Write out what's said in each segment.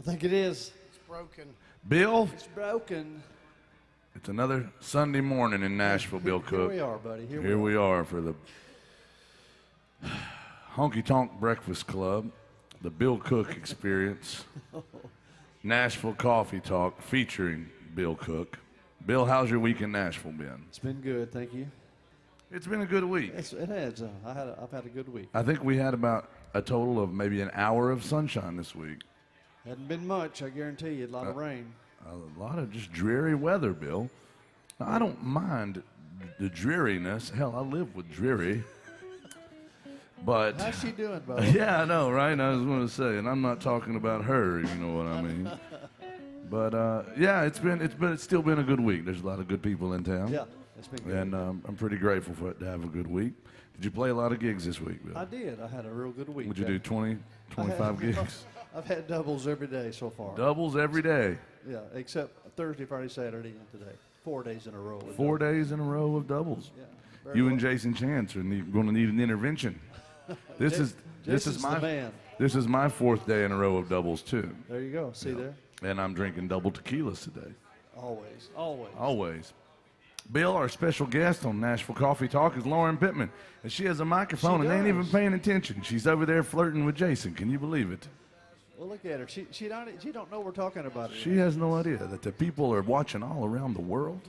I think it is. It's broken. Bill, It's broken. it's another Sunday morning in Nashville, Bill Cook. Here we are, buddy. Here we are for the Honky Tonk Breakfast Club, the Bill Cook Experience, Nashville Coffee Talk featuring Bill Cook. Bill, how's your week in Nashville been? It's been good, thank you. It's been a good week. It has. I've had a good week. I think we had about a total of maybe an hour of sunshine this week. Hadn't been much, I guarantee you. A lot of rain. A lot of just dreary weather, Bill. Now, I don't mind the dreariness. Hell, I live with dreary. But how's she doing, Bo? yeah, I know, right? I was going to say, and I'm not talking about her. You know what I mean? But yeah, it's still been a good week. There's a lot of good people in town. Yeah, it's been good. And I'm pretty grateful for it to have a good week. Did you play a lot of gigs this week, Bill? I did. I had a real good week. Would you do 20, 25 gigs? I've had doubles every day so far. Doubles every day. Yeah, except Thursday, Friday, Saturday, and today. 4 days in a row. 4 days in a row of doubles. Yeah. You and Jason Chance are going to need an intervention. This is the man. This is my 4th day in a row of doubles too. There you go. See there? And I'm drinking double tequilas today. Always, always. Always. Bill, our special guest on Nashville Coffee Talk is Lauren Pittman, and she has a microphone and ain't even paying attention. She's over there flirting with Jason. Can you believe it? Well, look at her. She don't know we're talking about it. She has no idea that the people are watching all around the world.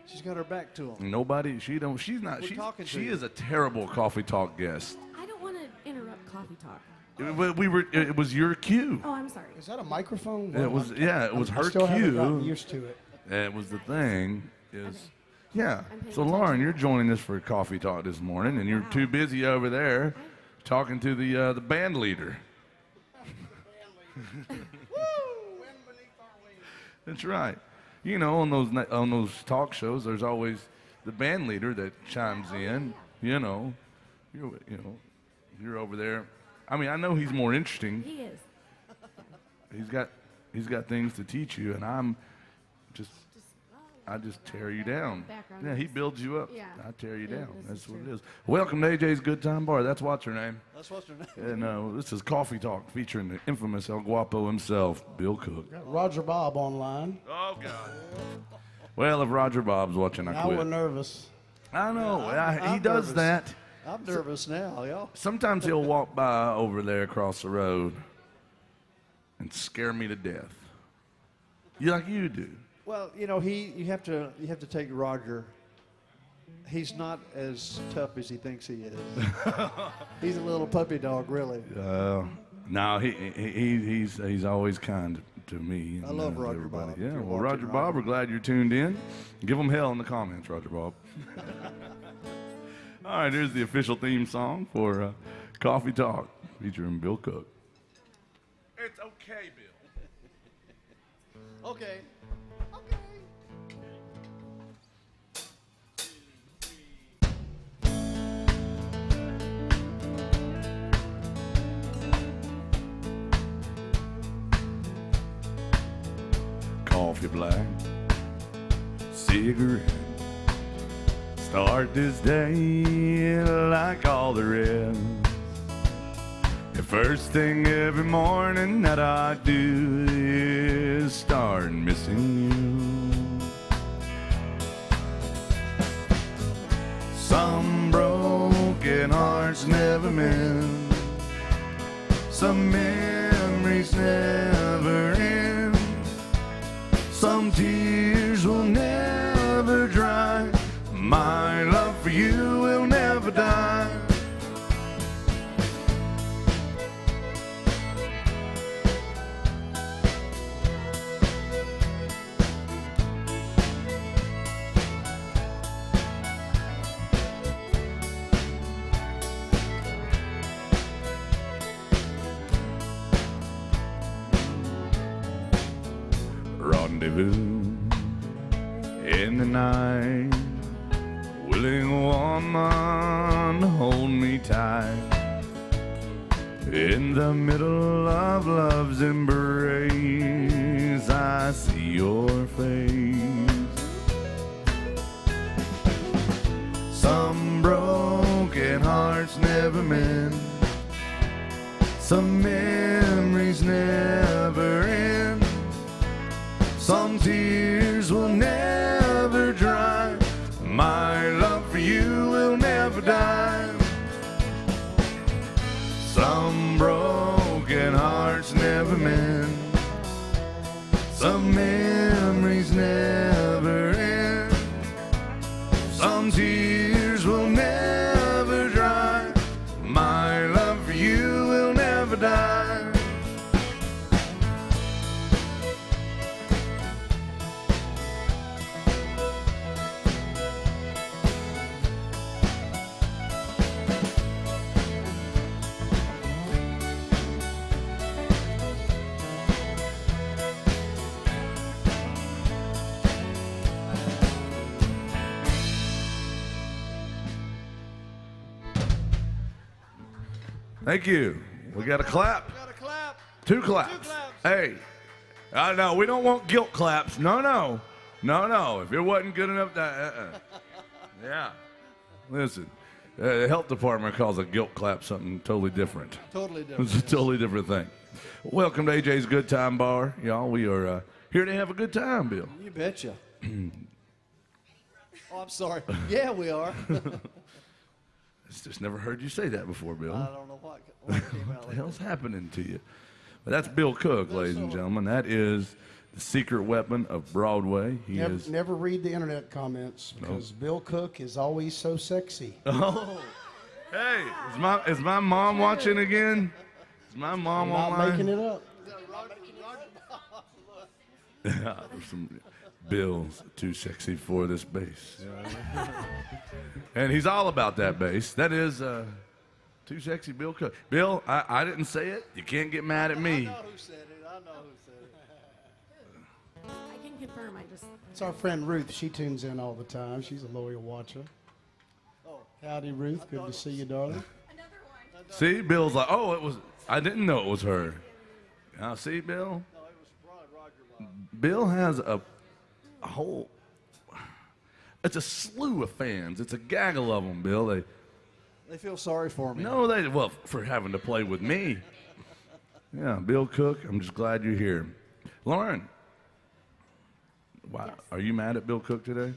She's got her back to them. Nobody. She is a terrible Coffee Talk guest. I don't want to interrupt Coffee Talk. It was your cue. Oh, I'm sorry. Is that a microphone? It was her I still haven't gotten cue. used to it. And it was the thing is, Okay. yeah. I'm paying So Lauren, attention. you're joining us for Coffee Talk this morning, and you're Wow. too busy over there talking to the band leader. That's right. You know, on those talk shows, there's always the band leader that chimes in. You know, you're over there. I mean, I know he's more interesting. He is. He's got things to teach you, and I just tear you down. Background Yeah, he noise. builds you up. Yeah. I tear you Yeah, down. this That's is what true. it is. Welcome to AJ's Good Time Bar. That's what's her name. That's what's her name. And this is Coffee Talk featuring the infamous El Guapo himself, Bill Cook. Got Roger Bob online. Oh, God. Well, if Roger Bob's watching, I Now we're quit. nervous. I know. He I'm does nervous. that. I'm nervous now, y'all. Sometimes he'll walk by over there across the road and scare me to death. Like you do. Well, you know, you have to take Roger. He's not as tough as he thinks he is. He's a little puppy dog, really. No, he's always kind to me. I love to Roger everybody. Bob. Yeah, If you're well, watching, Roger Bob, Roger. we're glad you're tuned in. Give him hell in the comments, Roger Bob. All right, here's the official theme song for Coffee Talk featuring Bill Cook. It's okay, Bill. Okay. Coffee black, cigarette. Start this day like all the rest. The first thing every morning that I do is start missing you. Some broken hearts never mend. Some memories never end. Some tears will never dry. My love for you will never die. Rendezvous in the night. Willing woman, hold me tight. In the middle of love's embrace, I see your face. Some broken hearts never mend. Some memories never The memories never end. Some tears will never dry. My love for you will never die. Thank you. We got a clap. Got a clap. Two claps. Two claps. Hey, no, we don't want guilt claps. No. If it wasn't good enough, yeah. Listen, the health department calls a guilt clap something totally different. Totally different. It's a totally different thing. Welcome to AJ's Good Time Bar, y'all. We are here to have a good time, Bill. You betcha. Oh, I'm sorry. Yeah, we are. Just never heard you say that before, Bill. I don't know what came out What the like hell's happening to you? But that's Bill Cook, ladies and gentlemen. That is the secret weapon of Broadway. He is. Never read the internet comments because Bill Cook is always so sexy. Oh, hey, is my mom watching again? Is my mom Not online? making it up. Yeah, there's some Bill's too sexy for this bass. And he's all about that bass. That is too sexy Bill Cook. Bill, I didn't say it. You can't get mad at I me. know who said it. I can confirm. It's our friend Ruth. She tunes in all the time. She's a loyal watcher. Oh. Howdy, Ruth. Good to see you, darling. See, Bill's like, oh, it was. I didn't know it was her. Now, see, Bill. No, it was Roger. Bill has a whole. It's a slew of fans. It's a gaggle of them, Bill. They feel sorry for me. No, well, for having to play with me. Yeah, Bill Cook, I'm just glad you're here. Lauren, wow, Yes. Are you mad at Bill Cook today?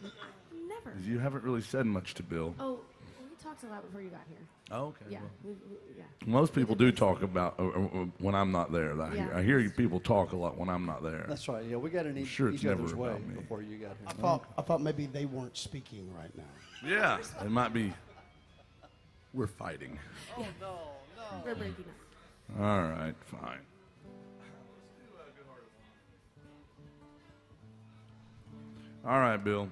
Never. You haven't really said much to Bill. Oh, we talked a lot before you got here. Oh, okay. Yeah. well, Yeah. most people do talk about when I'm not there. Yeah. I hear you people talk a lot when I'm not there. That's right. Yeah, we got in sure it's each other's never way about me. before you got I here. thought maybe they weren't speaking right now. Yeah, it might be. We're fighting. Oh, no. We're breaking up. All right, fine. All right, Bill.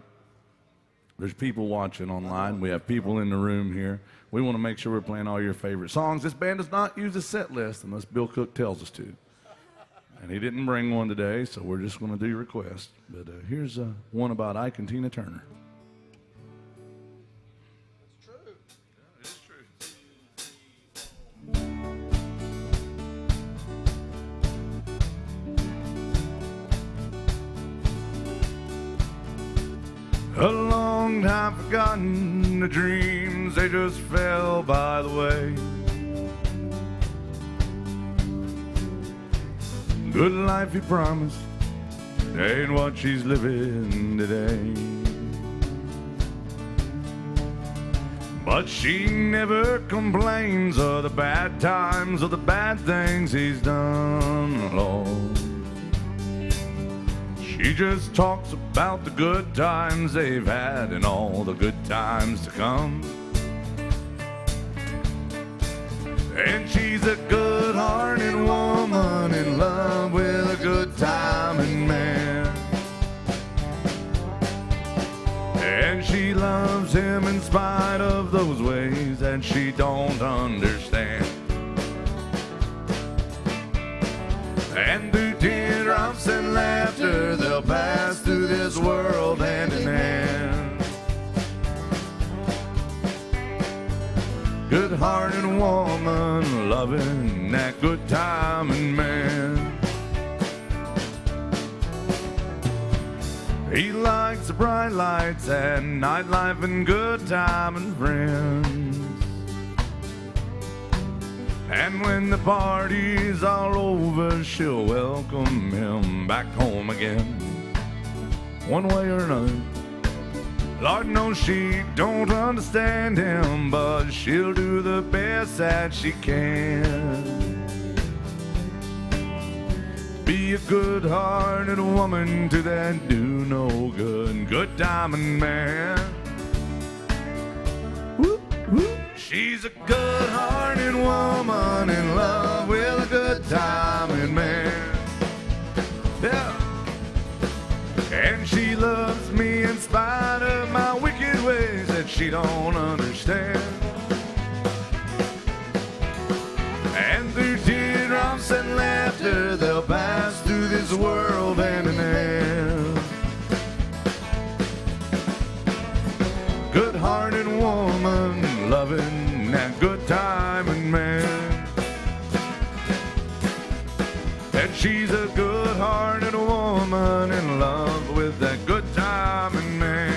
There's people watching online. We have people in the room here. We want to make sure we're playing all your favorite songs. This band does not use a set list unless Bill Cook tells us to. And he didn't bring one today, so we're just going to do your request. But here's one about Ike and Tina Turner. A long time forgotten, the dreams, they just fell by the way. Good life he promised, ain't what she's living today. But she never complains of the bad times or the bad things he's done, Lord. She just talks about the good times they've had and all the good times to come. And she's a good-hearted woman in love with a good-timing man. And she loves him in spite of those ways that she don't understand. And through teardrops and laughter, they'll pass through this world hand in hand. Good-hearted woman, loving that good-timing man. He likes the bright lights and nightlife and good-timing friends. And when the party's all over, she'll welcome him back home again. One way or another. Lord knows she don't understand him, but she'll do the best that she can. Be a good-hearted woman to that do no good, good timing man. Whoop, whoop. She's a good-hearted woman in love with a good timing man. Yeah. And she loves me in spite of my wicked ways that she don't understand. And through teardrops and laughter, they'll pass through this world hand in hand. Good-hearted woman, loving that good timing man. And she's a good-hearted woman in love with that good timing man.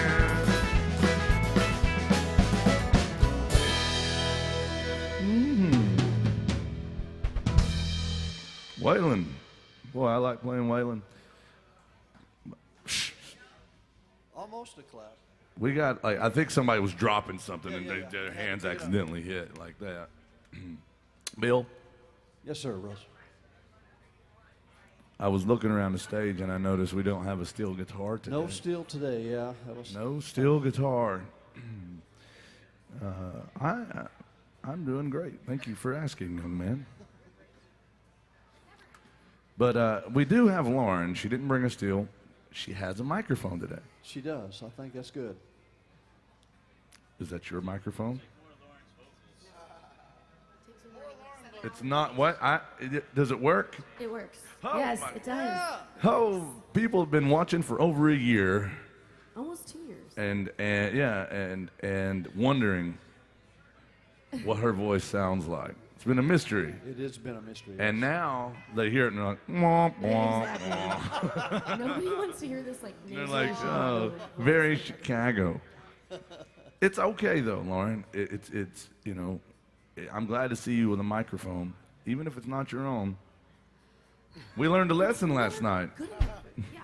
Waylon. Boy, I like playing Waylon. Almost a clap. We got, like, I think somebody was dropping something and their hands accidentally hit like that. Bill? Yes, sir, Russ. I was looking around the stage and I noticed we don't have a steel guitar today. No steel today, yeah. That was No steel guitar. I'm doing great. Thank you for asking, young man. But we do have Lauren. She didn't bring a steel. She has a microphone today. She does. I think that's good. Is that your microphone? It's not what? Does it work? It works. Oh Yes, my it does. Oh, people have been watching for over a year Almost 2 years. and wondering what her voice sounds like. It's been a mystery. It has been a mystery. And now they hear it and they're like, womp, womp. Exactly. Nobody wants to hear this like They're nasally like, shit oh, over the very Chicago. It's okay though, Lauren. It's you know, I'm glad to see you with a microphone, even if it's not your own. We learned a lesson last night. Good enough. Yeah.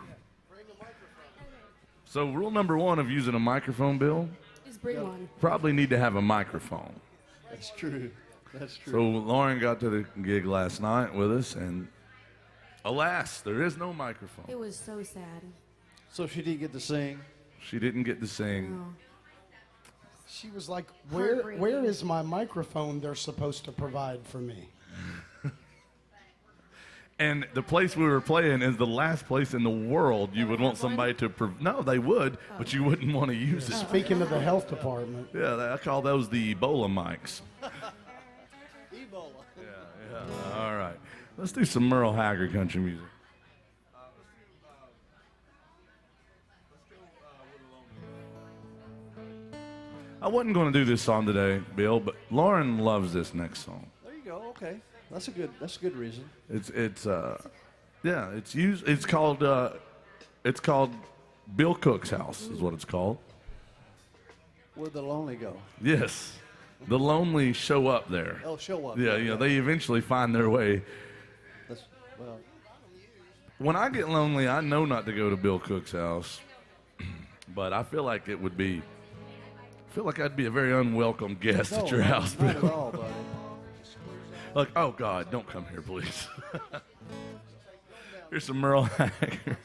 So rule number 1 of using a microphone, Bill, Just bring one. probably need to have a microphone. That's true. That's true. So Lauren got to the gig last night with us, and alas, there is no microphone. It was so sad. So she didn't get to sing. She didn't get to sing. Oh. She was like, where Heartbreaking. is my microphone they're supposed to provide for me? And the place we were playing is the last place in the world you would want somebody to. No, they would, but you wouldn't want to use it. Speaking of the health department, Yeah, I call those the Ebola mics. Ebola. Yeah. All right. Let's do some Merle Haggard country music. I wasn't going to do this song today, Bill, but Lauren loves this next song. There you go. Okay. That's a good reason. It's called Bill Cook's House is what it's called. Where the lonely go. Yes. The lonely show up there. Oh, show up. Yeah, they eventually find their way. That's, well, When I get lonely, I know not to go to Bill Cook's house, but I feel like I'd be a very unwelcome guest at your house, not at Bill. all, buddy. Like, oh God, don't come here, please. Here's some Merle Haggard.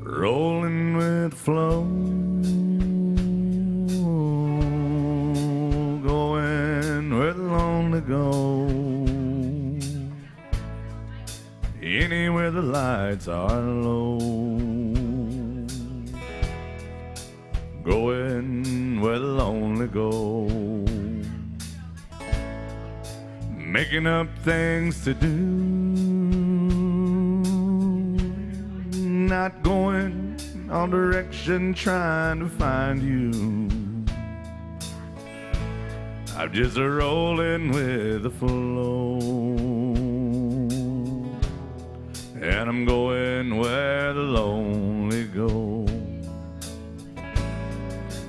Rolling with the flow, going where the lonely go, anywhere the lights are low, going where the lonely go, making up things to do, not going all direction trying to find you. I'm just a rolling with the flow, and I'm going where the lonely go.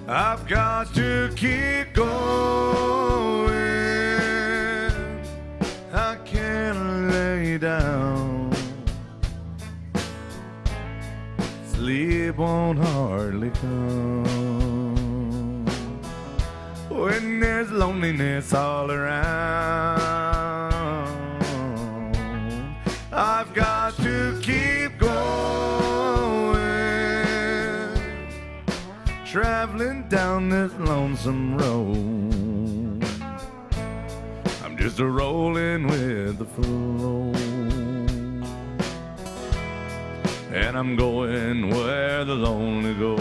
I've got to keep going, won't hardly come. When there's loneliness all around, I've got to keep going, traveling down this lonesome road. I'm just a rolling with the flow, and I'm going where the lonely go.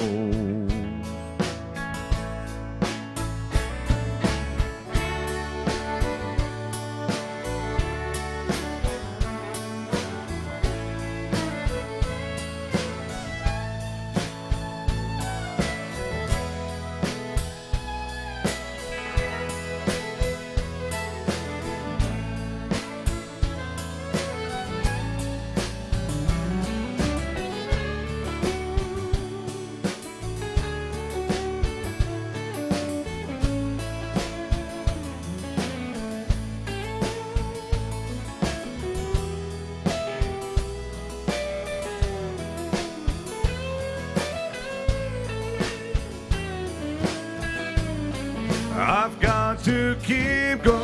I've got to keep going.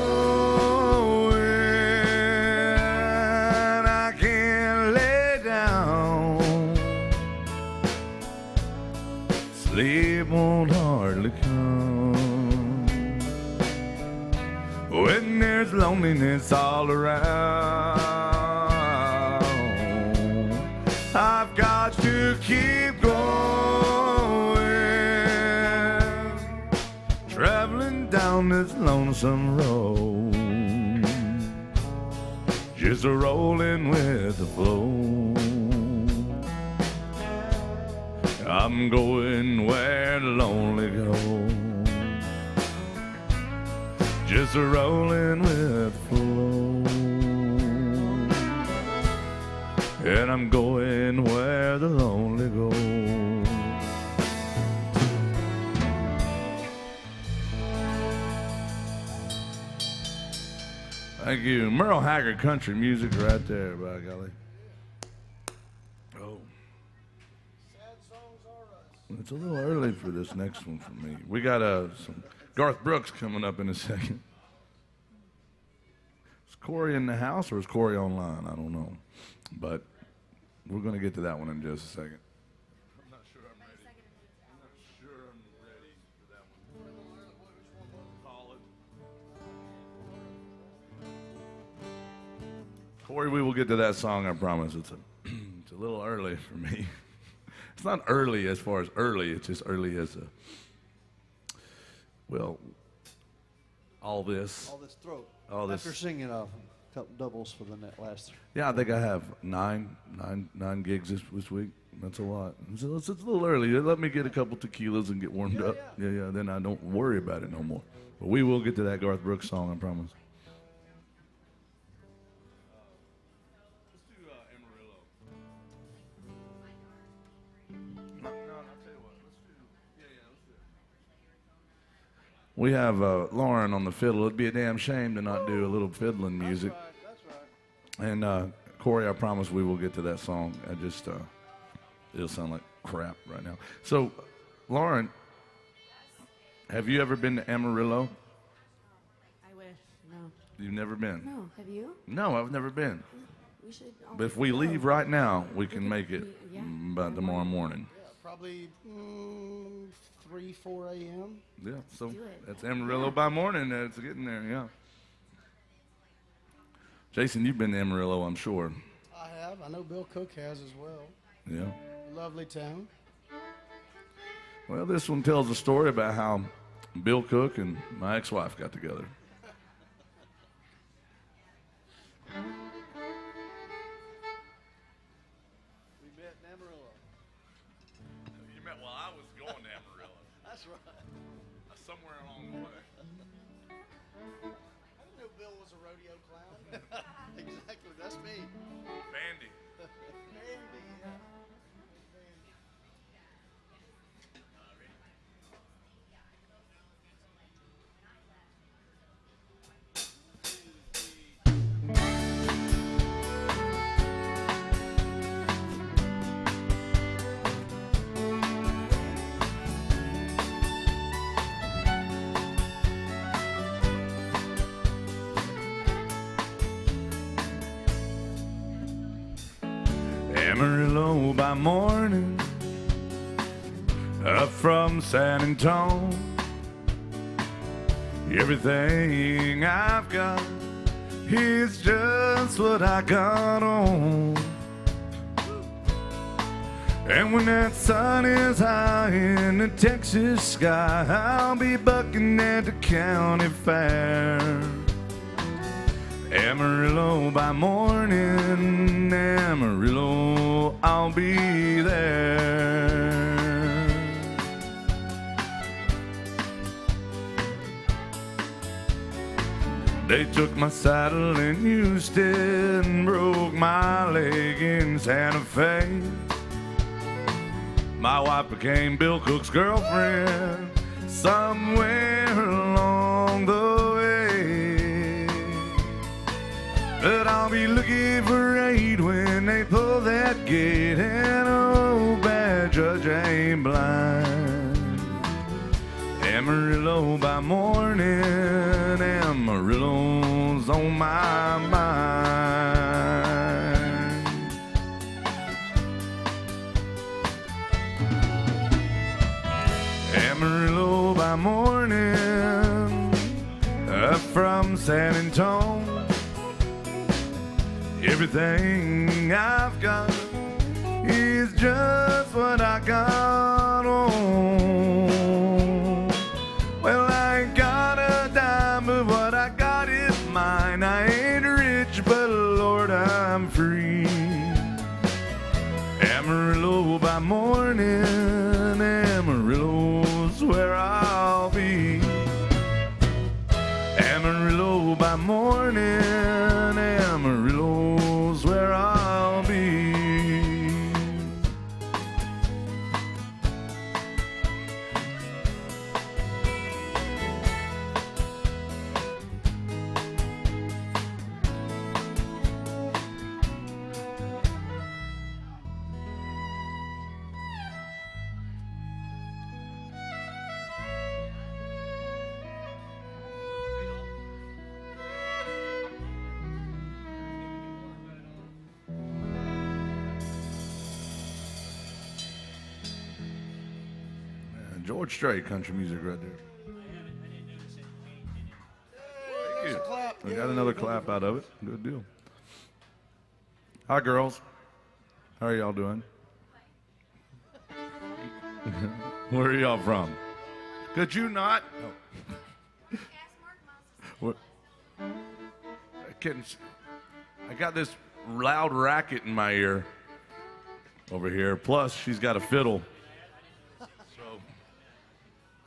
I can't lay down. Sleep won't hardly come when there's loneliness all around. I've got to keep going, traveling down this lonesome road, just a rolling with the flow. I'm going where the lonely go, just a rolling with the flow, and I'm going where the lonely go. Thank you. Merle Haggard country music right there, by golly. Oh. It's a little early for this next one for me. We got some Garth Brooks coming up in a second. Is Corey in the house or is Corey online? I don't know. But we're going to get to that one in just a second. I'm not sure I'm ready. I'm not sure I'm ready for that one. College. Corey, we will get to that song, I promise. It's a little early for me. It's not early as far as early, it's just early as all this. All this throat. All this. After singing a couple doubles for the last. Yeah, I think I have nine gigs this week. That's a lot. It's a little early. Let me get a couple tequilas and get warmed up. Yeah. Then I don't worry about it no more. But we will get to that Garth Brooks song, I promise. We have Lauren on the fiddle. It'd be a damn shame to not do a little fiddling music. That's right. And Corey, I promise we will get to that song. It'll sound like crap right now. So, Lauren, have you ever been to Amarillo? I wish. No. You've never been? No. Have you? No, I've never been. We should. But if we leave right now, we can make it Yeah. by tomorrow morning. Yeah, probably 3, 4 a.m. Yeah, so do it. that's Amarillo by morning. It's getting there, yeah. Jason, you've been to Amarillo, I'm sure. I have. I know Bill Cook has as well. Yeah. Lovely town. Well, this one tells a story about how Bill Cook and my ex-wife got together. We met in Amarillo. You met while I was going to Amarillo. That's right. Somewhere along the way. I didn't know Bill was a rodeo clown. Exactly. That's me. Bandy. Andy, yeah. Amarillo by morning, up from San Antonio. Everything I've got is just what I got on. And when that sun is high in the Texas sky, I'll be bucking at the county fair. Amarillo by morning, Amarillo, I'll be there. They took my saddle in Houston, broke my leg in Santa Fe. My wife became Bill Cook's girlfriend somewhere along the way. But I'll be looking for aid when they pull that gate, and oh, bad judge ain't blind. Amarillo by morning, Amarillo's on my mind. Amarillo by morning, up from San Antonio. Everything I've got is just what I got on. Well, I ain't got a dime, but what I got is mine. I ain't rich, but Lord, I'm free. Amarillo by morning, Amarillo's where I'll be. Amarillo by morning, Amarillo's where I'll be. George Strait country music right there. Thank you. We got another clap out of it. Good deal. Hi, girls. How are y'all doing? Where are y'all from? Could you not? No. I got this loud racket in my ear over here. Plus, she's got a fiddle.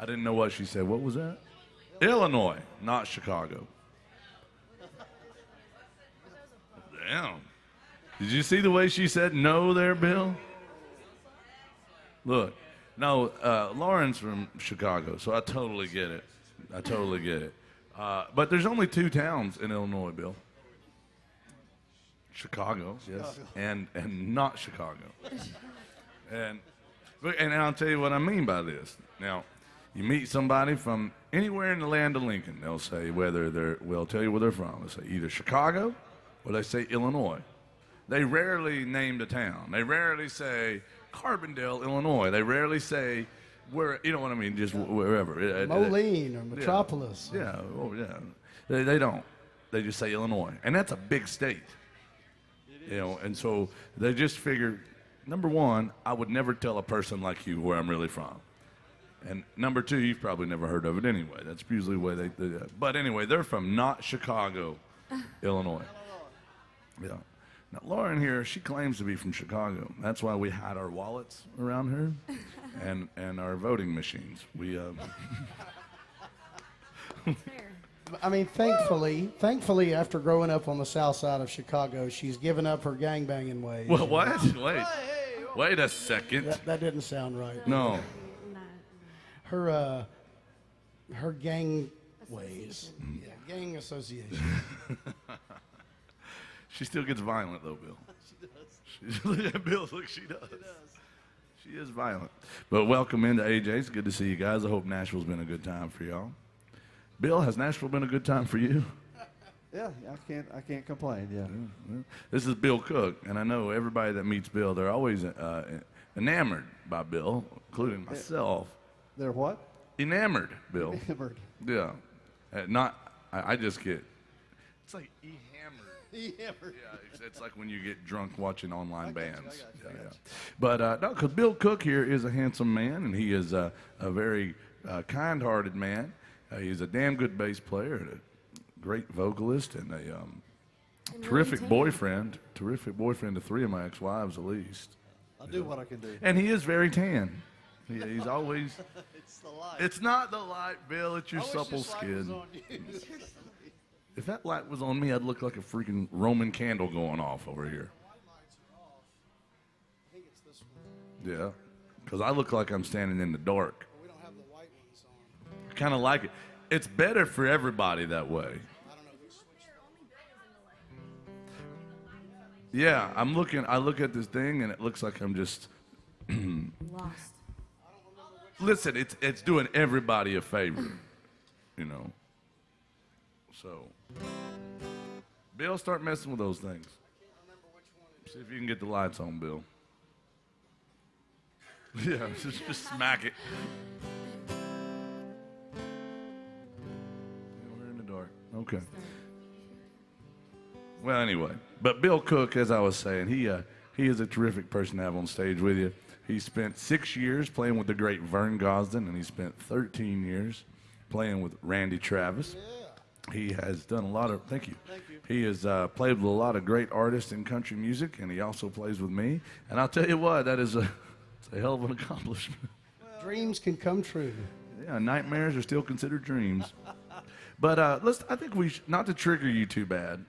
I didn't know what she said. What was that? Illinois, not Chicago. Damn. Did you see the way she said no there, Bill? Look, no, Lauren's from Chicago, so I totally get it. I totally get it. But there's only 2 towns in Illinois, Bill. Chicago, yes, and not Chicago. And I'll tell you what I mean by this. Now, you meet somebody from anywhere in the land of Lincoln, they'll say they'll tell you where they're from. They'll say either Chicago or they say Illinois. They rarely name the town. They rarely say Carbondale, Illinois. They rarely say where, you know what I mean, just wherever. Moline or Metropolis. Yeah, oh yeah. They don't. They just say Illinois. And that's a big state. You know, and so they just figure, number one, I would never tell a person like you where I'm really from. And number 2, you've probably never heard of it anyway. That's usually the way they do that. But anyway, they're from not Chicago, Illinois. Yeah. Now, Lauren here, she claims to be from Chicago. That's why we hide our wallets around her and our voting machines. We, I mean, thankfully, after growing up on the south side of Chicago, she's given up her gangbanging ways. Well, what? Wait a second. That didn't sound right. No. Her gang ways. Yeah, gang association. She still gets violent, though, Bill. She does. Look at Bill. Look, she does. She is violent. But welcome into AJ's. Good to see you guys. I hope Nashville's been a good time for y'all. Bill, has Nashville been a good time for you? Yeah, I can't complain. Yeah. This is Bill Cook, and I know everybody that meets Bill, they're always enamored by Bill, including myself. They're what? Enamored, Bill. Enamored. Yeah. I just get, it's like hammered. Hammered. Yeah, it's like when you get drunk watching online bands. Yeah. But no, because Bill Cook here is a handsome man, and he is a very kind-hearted man. He's a damn good bass player, and a great vocalist, and a terrific boyfriend. Terrific boyfriend to 3 of my ex-wives, at least. I'll do what I can do. And he is very tan. He's always. It's the light. It's not the light, Bill. It's your supple skin. If that light was on me, I'd look like a freaking Roman candle going off over here. Yeah, because I look like I'm standing in the dark. We don't have the white ones on. I kind of like it. It's better for everybody that way. I don't know who switched. Yeah, I look at this thing, and it looks like I'm just. Lost. Listen, it's doing everybody a favor, you know. So, Bill, start messing with those things. See if you can get the lights on, Bill. Yeah, just smack it. We're in the dark. Okay. Well, anyway, but Bill Cook, as I was saying, he is a terrific person to have on stage with you. He spent 6 years playing with the great Vern Gosdin, and he spent 13 years playing with Randy Travis. Yeah. He has done a lot of, thank you. He has played with a lot of great artists in country music, and he also plays with me. And I'll tell you what, it's a hell of an accomplishment. Dreams can come true. Yeah, nightmares are still considered dreams. But I think we should, not to trigger you too bad,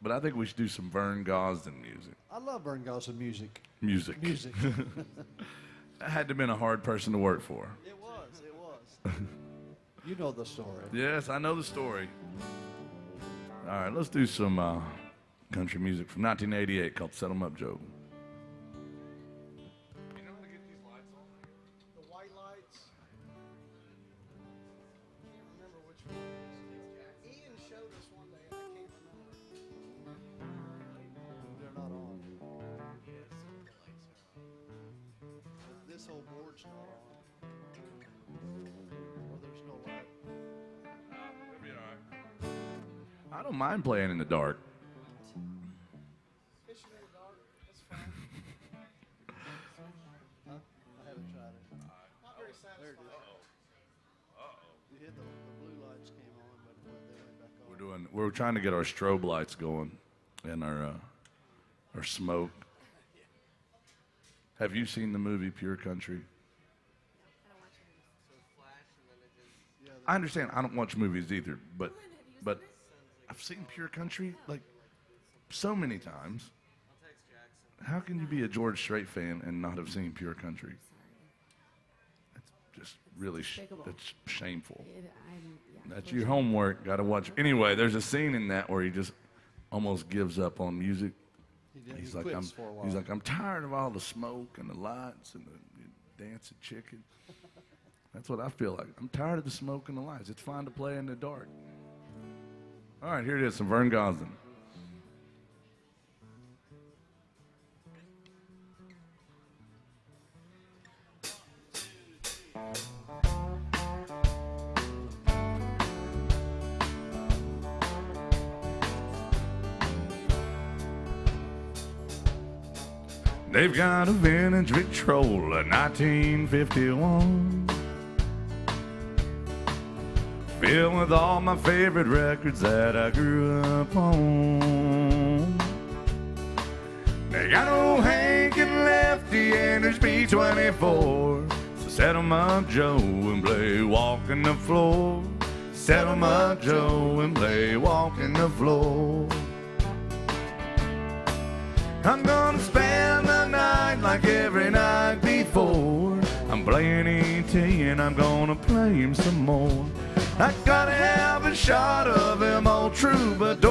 but I think we should do some Vern Gosdin music. I love Vern Gosdin music. Music. That had to have been a hard person to work for. It was. You know the story. Yes, I know the story. All right, let's do some country music from 1988 called Set 'em Up Joe. You know how to get these lights on? The white lights. I can't remember which one it is. Ian showed us one day, and I can't remember. They're not on. This whole board's not on. Or there's no light. It'll be all right. I don't mind playing in the dark. Fishing in the dark, that's fine. Huh? I haven't tried it. Not very There it satisfying. is. You hit the blue lights came on, but they went back on. We're trying to get our strobe lights going and our smoke. Have you seen the movie Pure Country? I understand. I don't watch movies either, but I've seen Pure Country like so many times. How can you be a George Strait fan and not have seen Pure Country? That's just really that's shameful. That's your homework. Got to watch. Anyway, there's a scene in that where he just almost gives up on music. He's like, I'm tired of all the smoke and the lights and the dancing chicken. That's what I feel like. I'm tired of the smoke and the lights. It's fine to play in the dark. All right, here it is, some Vern Gosdin. They've got a vintage Victrola, 1951, filled with all my favorite records that I grew up on. They got old Hank and Lefty and there's B-24, so set 'em up, Joe, and play Walking the Floor. Set 'em up, Joe, and play Walking the Floor. I'm gonna spend the night like every night before. I'm playing E.T. and I'm gonna play him some more. I gotta have a shot of them old troubadours.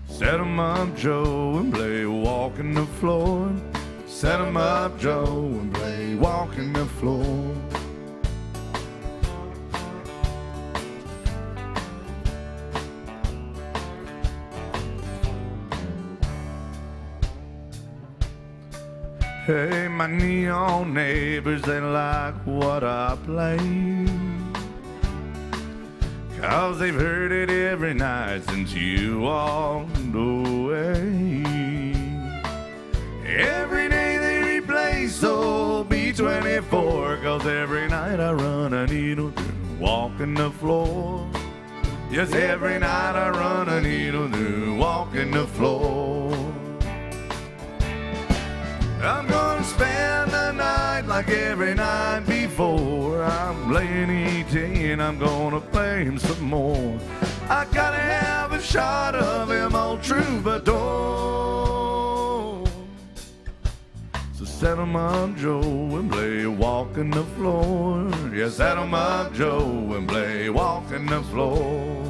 Set 'em up, Joe, and play Walking the Floor. Set 'em up, Joe, and play Walking the Floor. Hey, my neon neighbors, they like what I play, 'cause they've heard it every night since you walked away. Every day they replay Soul B24, 'cause every night I run a needle through walking the floor. Yes, every night I run a needle through walking the floor. I'm gonna spend the night like every night before. I'm laying E.T. and I'm gonna play him some more. I gotta have a shot of him, old troubadour. So set 'em up, Joe, and play walking the floor. Yeah, set 'em up, Joe, and play walking the floor.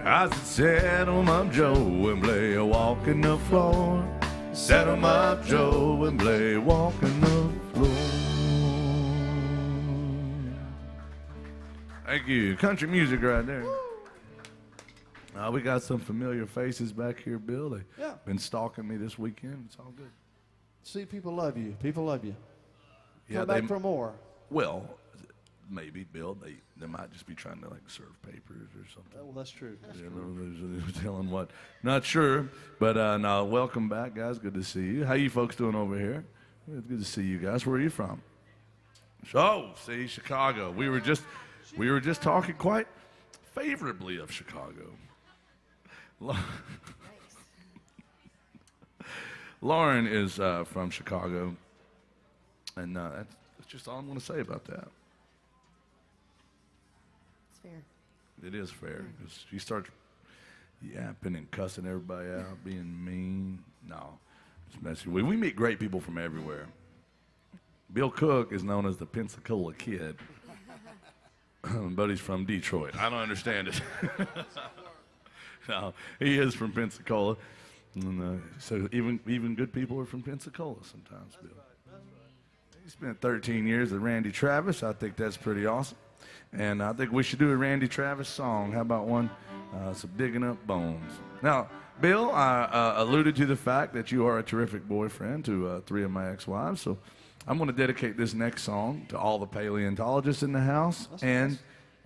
I said, set 'em up, Joe, and play a walk in the floor. Set 'em up, Joe, and play walk in the floor. Thank you. Country music right there. We got some familiar faces back here, Bill. They've been stalking me this weekend. It's all good. See, people love you. People love you. Yeah, Come back for more. Well, maybe, Bill. They might just be trying to like serve papers or something. Well, that's true. That's You know, they're telling what? Not sure, but no. Welcome back, guys. Good to see you. How you folks doing over here? It's good to see you guys. Where are you from? Oh, see, Chicago. We were just talking quite favorably of Chicago. Lauren is from Chicago, and that's just all I'm going to say about that. It's fair. It is fair, because she starts yapping and cussing everybody out, being mean. No, it's messy. We meet great people from everywhere. Bill Cook is known as the Pensacola Kid, but he's from Detroit. I don't understand it. No, he is from Pensacola. And, so even good people are from Pensacola sometimes, Bill. He spent 13 years with Randy Travis. I think that's pretty awesome. And I think we should do a Randy Travis song. How about one? Some Digging Up Bones. Now, Bill, I alluded to the fact that you are a terrific boyfriend to 3 of my ex-wives. So I'm going to dedicate this next song to all the paleontologists in the house and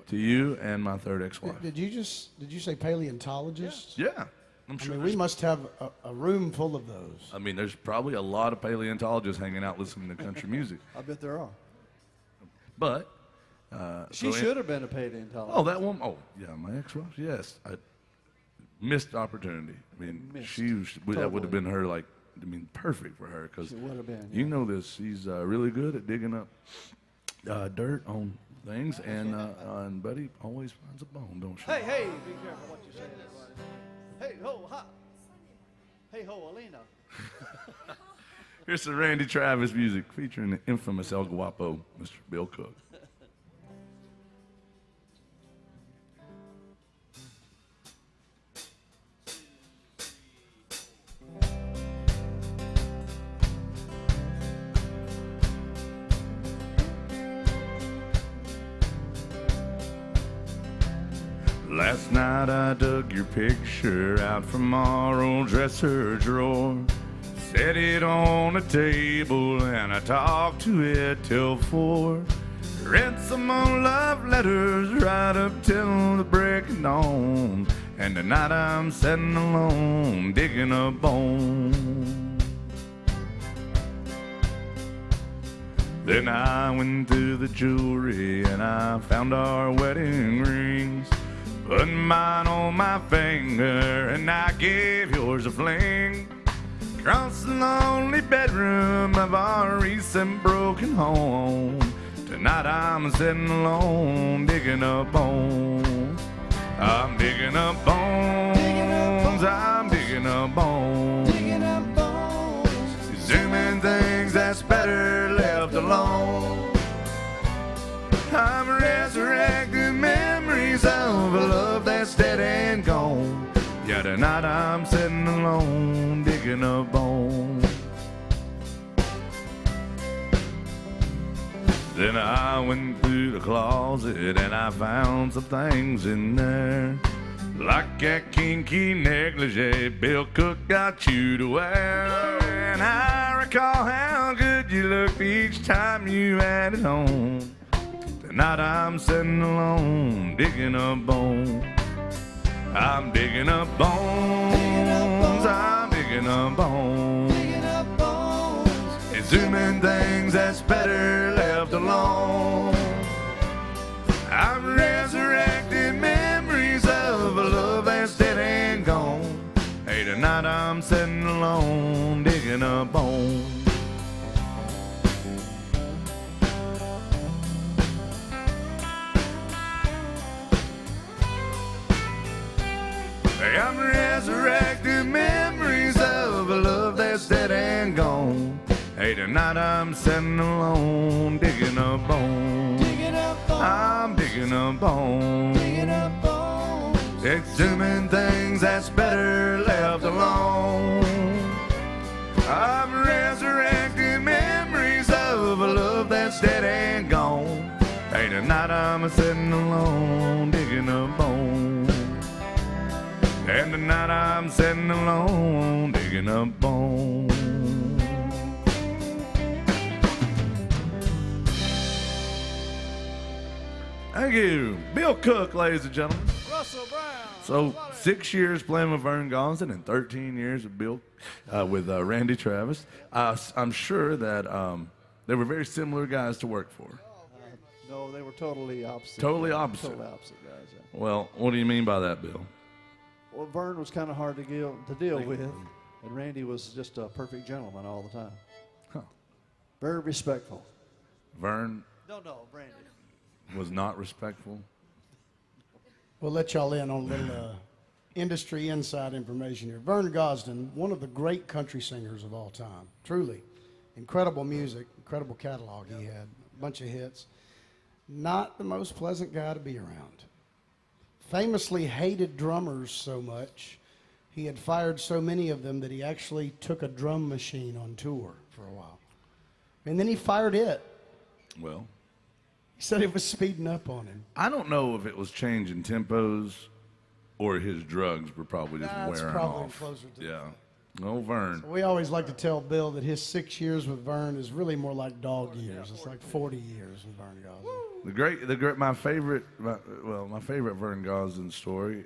to you and my 3rd ex-wife. Did you say paleontologists? Yeah. I'm sure. I mean, we must have a room full of those. I mean, there's probably a lot of paleontologists hanging out listening to country music. I bet there are. But She should have been a paleontologist. Oh, that one. Oh, yeah, my ex-wife. Yes, I missed opportunity. I mean, that would have been her. Like, I mean, perfect for her, because you know this. She's really good at digging up dirt on things, and Buddy always finds a bone, don't she? Hey, be careful what you say. Hey ho, ha. Hey ho, Alina. Here's some Randy Travis music featuring the infamous El Guapo, Mr. Bill Cook. Last night I dug your picture out from our old dresser drawer, set it on a table and I talked to it till 4. Read some more love letters right up till the break of dawn, and tonight I'm sitting alone digging a bone. Then I went through the jewelry and I found our wedding rings, put mine on my finger and I gave yours a fling. Across the lonely bedroom of our recent broken home, tonight I'm sitting alone digging a bone. I'm digging up bones, I'm digging up bones, assuming things that's better left alone. I'm resurrecting memories of a love that's dead and gone. Yeah, tonight I'm sitting alone digging a bone. Then I went through the closet and I found some things in there. Like that kinky negligee Bill Cook got you to wear. And I recall how good you looked each time you had it on. Tonight I'm sitting alone, digging a bone. I'm digging up bones, I'm digging up bones. Exhuming things that's better left alone. I'm resurrecting memories of a love that's dead and gone. Hey, tonight I'm sitting alone, digging a bone. Hey, I'm resurrecting memories of a love that's dead and gone. Hey, tonight I'm sitting alone, digging a bone. I'm digging a bone. Exhuming things that's better left alone. I'm resurrecting memories of a love that's dead and gone. Hey, tonight I'm sitting alone, digging a bone. And tonight I'm sitting alone, digging a bone. Thank you. Bill Cook, ladies and gentlemen. Russell Brown. So 6 years playing with Vern Gosden and 13 years with Randy Travis. I'm sure that they were very similar guys to work for. No, they were totally opposite. Totally opposite. Totally opposite guys. Yeah. Well, what do you mean by that, Bill? Well, Vern was kind of hard to deal with, and Randy was just a perfect gentleman all the time. Huh. Very respectful. Vern No, Randy. was not respectful. We'll let y'all in on a little industry inside information here. Vern Gosden, one of the great country singers of all time. Truly. Incredible music, incredible catalog he had, a bunch of hits. Not the most pleasant guy to be around. Famously hated drummers so much, he had fired so many of them that he actually took a drum machine on tour for a while. And then he fired it. Well, He said it was speeding up on him. I don't know if it was changing tempos or his drugs were probably just That's wearing probably off. closer to Yeah. No, Vern. We always like to tell Bill that his 6 years with Vern is really more like dog years. It's like 40 years with Vern Gosden. My favorite Vern Gosden story.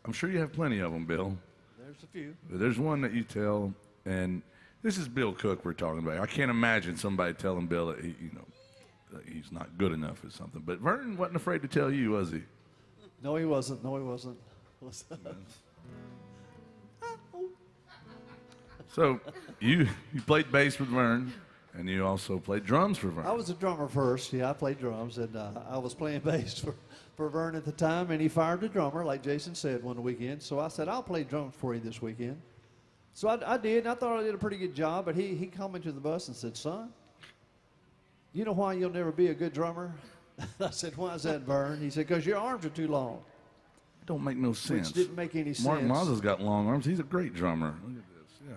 I'm sure you have plenty of them, Bill. There's a few. There's one that you tell, and this is Bill Cook we're talking about. I can't imagine somebody telling Bill that that he's not good enough or something. But Vern wasn't afraid to tell you, was he? No, he wasn't. So you played bass with Vern, and you also played drums for Vern. I was a drummer first. Yeah, I played drums, and I was playing bass for Vern at the time, and he fired the drummer, like Jason said, one weekend. So I said, I'll play drums for you this weekend. So I did, and I thought I did a pretty good job, but he called me to the bus and said, son, you know why you'll never be a good drummer? I said, why is that, Vern? He said, because your arms are too long. It don't make no sense. Which didn't make any Mark sense. Mazza's got long arms. He's a great drummer. Look at this. Yeah.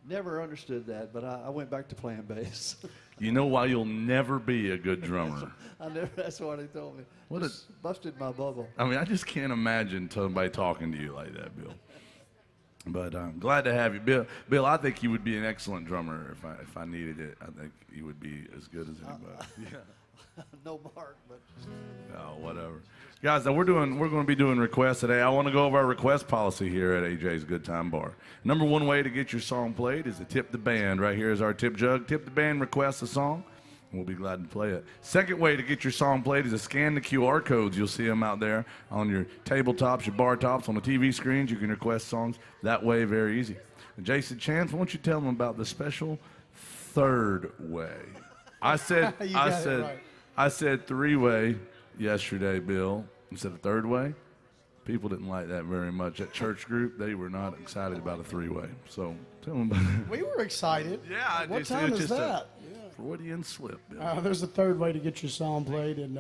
Never understood that, but I went back to playing bass. You know why you'll never be a good drummer? That's what he told me. What Just busted my bubble. I mean, I just can't imagine somebody talking to you like that, Bill. But I'm glad to have you, Bill. Bill, I think you would be an excellent drummer if I needed it. I think you would be as good as anybody. Yeah. No mark, but Oh, whatever. Guys, now we're going to be doing requests today. I want to go over our request policy here at AJ's Good Time Bar. Number one way to get your song played is to tip the band. Right here is our tip jug. Tip the band, request a song, and we'll be glad to play it. Second way to get your song played is to scan the QR codes. You'll see them out there on your tabletops, your bar tops, on the TV screens. You can request songs that way, very easy. And Jason Chance, why don't you tell them about the special third way? I said three-way yesterday, Bill, instead of third way. People didn't like that very much. That church group, they were not excited about a three-way. So tell them about it. We were excited. Yeah. What time is that? Freudian slip, Bill. There's a third way to get your song played, and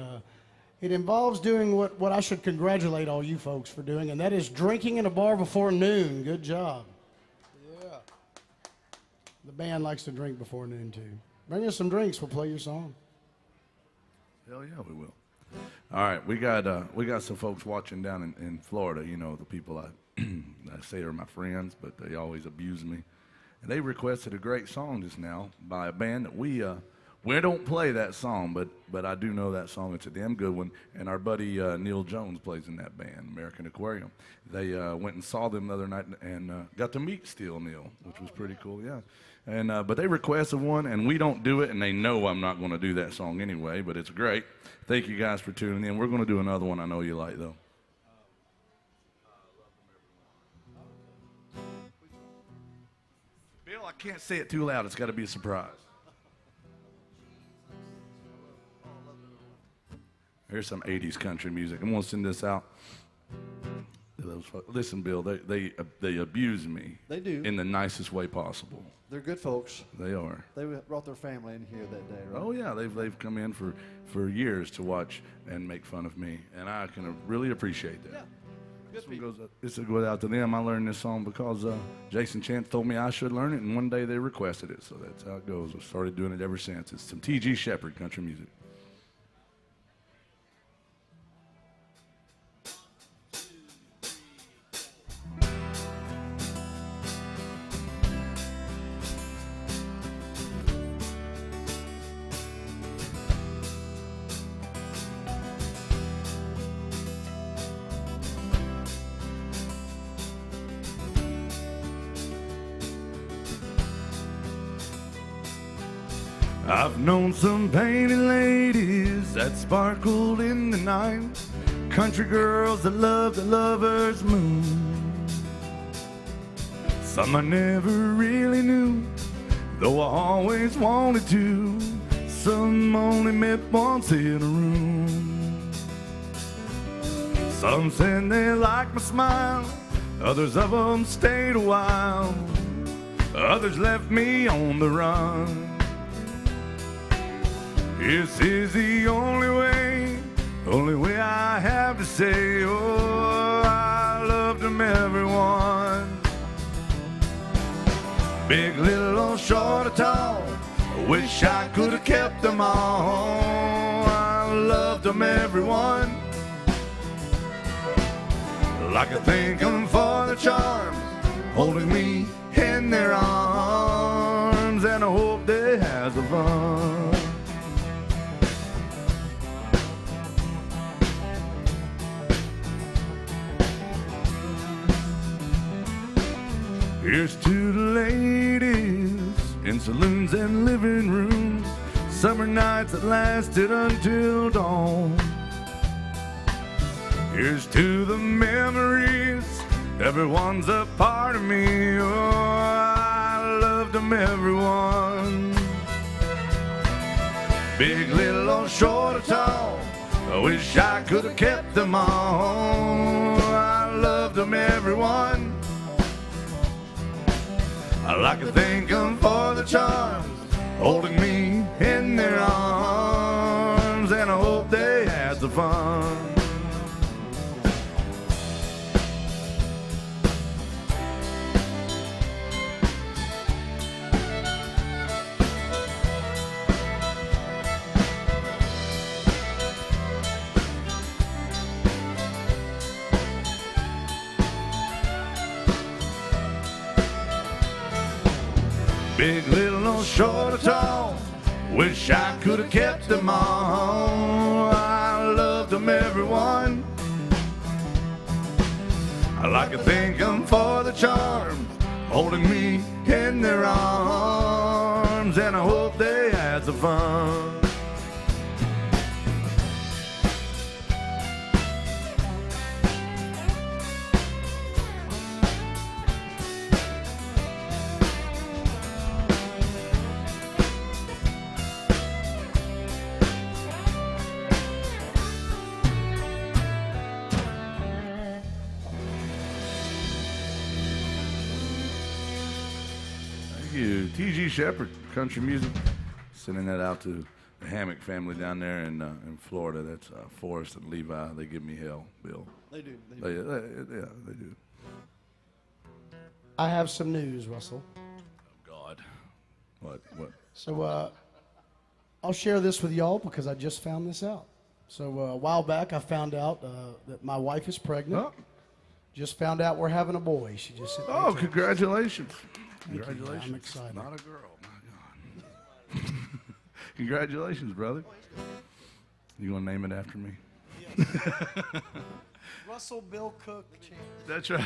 it involves doing what I should congratulate all you folks for doing, and that is drinking in a bar before noon. Good job. Yeah. The band likes to drink before noon, too. Bring us some drinks. We'll play your song. Hell yeah, we will. All right, we got some folks watching down in Florida. You know, the people I say are my friends, but they always abuse me. And they requested a great song just now by a band that we don't play that song, but I do know that song. It's a damn good one. And our buddy Neil Jones plays in that band, American Aquarium. They went and saw them the other night and got to meet Steel Neil, which was pretty cool, yeah. And but they requested one, and we don't do it, and they know I'm not going to do that song anyway, but it's great. Thank you guys for tuning in. We're going to do another one I know you like, though. Bill, I can't say it too loud. It's got to be a surprise. Here's some 80s country music. I'm going to send this out. Listen, Bill, they abuse me. They do. In the nicest way possible. They're good folks. They are. They brought their family in here that day, right? Oh, yeah. They've come in for years to watch and make fun of me, and I can really appreciate that. Yeah. This goes out to them. I learned this song because Jason Chance told me I should learn it, and one day they requested it, so that's how it goes. I've started doing it ever since. It's some T.G. Shepherd country music. I've known some painted ladies that sparkled in the night, country girls that loved the lover's moon. Some I never really knew, though I always wanted to. Some only met once in a room. Some said they liked my smile, others of them stayed a while, others left me on the run. This is the only way I have to say, oh, I loved them everyone. Big, little, or short or tall, I wish I could have kept them all. I loved them everyone. Like I thank them for the charms, holding me in their arms, and I hope they have some fun. Here's to the ladies in saloons and living rooms, summer nights that lasted until dawn. Here's to the memories, everyone's a part of me. Oh, I loved them everyone. Big, little, or short or tall, I wish I could have kept them all. I loved them everyone. I like to thank them for the charms, holding me in their arms, and I hope they had some fun. Big, little, or short or tall, wish I could have kept them all. I loved them everyone. I like to thank them for the charms, holding me in their arms, and I hope they had some fun. T.G. Shepherd, country music. Sending that out to the Hammock family down there in Florida. That's Forrest and Levi. They give me hell, Bill. They do. Yeah, they do. I have some news, Russell. Oh, God. What? So I'll share this with y'all because I just found this out. So a while back, I found out that my wife is pregnant. Oh, Just found out we're having a boy. She just sent me a oh text. congratulations. you. Congratulations. I'm excited. Not a girl. My God. Congratulations, brother. You gonna name it after me? Russell Bill Cook. That's right.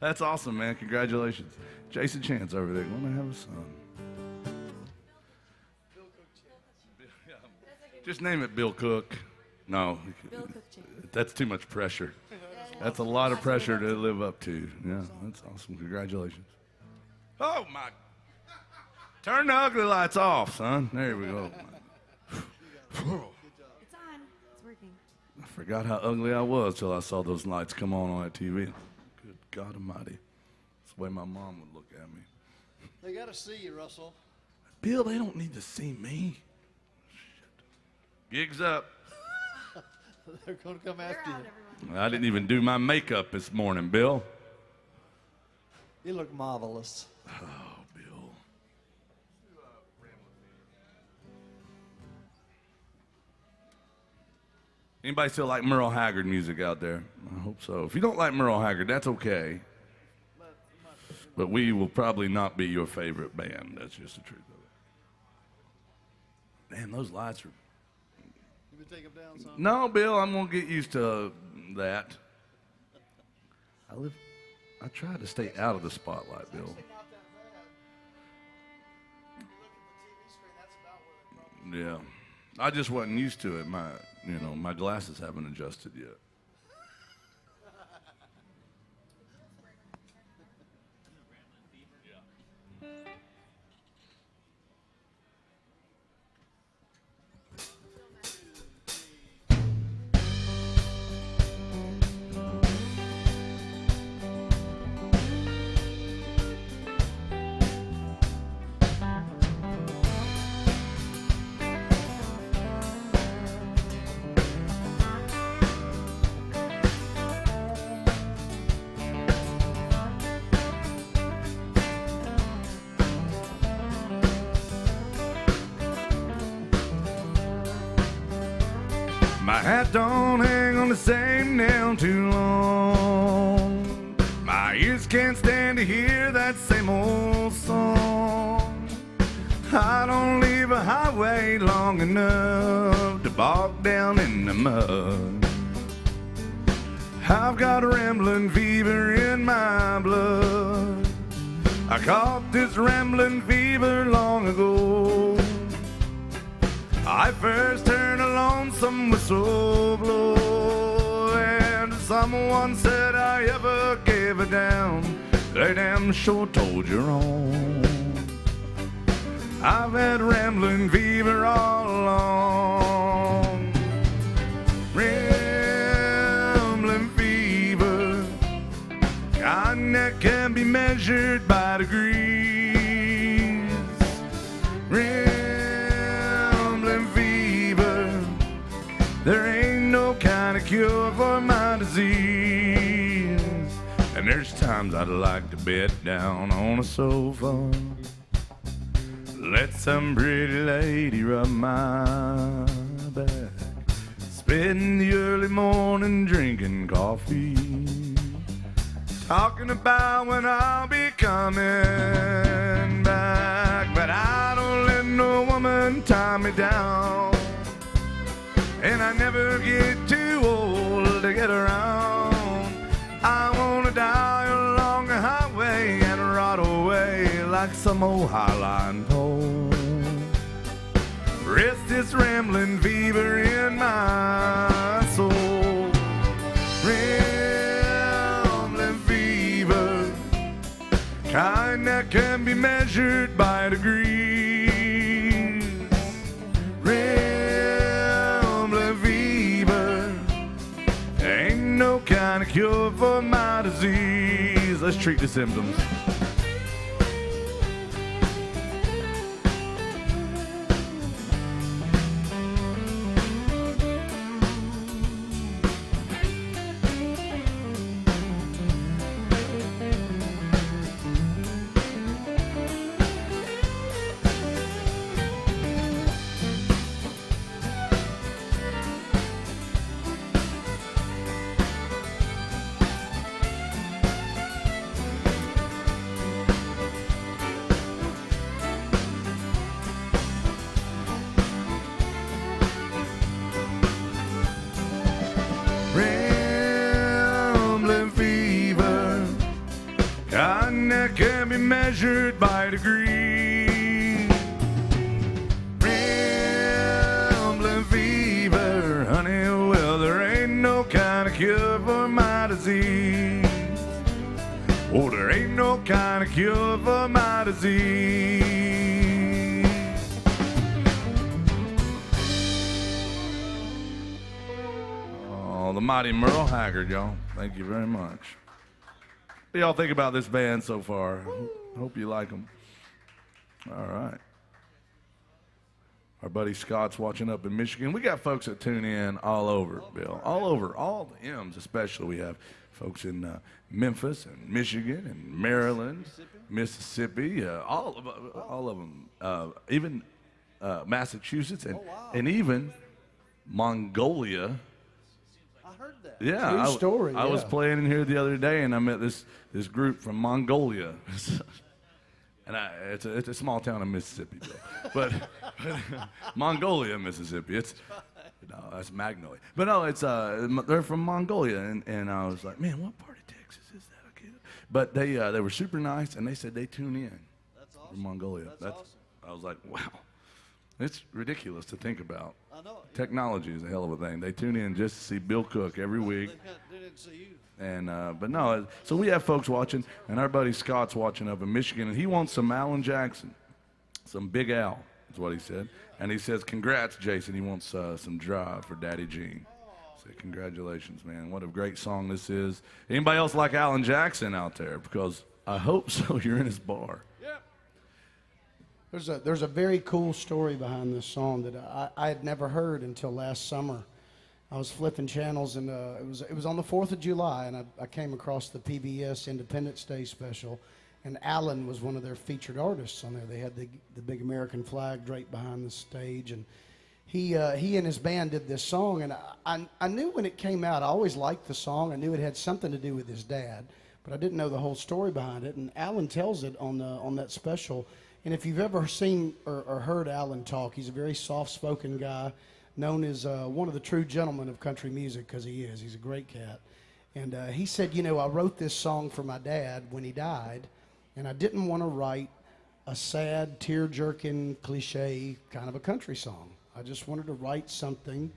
That's awesome, man. Congratulations. Jason Chance over there gonna have a son. Just name it Bill Cook. No, Bill Cook chicken. that's too much pressure. That's a lot of pressure to live up to. Yeah, that's awesome. Congratulations. Oh, my. Turn the ugly lights off, son. There we go. It's on. It's working. I forgot how ugly I was till I saw those lights come on that TV. Good God Almighty. That's the way my mom would look at me. They got to see you, Russell. Bill, they don't need to see me. Shit. Gigs up. They're going to come You're after out, you. everyone. I didn't even do my makeup this morning, Bill. You look marvelous. Oh, Bill. Anybody still like Merle Haggard music out there? I hope so. If you don't like Merle Haggard, that's okay. But we will probably not be your favorite band. That's just the truth of it. Man, those lights are... You would take them down, son? No, Bill, I'm going to get used to that. I try to stay out of the spotlight, Bill. Yeah. I just wasn't used to it. My glasses haven't adjusted yet. My hat don't hang on the same nail too long. My ears can't stand to hear that same old song. I don't leave a highway long enough to bog down in the mud. I've got a rambling fever in my blood. I caught this rambling fever long ago. I first heard a lonesome whistle blow, and someone said I ever gave it down, they damn sure told you wrong. I've had rambling fever all along. Rambling fever, kind that can be measured by degrees. There ain't no kind of cure for my disease. And there's times I'd like to bed down on a sofa, let some pretty lady rub my back, spend the early morning drinking coffee, talking about when I'll be coming back. But I don't let no woman tie me down, and I never get too old to get around. I wanna die along the highway and rot away like some old highline pole. Rest this rambling fever in my soul. Rambling fever, kind that can be measured by degrees. No kind of cure for my disease. Let's treat the symptoms. that can be measured by degree. Rambling fever, honey, well, there ain't no kind of cure for my disease. Oh, there ain't no kind of cure for my disease. Oh, the mighty Merle Haggard, y'all. Thank you very much. What do y'all think about this band so far? Hope you like them. All right. Our buddy Scott's watching up in Michigan. We got folks that tune in all over, Bill. All over, all the M's especially. We have folks in Memphis and Michigan and Maryland, Mississippi, all of them, even Massachusetts and even Mongolia. I heard that. Yeah, True story, I was yeah. playing in here the other day, and I met this group from Mongolia, and it's a small town in Mississippi, but Mongolia, Mississippi. No, that's Magnolia. But no, it's they're from Mongolia, and I was like, man, what part of Texas is that? I can't. But they were super nice, and they said they tune in. That's awesome. From Mongolia. That's awesome. I was like, wow, it's ridiculous to think about. I know. Technology is a hell of a thing. They tune in just to see Bill Cook every week. They didn't see you. And but no, so we have folks watching, and our buddy Scott's watching up in Michigan, and he wants some Alan Jackson, some Big Al, is what he said. And he says, congrats, Jason. He wants some Drive for Daddy Gene. So congratulations, man. What a great song this is. Anybody else like Alan Jackson out there? Because I hope so. You're in his bar. There's a very cool story behind this song that I had never heard until last summer. I was flipping channels, and it was on the 4th of July, and I came across the PBS Independence Day special, and Alan was one of their featured artists on there. They had the big American flag draped behind the stage, and he and his band did this song, and I knew when it came out, I always liked the song. I knew it had something to do with his dad, but I didn't know the whole story behind it, and Alan tells it on that special. And if you've ever seen or heard Alan talk, he's a very soft-spoken guy, known as one of the true gentlemen of country music, because he is. He's a great cat. And he said, you know, I wrote this song for my dad when he died, and I didn't want to write a sad, tear-jerking, cliche kind of a country song. I just wanted to write something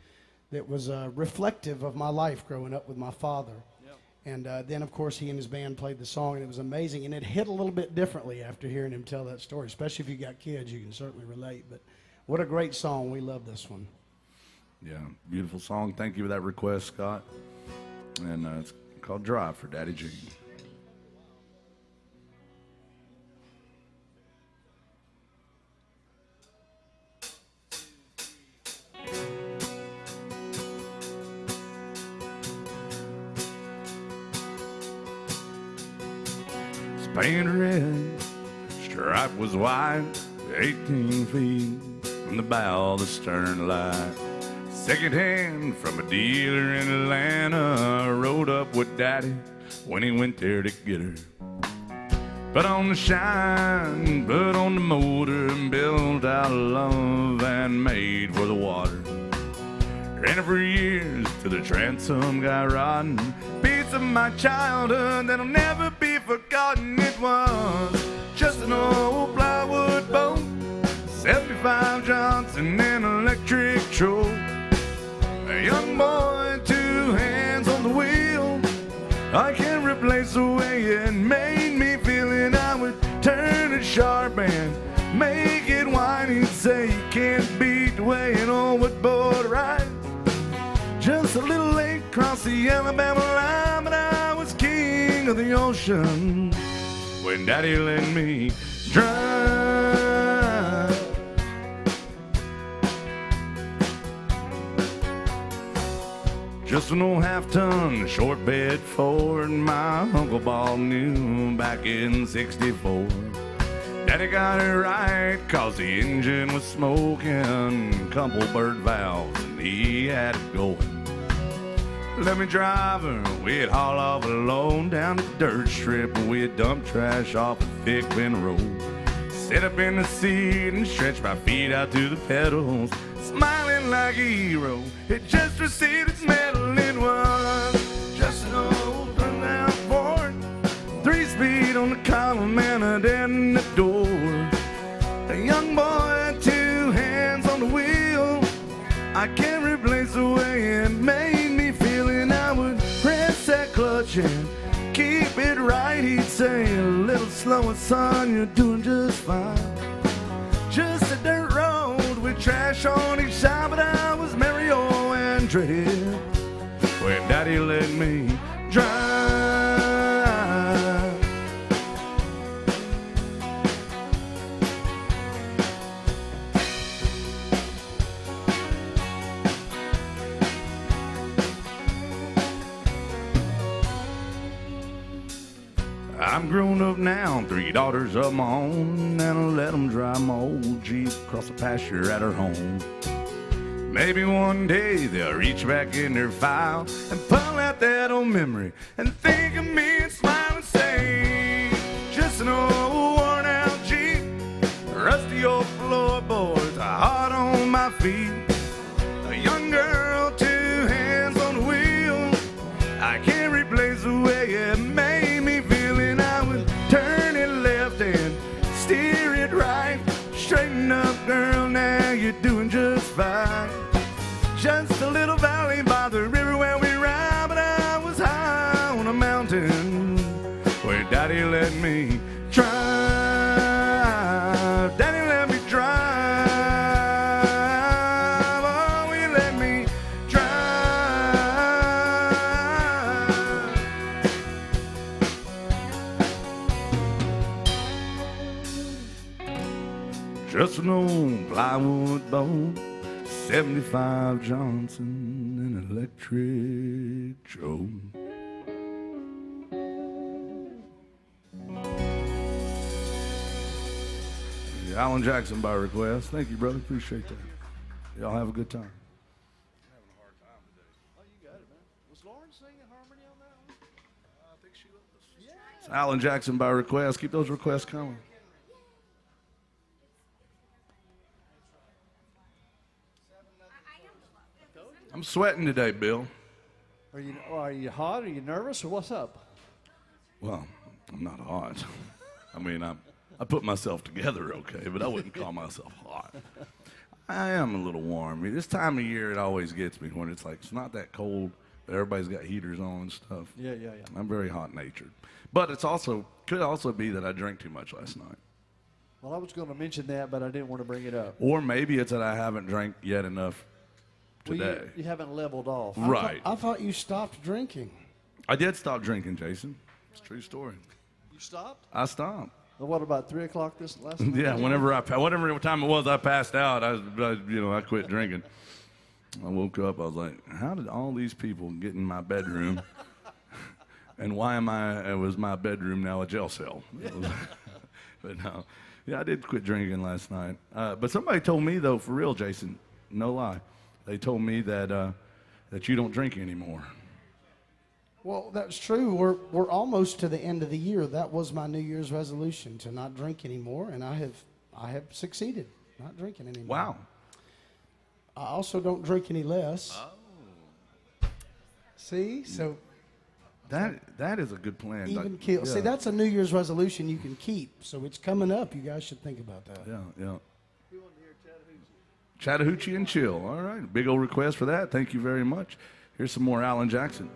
that was reflective of my life growing up with my father. And then, of course, he and his band played the song, and it was amazing. And it hit a little bit differently after hearing him tell that story, especially if you got kids. You can certainly relate. But what a great song. We love this one. Yeah, beautiful song. Thank you for that request, Scott. And it's called Drive for Daddy Gene. Painted red, stripe was white, 18 feet from the bow of the stern light. Second hand from a dealer in Atlanta, rode up with Daddy when he went there to get her. Put on the shine, put on the motor, and built out of love and made for the water. Ran it for years to the transom guy riding. Piece of my childhood that'll never be forgotten. It was just an old plywood boat, 75 Johnson and electric choke. A young boy, 2 hands on the wheel. I can't replace the way it made me feel, and I would turn it sharp and make it whiny. Say you can't beat the way an old wood boat rides. Just a little late across the Alabama line, but I was king of the ocean when Daddy let me drive. Just an old half-ton short bed Ford my uncle bought new back in '64. Daddy got it right, cause the engine was smoking, couple bird valves, and he had it going. Let me drive her, we'd haul off alone down the dirt strip, and we'd dump trash off a thick bin road. Sit up in the seat and stretch my feet out to the pedals, smiling like a hero. It just received its medal. It was just an old run-down Ford, 3-speed on the column and a dead in the door. A young boy, 2 hands on the wheel. I can't replace the way it made me feel, and I would press that clutch and keep it right. He'd say, a little slower, son, you're doing just fine. Just a dirt road with trash on each side, but I was merry, oh, and dread when Daddy let me drive. I'm grown up now, 3 daughters of my own, and I let them drive my old Jeep across the pasture at her home. Maybe one day they'll reach back in their file and pull out that old memory and think of me and smile and say, just an old worn out Jeep, rusty old floorboards, a heart on my feet, a young girl, 2 hands on the wheel. I can't replace the way it made me feel, and I would turn it left and steer it right. Straighten up, girl, now you're doing just fine. Just a little valley by the river where we ride, but I was high on a mountain where Daddy let me drive. Daddy let me drive. Oh, he let me drive. Just an old plywood boat, 75 Johnson, an electric Joe. Alan Jackson by request. Thank you, brother. Appreciate that. Y'all have a good time. Having a hard time today. Oh, you got it, man. Was Lauren singing harmony on that one? I think she was. Yeah. It's Alan Jackson by request. Keep those requests coming. I'm sweating today, Bill. Are you hot? Are you nervous, or what's up? Well, I'm not hot. I mean, I put myself together okay, but I wouldn't call myself hot. I am a little warm. I mean, this time of year, it always gets me when it's like, it's not that cold, but everybody's got heaters on and stuff. Yeah. I'm very hot-natured. But could also be that I drank too much last night. Well, I was going to mention that, but I didn't want to bring it up. Or maybe it's that I haven't drank yet enough today. Well, you haven't leveled off. Right. I thought you stopped drinking. I did stop drinking, Jason. It's a true story. You stopped? I stopped. Well, what about 3 o'clock this last night? Yeah, whatever time it was, I passed out. I quit drinking. I woke up. I was like, how did all these people get in my bedroom? And why was my bedroom now a jail cell? But no, yeah, I did quit drinking last night. But somebody told me though, for real, Jason, no lie, they told me that you don't drink anymore. Well, that's true. We're almost to the end of the year. That was my New Year's resolution, to not drink anymore, and I have succeeded, not drinking anymore. Wow. I also don't drink any less. Oh. See, so that is a good plan. even kill. Yeah. See, that's a New Year's resolution you can keep. So it's coming up. You guys should think about that. Yeah. Chattahoochee and chill. All right, big old request for that. Thank you very much. Here's some more Alan Jackson.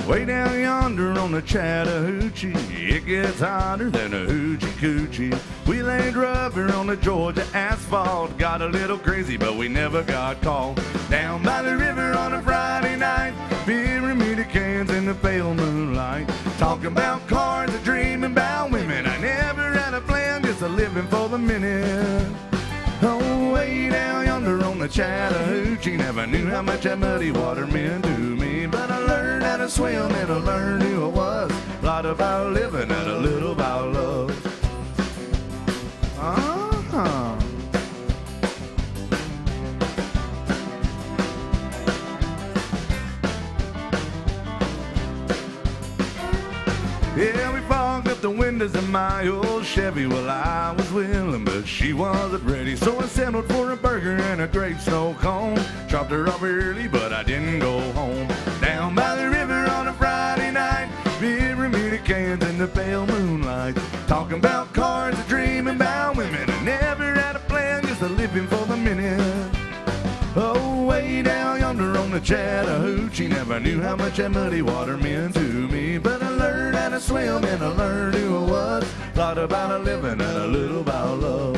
Way down yonder on the Chattahoochee, it gets hotter than a hoochie coochie. We laid rubber on the Georgia asphalt, got a little crazy, but we never got caught. Down by the river on a Friday night, pyramid cans in the pale moonlight. Talking about cars and dreaming about women. I never had a plan, just a living for the minute. Oh, way down yonder on the Chattahoochee, never knew how much that muddy water meant to me. But I learned how to swim and I learned who I was. A lot lot about living and a little about love. Yeah, we fogged up the windows of my old Chevy. Well, I was willing, but she wasn't ready. So I settled for a burger and a great snow cone. Dropped her off early, but I didn't go home. Down by the river on a Friday night, beer cans in the pale moonlight. Talking about cars and dreaming about women. I never had a plan, just a living for the minute. Oh, way down yonder on the Chattahoochee, never knew how much that muddy water meant to me. But I learned how to swim and I learned who I was. Thought about a living and a little about love.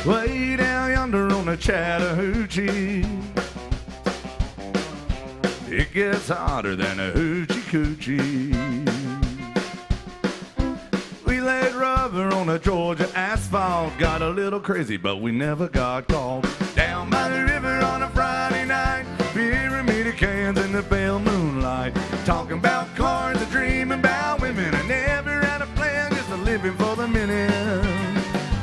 Way down yonder on the Chattahoochee, it gets hotter than a hoochie coochie. We laid rubber on the Georgia asphalt, got a little crazy, but we never got caught. Down by the river on a Friday night, pyramid cans in the pale moonlight. Talking about cars and dreaming about women. I never had a plan, just a living for the minute.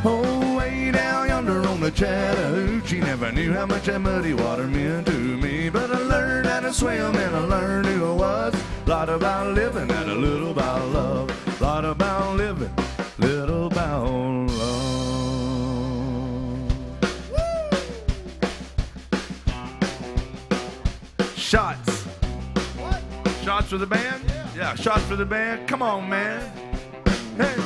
Oh, way down yonder on the Chattahoochee, never knew how much that muddy water meant to me. But I learned how to swim and I learned who I was. Lot about living and a little about love. Lot about living, little about love. Shots. What? Shots for the band? Yeah, shots for the band. Come on, man. Hey.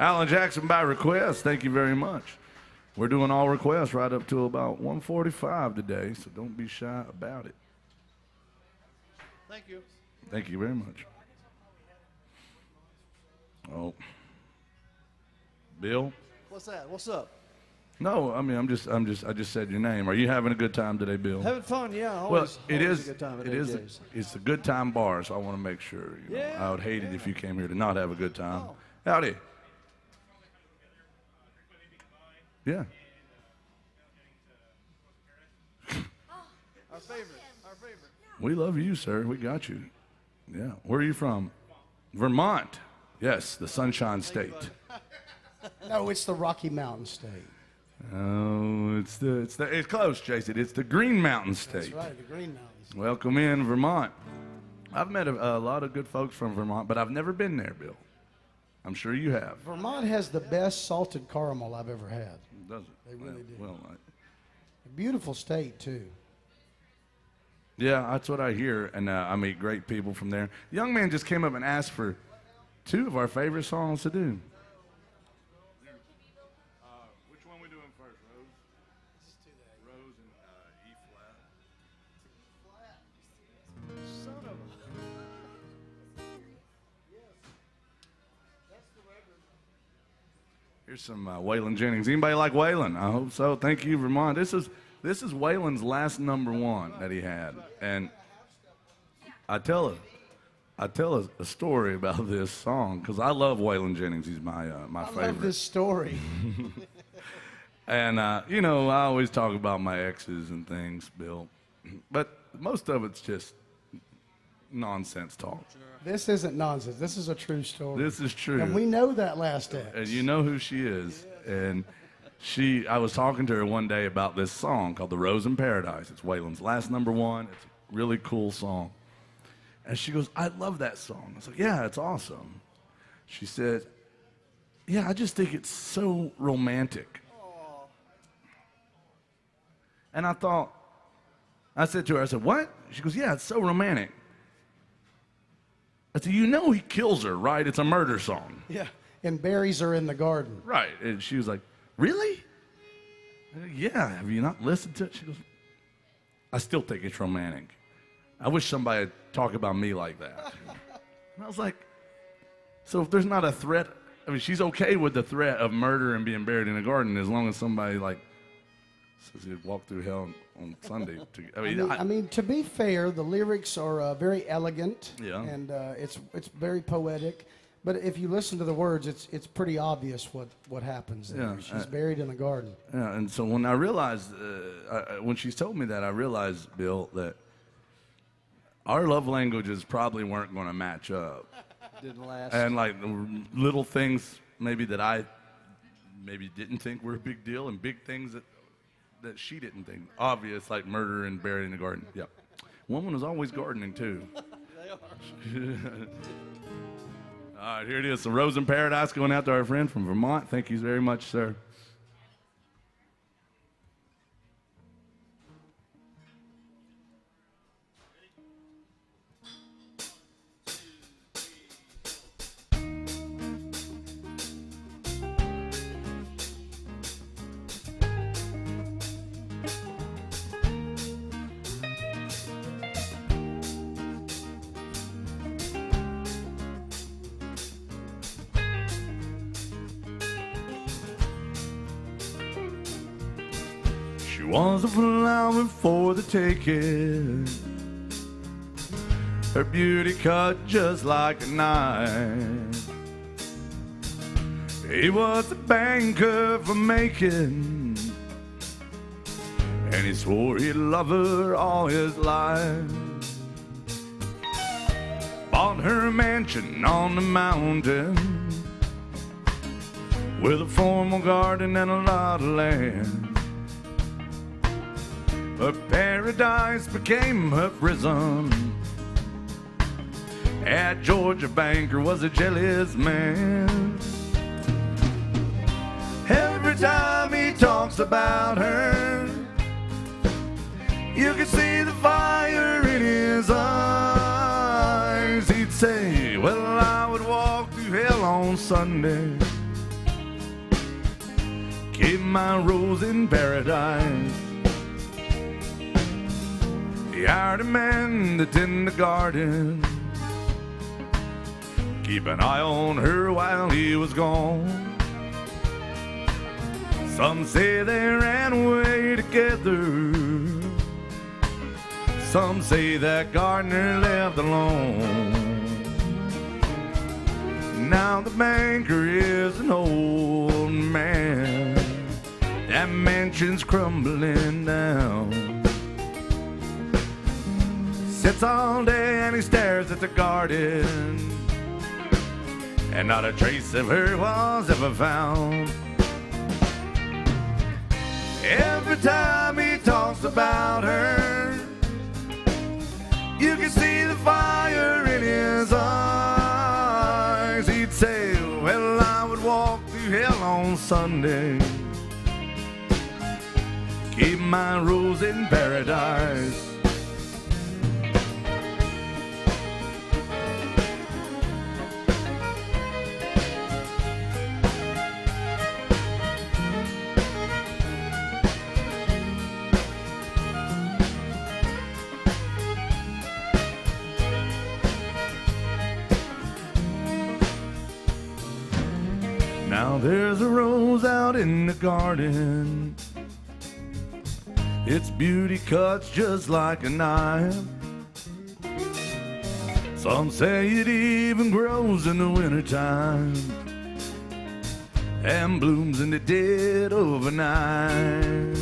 Alan Jackson by request. Thank you very much. We're doing all requests right up to about 1:45 today, so don't be shy about it. Thank you. Thank you very much. Oh, Bill? What's that? What's up? No, I mean I just said your name. Are you having a good time today, Bill? Having fun, yeah. Well, Always it is. a good time at It is. AJ's. It's a good time bar, so I want to make sure. You know, Yeah, I would hate it if you came here to not have a good time. Oh. Howdy. Yeah. Our favorite. Our favorite. We love you, sir. We got you. Yeah. Where are you from? Vermont. Yes, the Sunshine State. No, it's the Rocky Mountain State. Oh, it's close, Jason. It's the Green Mountain State. That's right, the Green Mountains. Welcome in, Vermont. I've met a lot of good folks from Vermont, but I've never been there, Bill. I'm sure you have. Vermont has the best salted caramel I've ever had. Does it? They really do. Well, A beautiful state, too. yeah, that's what I hear, and I meet great people from there. The young man just came up and asked for two of our favorite songs to do. Which one we doing first, Rose? Rose and E flat. Son of a... Here's some Waylon Jennings. Anybody like Waylon? I hope so. Thank you, Vermont. This is Waylon's last #1 that he had, and I tell a story about this song because I love Waylon Jennings. He's my favorite. I love this story. And you know, I always talk about my exes and things, Bill, but most of it's just nonsense talk. This isn't nonsense. This is a true story. This is true. And we know that last ex. And you know who she is. And I was talking to her one day about this song called The Rose in Paradise. It's Waylon's last #1. It's a really cool song. And she goes, I love that song. I was like, yeah, it's awesome. She said, yeah, I just think it's so romantic. Aww. And I said to her, I said, what? She goes, yeah, it's so romantic. I said, you know he kills her, right? It's a murder song. Yeah. And buries her in the garden. Right. And she was like, really? Yeah, have you not listened to it? She goes, I still think it's romantic. I wish somebody would talk about me like that. And I was like, so if there's not a threat, I mean, she's okay with the threat of murder and being buried in a garden as long as somebody like says he'd walk through hell on Sunday. I mean, to be fair, the lyrics are very elegant, Yeah. and it's very poetic. But if you listen to the words, it's pretty obvious what happens there. Yeah, She's buried in a garden. Yeah, and so when I realized, when she told me that, I realized, Bill, that our love languages probably weren't going to match up. Didn't last. And like the little things maybe that I maybe didn't think were a big deal, and big things that she didn't think. Obvious, like murder and buried in a garden. Yeah. Woman was always gardening, too. They are. All right, here it is. The Rose in Paradise going out to our friend from Vermont. Thank you very much, sir. She was a flower for the taking. Her beauty cut just like a knife. He was a banker for making, and he swore he'd love her all his life. Bought her a mansion on the mountain with a formal garden and a lot of land. Her paradise became her prison. That Georgia banker was a jealous man. Every time he talks about her, you can see the fire in his eyes. He'd say, well, I would walk through hell on Sunday, keep my rose in paradise. He hired a man to tend the garden, keep an eye on her while he was gone. Some say they ran away together. Some say that gardener left alone. Now the banker is an old man. That mansion's crumbling down. Sits all day and he stares at the garden, and not a trace of her was ever found. Every time he talks about her, you can see the fire in his eyes. He'd say, well, I would walk through hell on Sunday, keep my rose in paradise. Now there's a rose out in the garden. Its beauty cuts just like a knife. Some say it even grows in the wintertime and blooms in the dead overnight.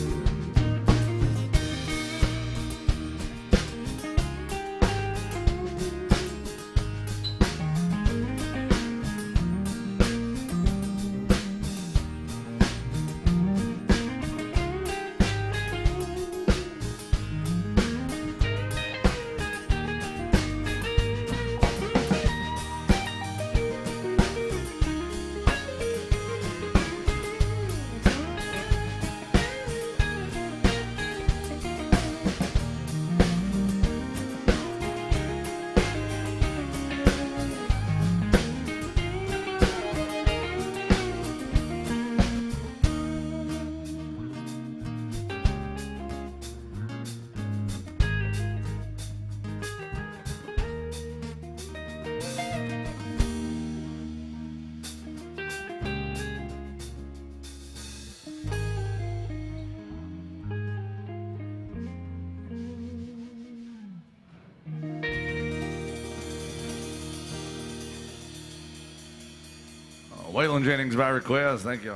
Waylon Jennings by request. Thank you.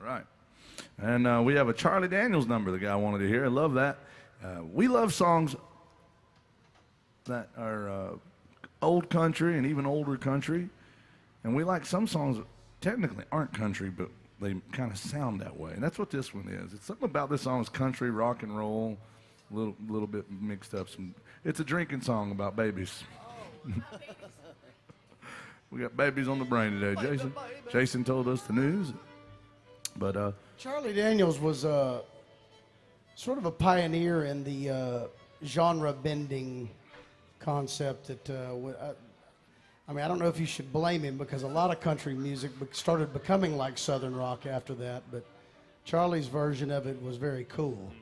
Right. And we have a Charlie Daniels number the guy wanted to hear. I love that. We love songs that are old country and even older country. And we like some songs that technically aren't country, but they kind of sound that way. And that's what this one is. It's something about this song is country, rock and roll, a little bit mixed up. It's a drinking song about babies. We got babies on the brain today, Jason. Jason told us the news. But Charlie Daniels was sort of a pioneer in the genre bending concept that I mean, I don't know if you should blame him because a lot of country music started becoming like Southern rock after that, but Charlie's version of it was very cool.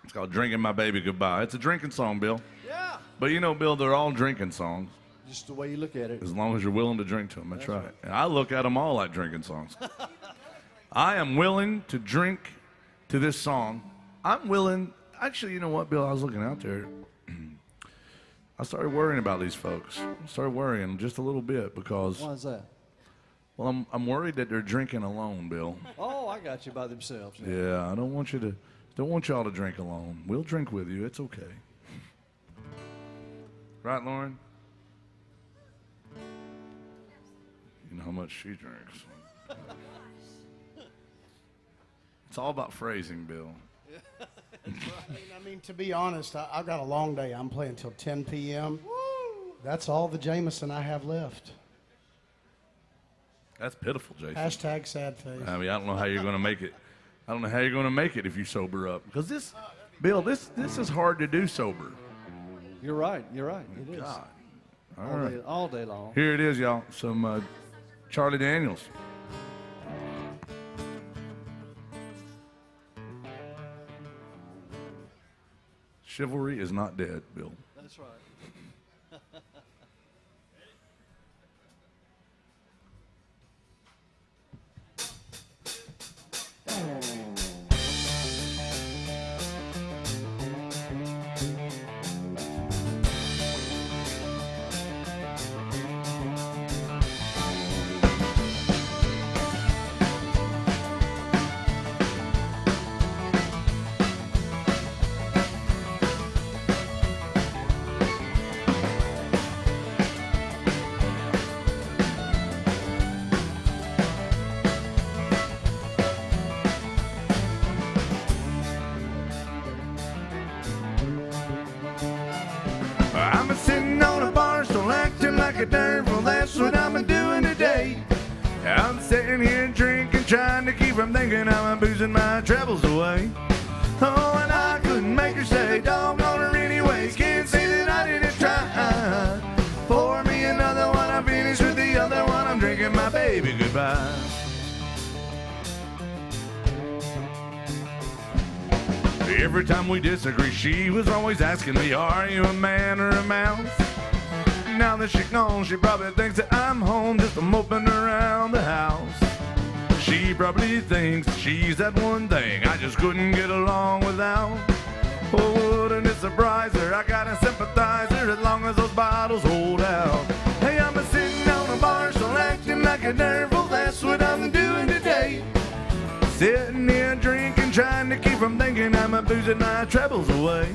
It's called Drinking My Baby Goodbye. It's a drinking song, Bill. Yeah. But you know, Bill, they're all drinking songs. Just the way you look at it. As long as you're willing to drink to them. That's right. And I look at them all like drinking songs. I am willing to drink to this song. I'm willing. Actually, you know what, Bill? I was looking out there. I started worrying about these folks. I started worrying just a little bit because. Why is that? Well, I'm worried that they're drinking alone, Bill. Oh, I got you by themselves. Yeah, I don't want y'all to drink alone. We'll drink with you. It's okay. Right, Lauren? You know how much she drinks. It's all about phrasing, Bill. I mean, to be honest, I've got a long day. I'm playing till 10 p.m. Woo! That's all the Jameson I have left. That's pitiful, Jason. Hashtag sad face. I mean, I don't know how you're going to make it. I don't know how you're going to make it if you sober up. Because this, Bill, this is hard to do sober. You're right. You're right. It is. God. All right. All day long. Here it is, y'all. Some Charlie Daniels. Chivalry is not dead, Bill. That's right. I'm sitting on a bar stool acting like a dirt. Well, that's what I'm doing today. I'm sitting here drinking, trying to keep from thinking I'm boozing my troubles away. Oh, and I couldn't make her stay, doggone her anyway. Can't say that I didn't try. Pour me another one, I'm finished with the other one. I'm drinking my baby goodbye. Every time we disagree, she was always asking me, are you a man or a mouse? Now that she's gone, she probably thinks that I'm home just moping around the house. She probably thinks she's that one thing I just couldn't get along without. Oh, wouldn't it surprise her? I got a sympathizer as long as those bottles hold out. Hey, I'm sitting on a bar stool acting like a devil. That's what I'm doing today. Sitting here drinking, trying to keep from thinking I'm boozing my troubles away.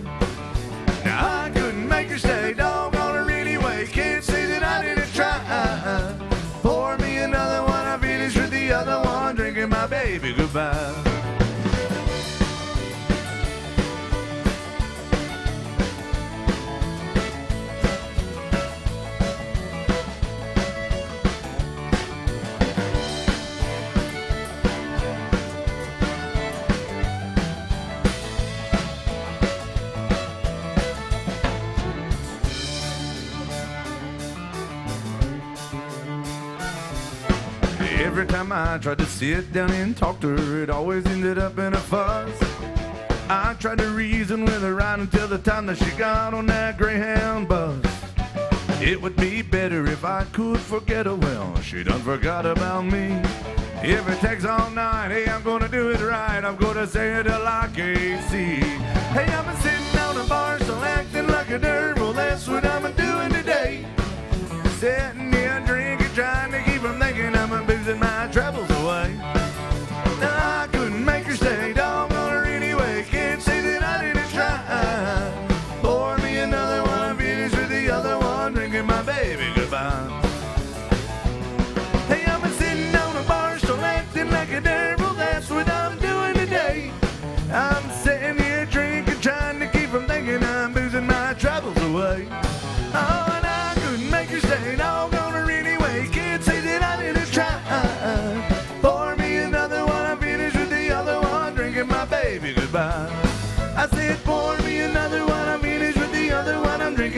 Now I couldn't make her stay, doggone her anyway. Can't say that I didn't try. Pour me another one, I finished with the other one, drinking my baby goodbye. Every time I tried to sit down and talk to her, it always ended up in a fuss. I tried to reason with her right until the time that she got on that Greyhound bus. It would be better if I could forget her. Well, she done forgot about me. If it takes all night, hey, I'm gonna do it right. I'm gonna say it till I can't see. Hey, I'm sitting on a bar stool acting like a dirt. Well, that's what I'm doing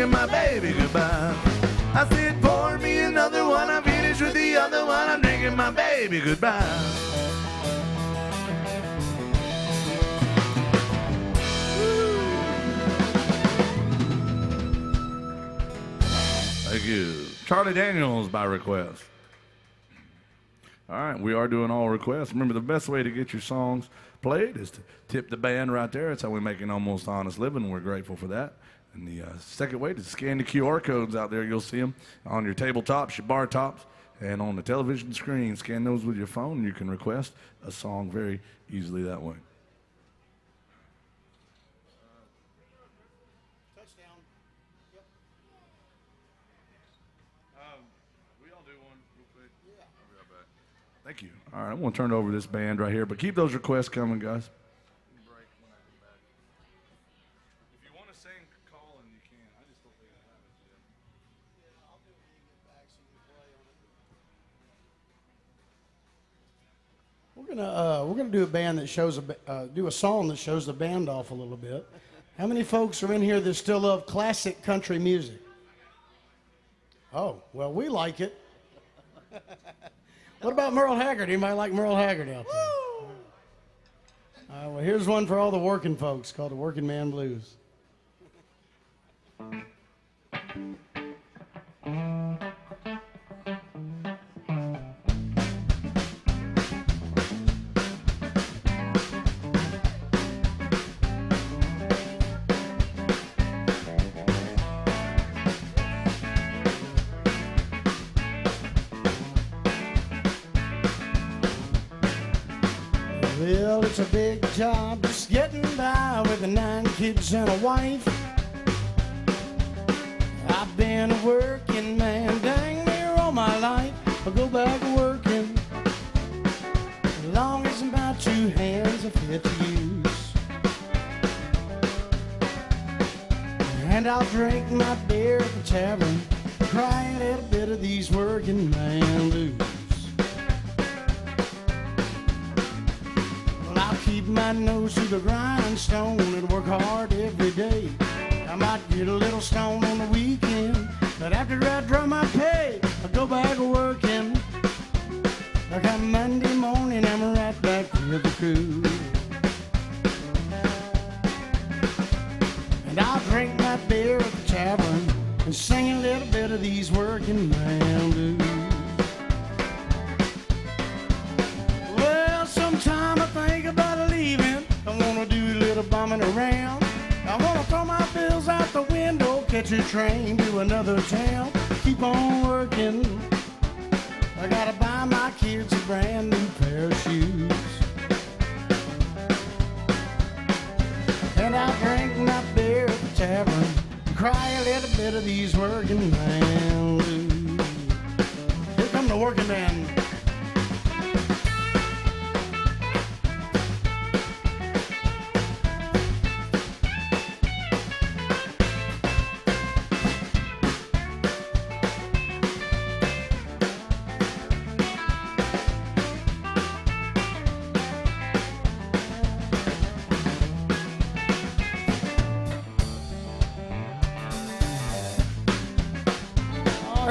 drinking my baby goodbye. I said, pour me another one, I'm finished with the other one, I'm drinking my baby goodbye. Thank you. Charlie Daniels by request. All right, we are doing all requests. Remember, the best way to get your songs played is to tip the band right there. That's how we make an almost honest living. We're grateful for that. And the second way is scan the QR codes out there. You'll see them on your tabletops, your bar tops, and on the television screen. Scan those with your phone, and you can request a song very easily that way. Touchdown. Yep. We all do one real quick. Yeah. I'll be right back. Thank you. All right, I'm going to turn it over to this band right here, but keep those requests coming, guys. We're gonna do a band that shows do a song that shows the band off a little bit. How many folks are in here that still love classic country music? Oh, well, we like it. What about Merle Haggard? Anybody like Merle Haggard out there? Well, here's one for all the working folks called the Working Man Blues. Well, it's a big job just getting by with the 9 kids and a wife. I've been a working man dang near all my life. I go back working as long as my 2 hands are fit to use. And I'll drink my beer at the tavern, cry a little bit of these working man blues. Keep my nose to the grindstone and work hard every day. I might get a little stone on the weekend, but after I draw my pay, I go back working. Like on Monday morning, I'm right back with the crew. And I'll drink my beer at the tavern and sing a little bit of these working man blues. Well, sometime I think about leaving. I wanna do a little bumming around. I wanna throw my bills out the window, catch a train to another town, keep on working. I gotta buy my kids a brand new pair of shoes. And I'll drink my beer at the tavern and cry a little bit of these working man blues. Here come the working man.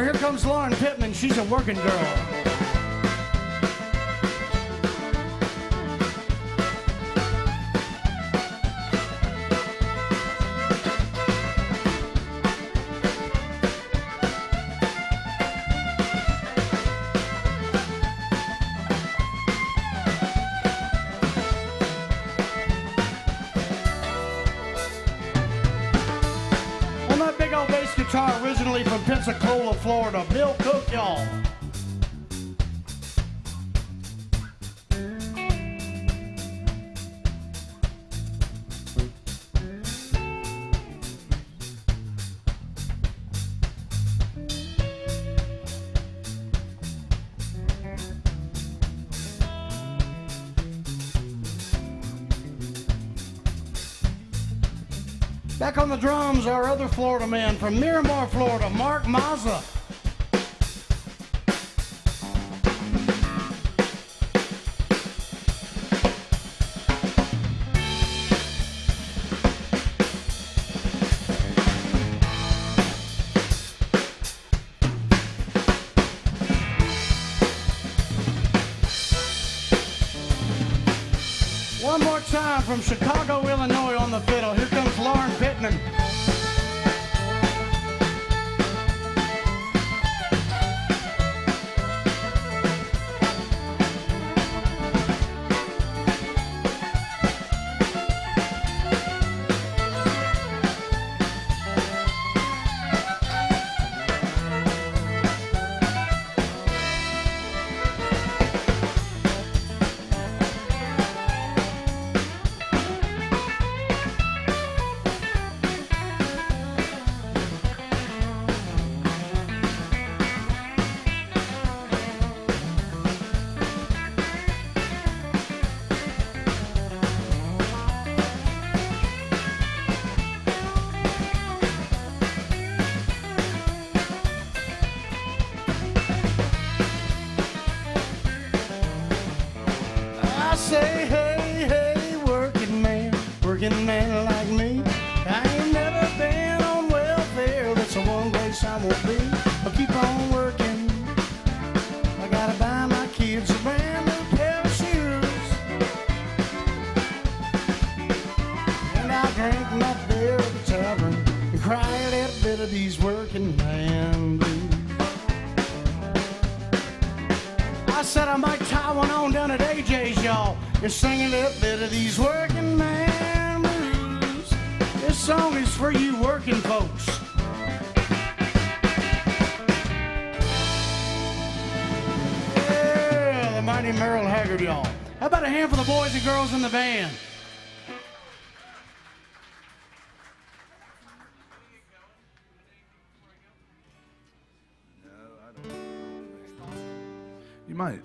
Here comes Lauren Pittman. She's a working girl. On that big old bass guitar, originally from Pensacola, Florida, Bill Cook, y'all. Back on the drums, our other Florida man from Miramar, Florida, Mark Mazza. time from Chicago, Illinois on the fiddle. Here comes Lauren Pittman. I say, hey, hey, working man like me. I ain't never been on welfare. That's the one place I won't be. I'll keep on working. I gotta buy my kids a brand new pair of shoes. And I'll drink my beer at the tavern and cry a little bit of these working man blues. I said I might tie one on down at AJ's, y'all, and sing a little bit of these working man blues. This song is for you working folks. Yeah, the mighty Merle Haggard, y'all. How about a hand for the boys and girls in the band? You might.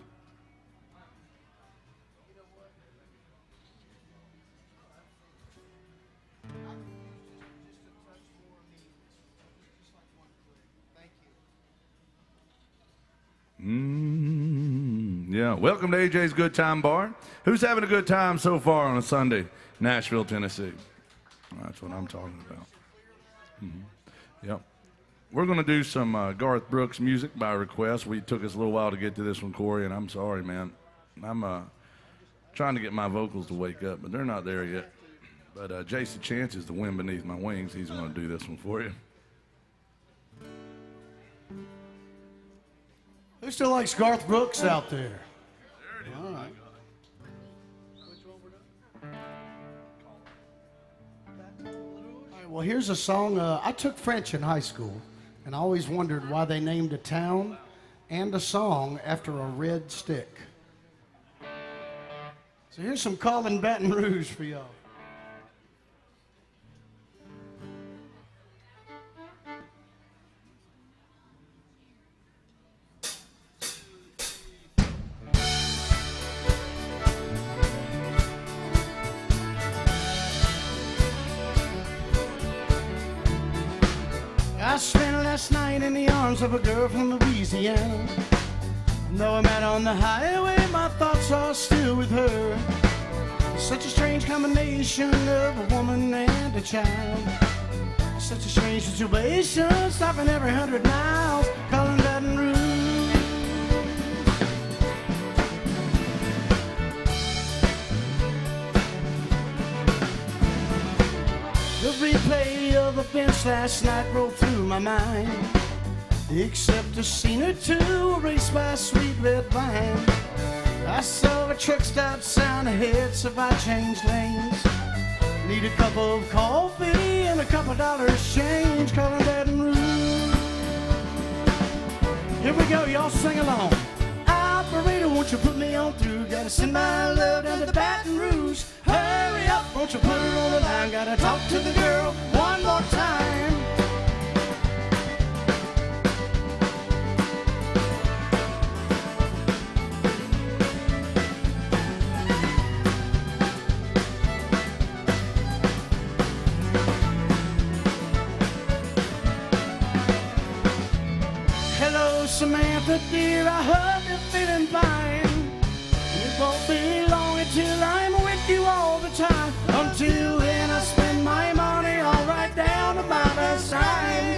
Yeah. Welcome to AJ's Good Time Bar. Who's having a good time so far on a Sunday? Nashville, Tennessee. That's what I'm talking about. Yep. We're going to do some Garth Brooks music by request. We took us a little while to get to this one, Corey, and I'm sorry, man. I'm trying to get my vocals to wake up, but they're not there yet. But Jason Chance is the wind beneath my wings. He's going to do this one for you. Who still likes Garth Brooks out there? All right. All right, well, here's a song. I took French in high school, and I always wondered why they named a town and a song after a red stick. So here's some Callin' Baton Rouge for y'all. I spent last night in the arms of a girl from Louisiana. Though I'm out on the highway, my thoughts are still with her. Such a strange combination of a woman and a child. Such a strange situation, stopping every 100 miles, calling Baton Rouge. The replay of events last night rolled through my mind, except a scene or two erased by sweet red wine. I saw a truck stop sign ahead, so I changed lanes. Need a cup of coffee and a couple dollars change, calling Baton Rouge. Here we go, y'all sing along. Operator, won't you put me on through? Gotta send my love down to Baton Rouge. Hurry up, won't you put her on the line? Gotta talk to the girl one more time. Samantha, dear, I hope you're feeling fine. It won't be long until I'm with you all the time. Until then, I spend my money all right down to my side.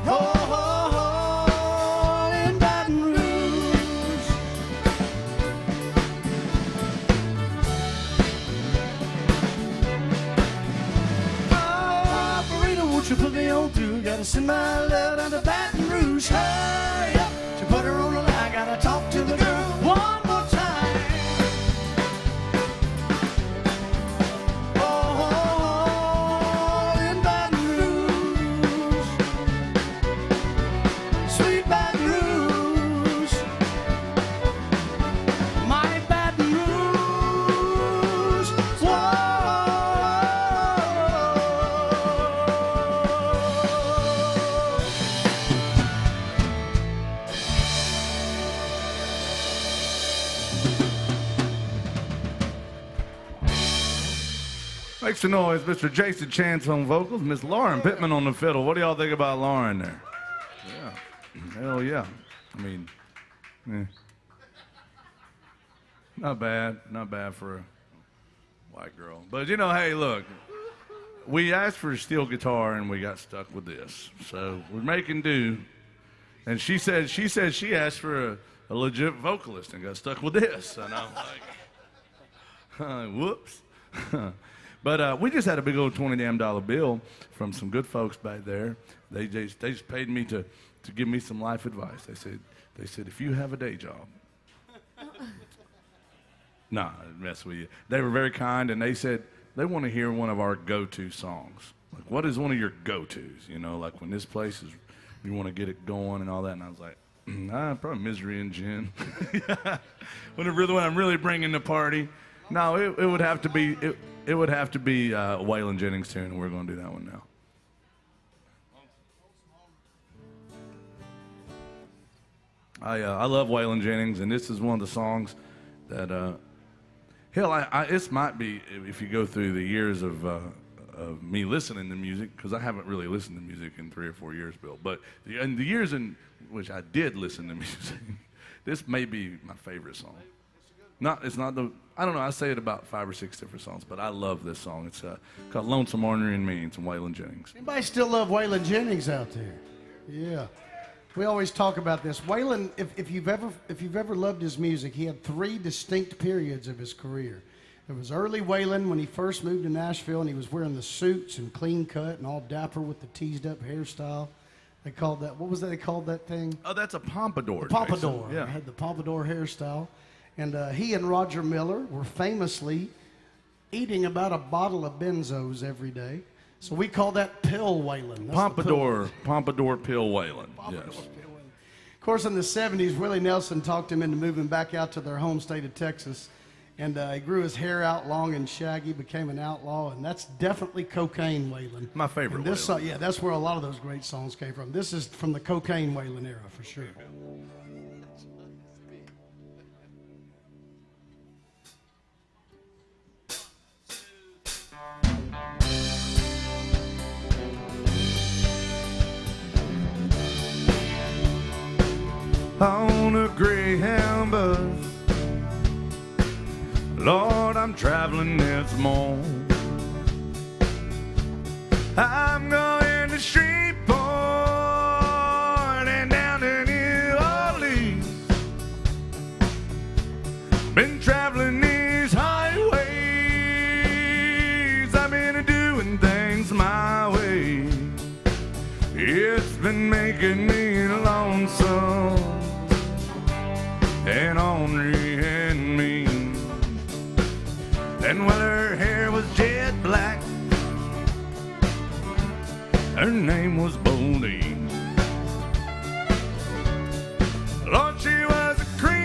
Oh, oh, oh, in Baton Rouge. Gotta send my love down to Baton Rouge. Hurry up, she put her on the line. Gotta talk to the girl one more time. Oh, in Baton Rouge, sweet Baton Rouge, my Baton Rouge. Whoa. Make some noise, Mr. Jason Chance on vocals, Miss Lauren Pittman on the fiddle. What do y'all think about Lauren there? Yeah, hell yeah. I mean, not bad for a white girl. But you know, hey, look, we asked for a steel guitar and we got stuck with this, so we're making do. And she said she asked for a legit vocalist and got stuck with this, and I'm like, whoops. But we just had a big old $20 bill from some good folks back there. They just paid me to give me some life advice. They said if you have a day job. Nah, I'd mess with you. They were very kind, and they said they want to hear one of our go-to songs. Like, what is one of your go-tos? You know, like when this place is, you want to get it going and all that. And I was like, probably Misery and Gin. When I'm really bringing the party. No, it would have to be it would have to be a Waylon Jennings tune, and we're going to do that one now. I love Waylon Jennings, and this is one of the songs that hell, this might be, if you go through the years of me listening to music, because I haven't really listened to music in 3 or 4 years, Bill. But in the years in which I did listen to music, this may be my favorite song. It's not the, I don't know, I say it about 5 or 6 different songs, but I love this song. It's called Lonesome Ornery and Me. It's from Waylon Jennings. Anybody still love Waylon Jennings out there? Yeah. We always talk about this. Waylon, if you've ever loved his music, he had 3 distinct periods of his career. There was early Waylon when he first moved to Nashville, and he was wearing the suits and clean cut and all dapper with the teased up hairstyle. They called that, what was that they called that thing? Oh, that's a pompadour. The pompadour. Jason. Yeah. Had the pompadour hairstyle. And he and Roger Miller were famously eating about a bottle of benzos every day. So we call that pill Waylon. Pompadour pill Waylon. Yes. Of course, in the 70s, Willie Nelson talked him into moving back out to their home state of Texas. And he grew his hair out long and shaggy, became an outlaw, and that's definitely Cocaine Waylon. My favorite this Waylon. Song, yeah, that's where a lot of those great songs came from. This is from the Cocaine Waylon era, for sure. On a Greyhound bus, Lord, I'm traveling this morning. I'm going to Shreveport and down to New Orleans. Been traveling these highways, I've been doing things my way. It's been making me lonesome and ornery and mean. And when her hair was jet black, her name was Bodine. Lord, she was a cream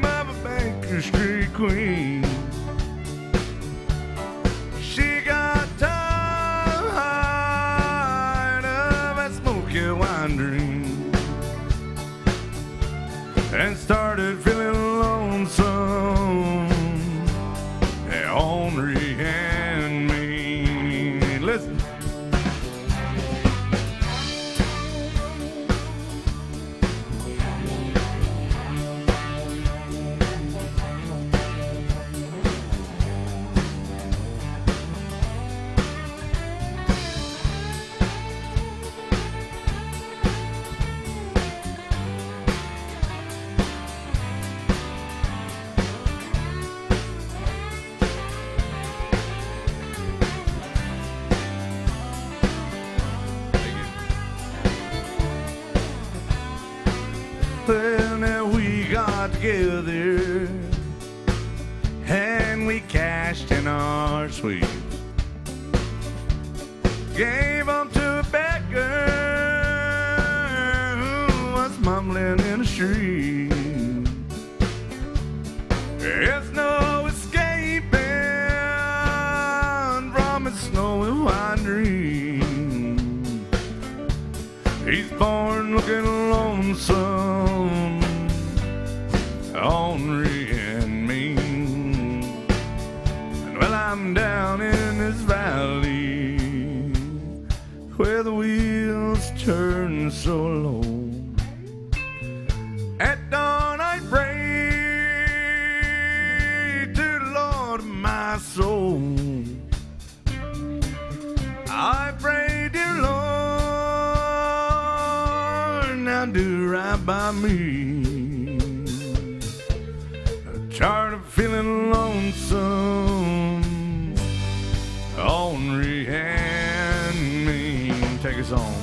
of a Baker Street queen. She got tired of that smoky wine dream and started feeling lonesome and ornery and mean. Listen. Well, now we got together and we cashed in our sweets. Gave up to a beggar who was mumbling in the street. There's no escaping from its snowy white dream. He's born looking lonesome, ornery and mean. And well, I'm down in this valley where the wheels turn so low. At dawn I pray to the Lord of my soul. I pray, dear Lord, now do right by me. I'm tired of feeling lonesome, ornery and mean. Take us home.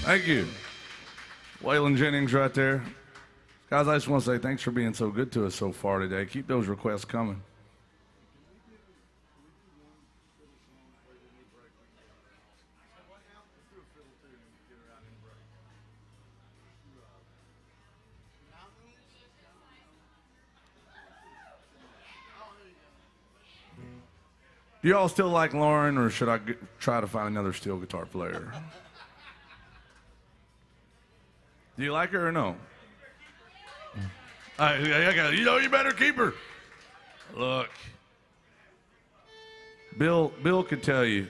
Thank you. Waylon Jennings right there. Guys, I just want to say thanks for being so good to us so far today. Keep those requests coming. Do y'all still like Lauren, or should I try to find another steel guitar player? Do you like her or no? You better keep her. Look, Bill could tell you.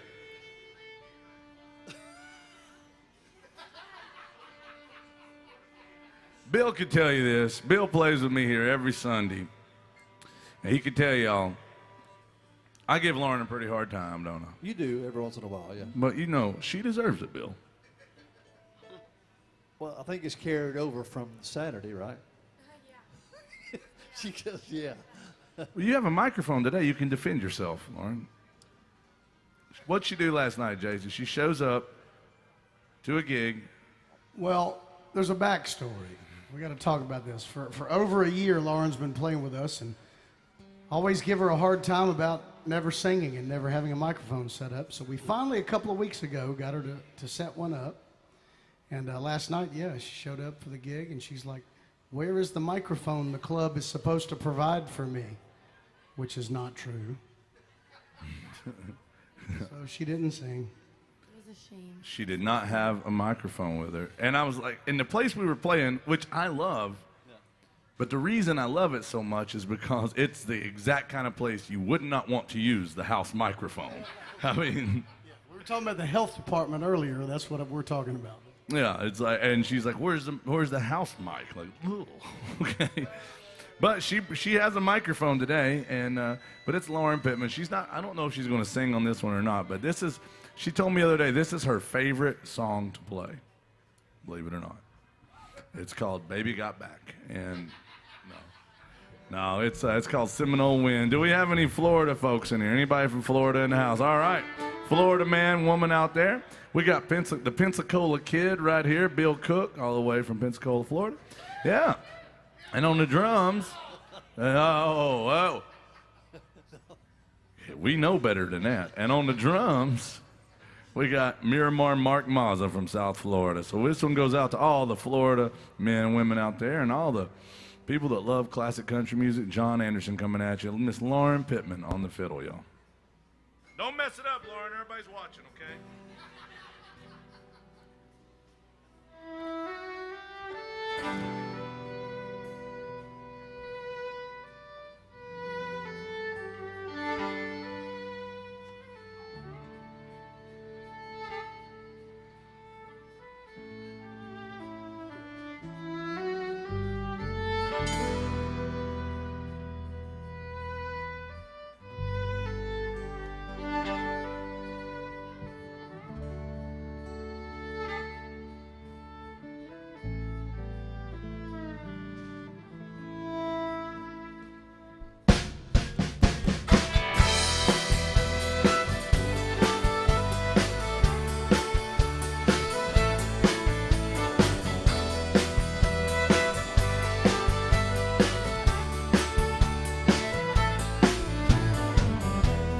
Bill could tell you this. Bill plays with me here every Sunday, and he could tell y'all, I give Lauren a pretty hard time, don't I? You do every once in a while, yeah. But you know, she deserves it, Bill. Well, I think it's carried over from Saturday, right? Yeah. She goes, yeah. Well, you have a microphone today. You can defend yourself, Lauren. What'd she do last night, Jason? She shows up to a gig. Well, there's a backstory. We got to talk about this. For over a year, Lauren's been playing with us, and always give her a hard time about never singing and never having a microphone set up. So we finally, a couple of weeks ago, got her to set one up. And last night, yeah, she showed up for the gig, and she's like, where is the microphone the club is supposed to provide for me? Which is not true. So she didn't sing. It was a shame. She did not have a microphone with her. And I was like, in the place we were playing, which I love, but the reason I love it so much is because it's the exact kind of place you would not want to use the house microphone. I mean... We were talking about the health department earlier. That's what we're talking about. Yeah, it's like, and she's like, "Where's the house mic?" Like, ooh, okay. But she has a microphone today, and but it's Lauren Pittman. She's not. I don't know if she's going to sing on this one or not. But this is. She told me the other day this is her favorite song to play. Believe it or not, it's called "Baby Got Back." And No, it's called Seminole Wind. Do we have any Florida folks in here? Anybody from Florida in the house? All right. Florida man, woman out there. We got the Pensacola Kid right here, Bill Cook, all the way from Pensacola, Florida. Yeah. And on the drums, we know better than that. And on the drums, we got Miramar Mark Mazza from South Florida. So this one goes out to all the Florida men and women out there and all the people that love classic country music. John Anderson coming at you. Miss Lauren Pittman on the fiddle, y'all. Don't mess it up, Lauren. Everybody's watching, okay?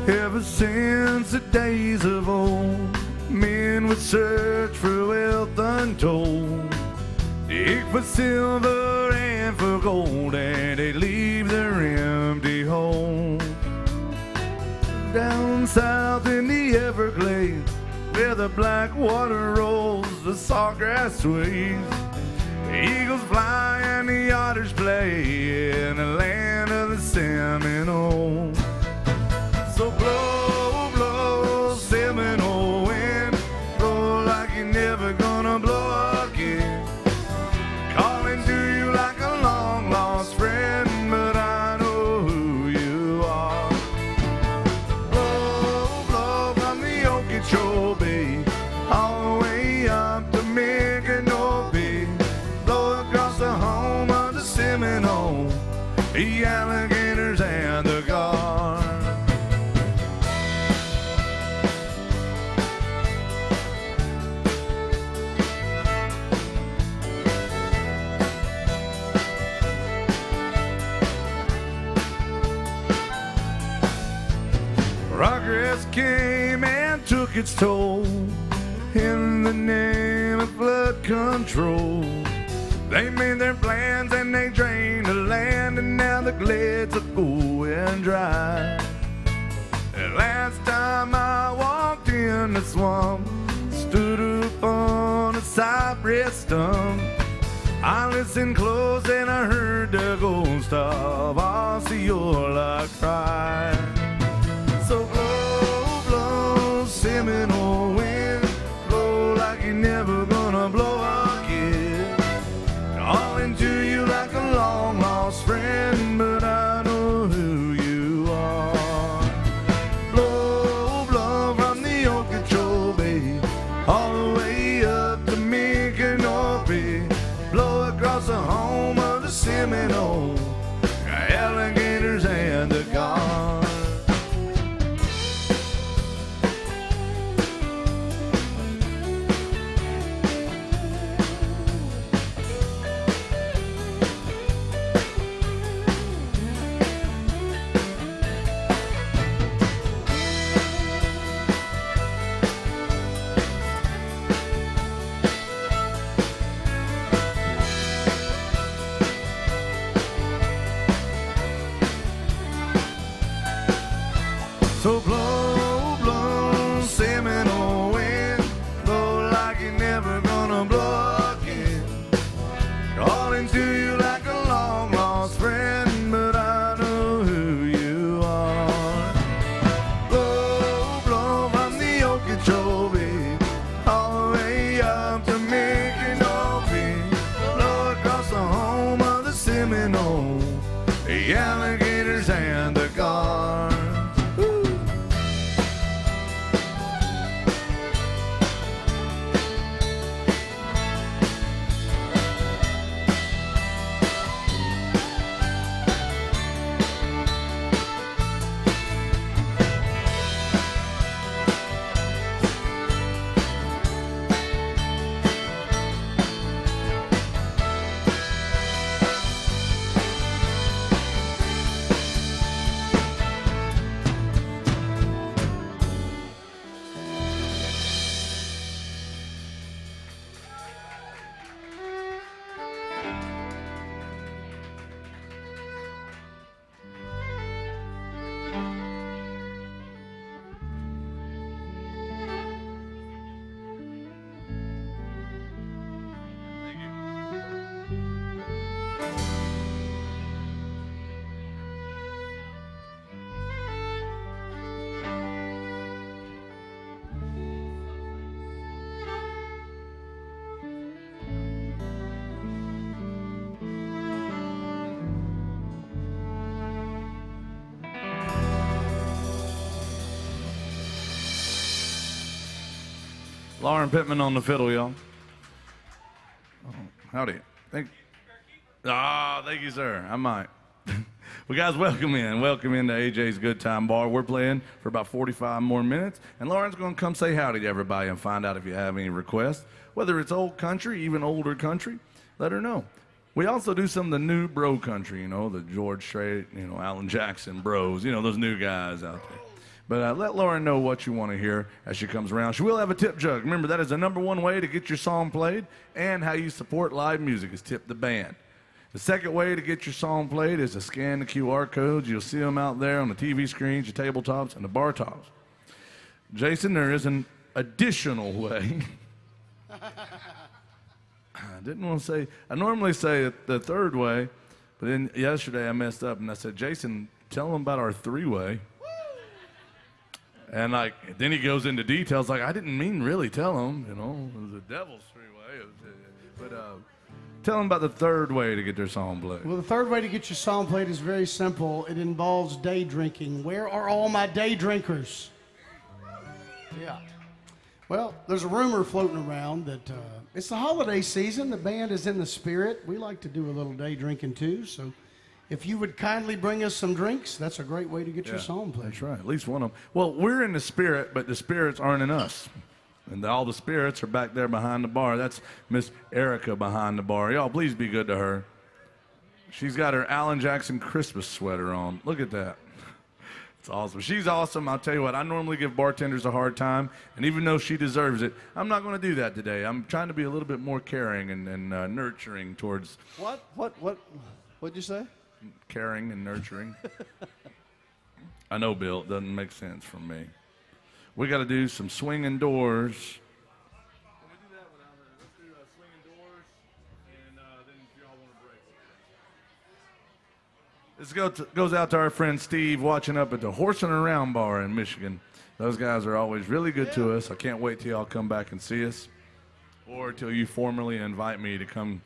Ever since the days of old, men would search for wealth untold. Dig for silver and for gold, and they'd leave their empty home. Down south in the Everglades, where the black water rolls, the sawgrass sways, the eagles fly and the otters play in the land of the Seminole. So blow, blow, Seminole wind, blow like you're never gonna blow again. Calling to you like a long lost friend, but I know who you are. Blow, blow from the Okeechobee, all the way up to Micanopy. Blow across the home of the Seminole, the alligators and the guard. Progress came and took its toll in the name of flood control. They made their plans and they drained the land, and now the glades are going dry. And last time I walked in the swamp, stood up on a cypress stump. I listened close and I heard the ghost of Osceola cry. So blow, blow, Seminole wind, blow like you're never gonna blow again. Calling to you like a long lost friend, but I know who you are. Blow, blow from the Okeechobee, all the way up to Micanopy. Blow across the home of the Seminole, alligators and the guard. So blow, blow, Seminole wind, blow like you're never gonna blow again. Calling to you like a long lost friend, but I know who you are. Blow, blow from the Okeechobee, all the way up to Micanopy. Blow across the home of the Seminole, the alligators and the guard. Lauren Pittman on the fiddle, y'all. Oh, howdy. Thank you, sir. I might. Well, guys, welcome in. Welcome into AJ's Good Time Bar. We're playing for about 45 more minutes, and Lauren's going to come say howdy to everybody and find out if you have any requests. Whether it's old country, even older country, let her know. We also do some of the new bro country, the George Strait, Alan Jackson bros, those new guys out there. But let Lauren know what you want to hear as she comes around. She will have a tip jug. Remember, that is the #1 way to get your song played, and how you support live music is tip the band. The second way to get your song played is to scan the QR codes. You'll see them out there on the TV screens, your tabletops, and the bar tops. Jason, there is an additional way. I normally say it the third way, but then yesterday I messed up and I said, Jason, tell them about our 3-way. And then he goes into details I didn't mean really tell him, it was the devil's 3-way. But tell them about the third way to get their song played. Well, the third way to get your song played is very simple. It involves day drinking. Where are all my day drinkers? Yeah. Well, there's a rumor floating around that it's the holiday season. The band is in the spirit. We like to do a little day drinking too, so if you would kindly bring us some drinks, that's a great way to get your song played. That's right, at least one of them. Well, we're in the spirit, but the spirits aren't in us. And all the spirits are back there behind the bar. That's Miss Erica behind the bar. Y'all, please be good to her. She's got her Alan Jackson Christmas sweater on. Look at that. It's awesome. She's awesome. I'll tell you what, I normally give bartenders a hard time, and even though she deserves it, I'm not going to do that today. I'm trying to be a little bit more caring and nurturing towards... What'd you say? Caring and nurturing. I know, Bill, it doesn't make sense from me. We got to do some swinging doors. Can we do that without her? Let's do swinging doors, and then if y'all want to break. This goes out to our friend Steve watching up at the Horsing Around Bar in Michigan. Those guys are always really good to us. I can't wait till y'all come back and see us, or till you formally invite me to come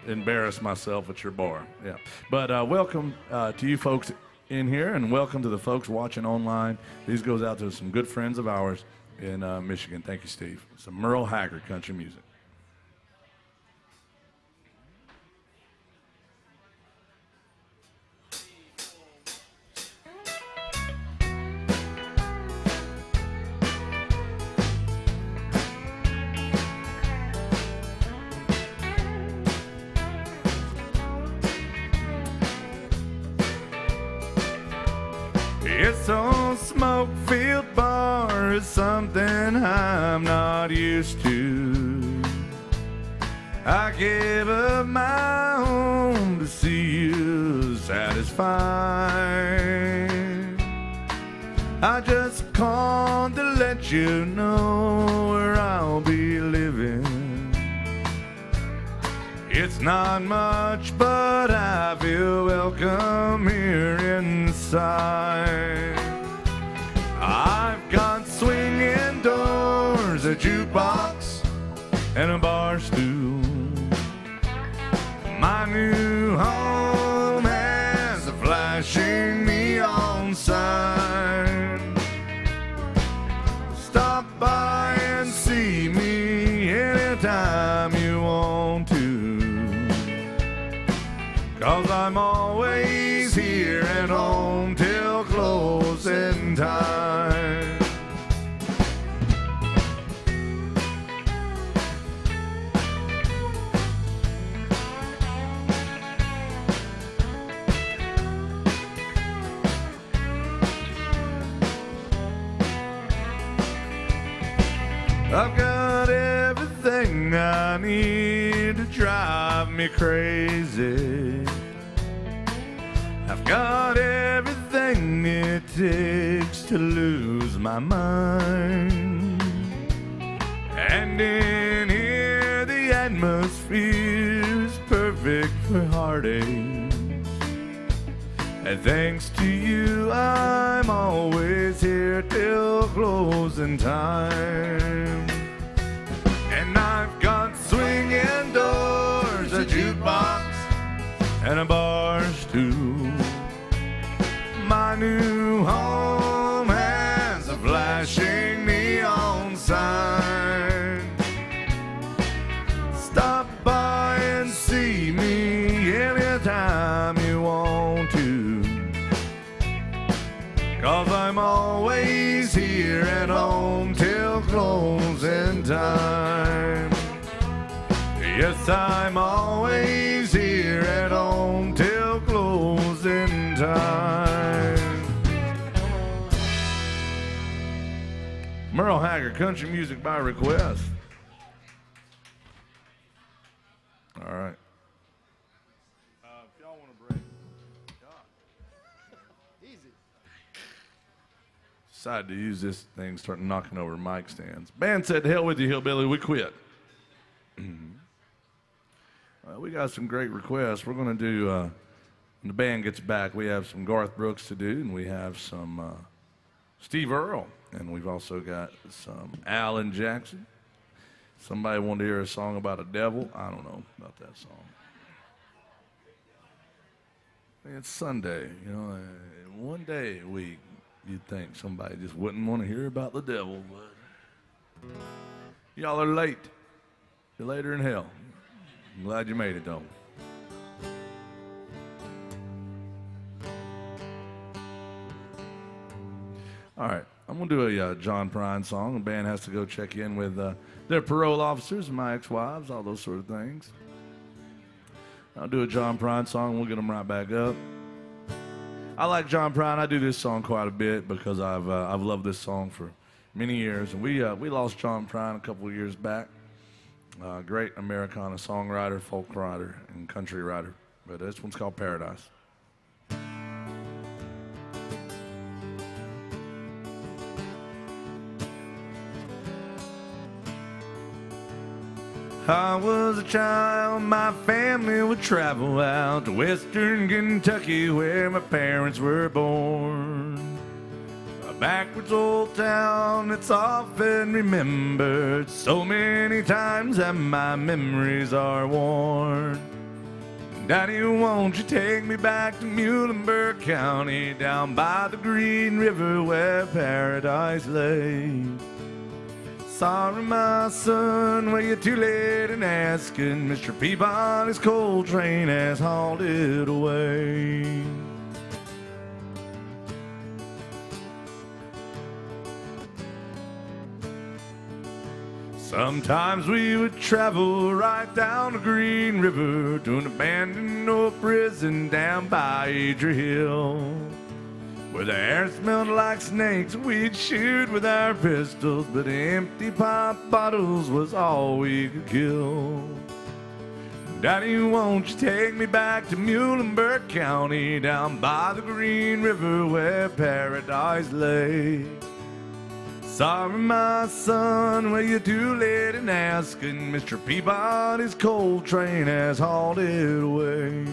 embarrass myself at your bar. Yeah. But welcome to you folks in here, and welcome to the folks watching online. These goes out to some good friends of ours in Michigan. Thank you, Steve. Some Merle Haggard country music. This old smoke-filled bar is something I'm not used to. I gave up my home to see you satisfied. I just called to let you know where I'll be living. It's not much, but I feel welcome here inside. I've got swinging doors, a jukebox, and a bar stool. My new home has a flashing neon sign. Stop by and see me anytime you want to. 'Cause I'm always here and home till closing time. I've got everything I need to drive me crazy. I've got everything it takes to lose my mind. And in here the atmosphere's perfect for heartache. And thanks to you I'm always here till closing time. And I've got swinging doors, a jukebox, and a bar stool. My new home has a flashing neon sign. I'm always here at home till closing time. Merle Haggard, country music by request. All right. If y'all want to break. Easy. Decided to use this thing, start knocking over mic stands. Band said, "To hell with you, hillbilly, we quit." We got some great requests. We're going to do, when the band gets back, we have some Garth Brooks to do, and we have some Steve Earle, and we've also got some Alan Jackson. Somebody wanted to hear a song about a devil. I don't know about that song. It's Sunday, you know. One day a week, you'd think somebody just wouldn't want to hear about the devil, but y'all are late. You're later in hell. I'm glad you made it, though. All right, I'm going to do a John Prine song. The band has to go check in with their parole officers and my ex-wives, all those sort of things. I'll do a John Prine song. We'll get them right back up. I like John Prine. I do this song quite a bit because I've loved this song for many years. And we lost John Prine a couple of years back. Great Americana songwriter, folk writer, and country writer. But this one's called Paradise. I was a child, my family would travel out to western Kentucky where my parents were born. A backwards old town that's often remembered so many times that my memories are worn. Daddy, won't you take me back to Muhlenberg County, down by the Green River where paradise lay? Sorry, my son, well, you're too late in asking. Mr. Peabody's coal train has hauled it away. Sometimes we would travel right down the Green River to an abandoned old prison down by Adria Hill, where the air smelled like snakes. We'd shoot with our pistols, but empty pop bottles was all we could kill. Daddy, won't you take me back to Muhlenberg County, down by the Green River where paradise lay? Sorry, my son, well, you're too late in asking. Mr. Peabody's coal train has hauled it away.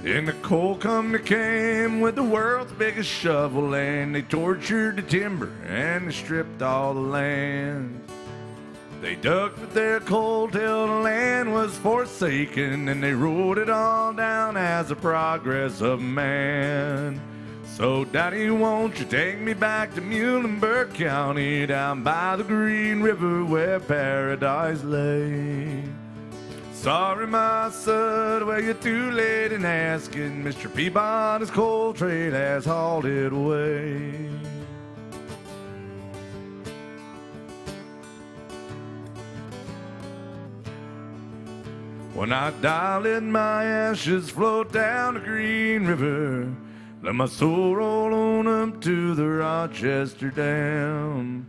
And the coal company came with the world's biggest shovel, and they tortured the timber and they stripped all the land. They dug for their coal till the land was forsaken, and they wrote it all down as the progress of man. So, Daddy, won't you take me back to Muhlenberg County, down by the Green River where paradise lay? Sorry, my son, well, you're too late in asking. Mr. Peabody's coal train has hauled it away. When I die, let my ashes float down the Green River. Let my soul roll on up to the Rochester Dam.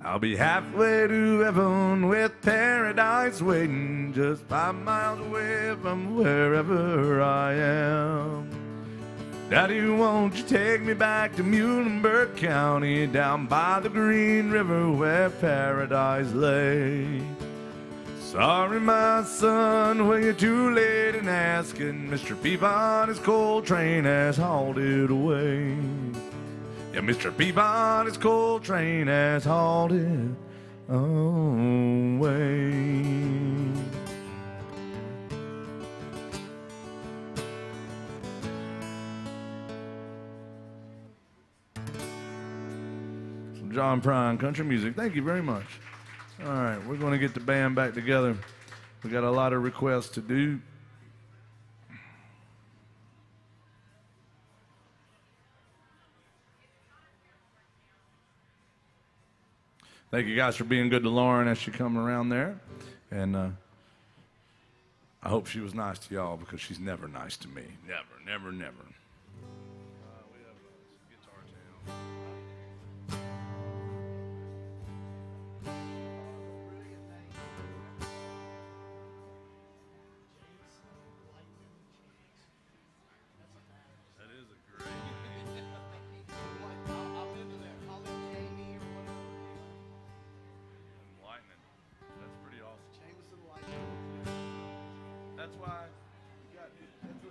I'll be halfway to heaven with paradise waiting just 5 miles away from wherever I am. Daddy, won't you take me back to Muhlenberg County, down by the Green River where paradise lay? Sorry, my son, well, you're too late in asking. Mr. Peabody's coal train has hauled it away. Yeah, Mr. Peabody's coal train has hauled it away. Some John Prine country music. Thank you very much. All right, we're going to get the band back together. We got a lot of requests to do. Thank you guys for being good to Lauren as she come around there. And I hope she was nice to y'all because she's never nice to me. Never, never, never. We have Guitar Town. That is a great name. Lightning. That's pretty awesome. That's why.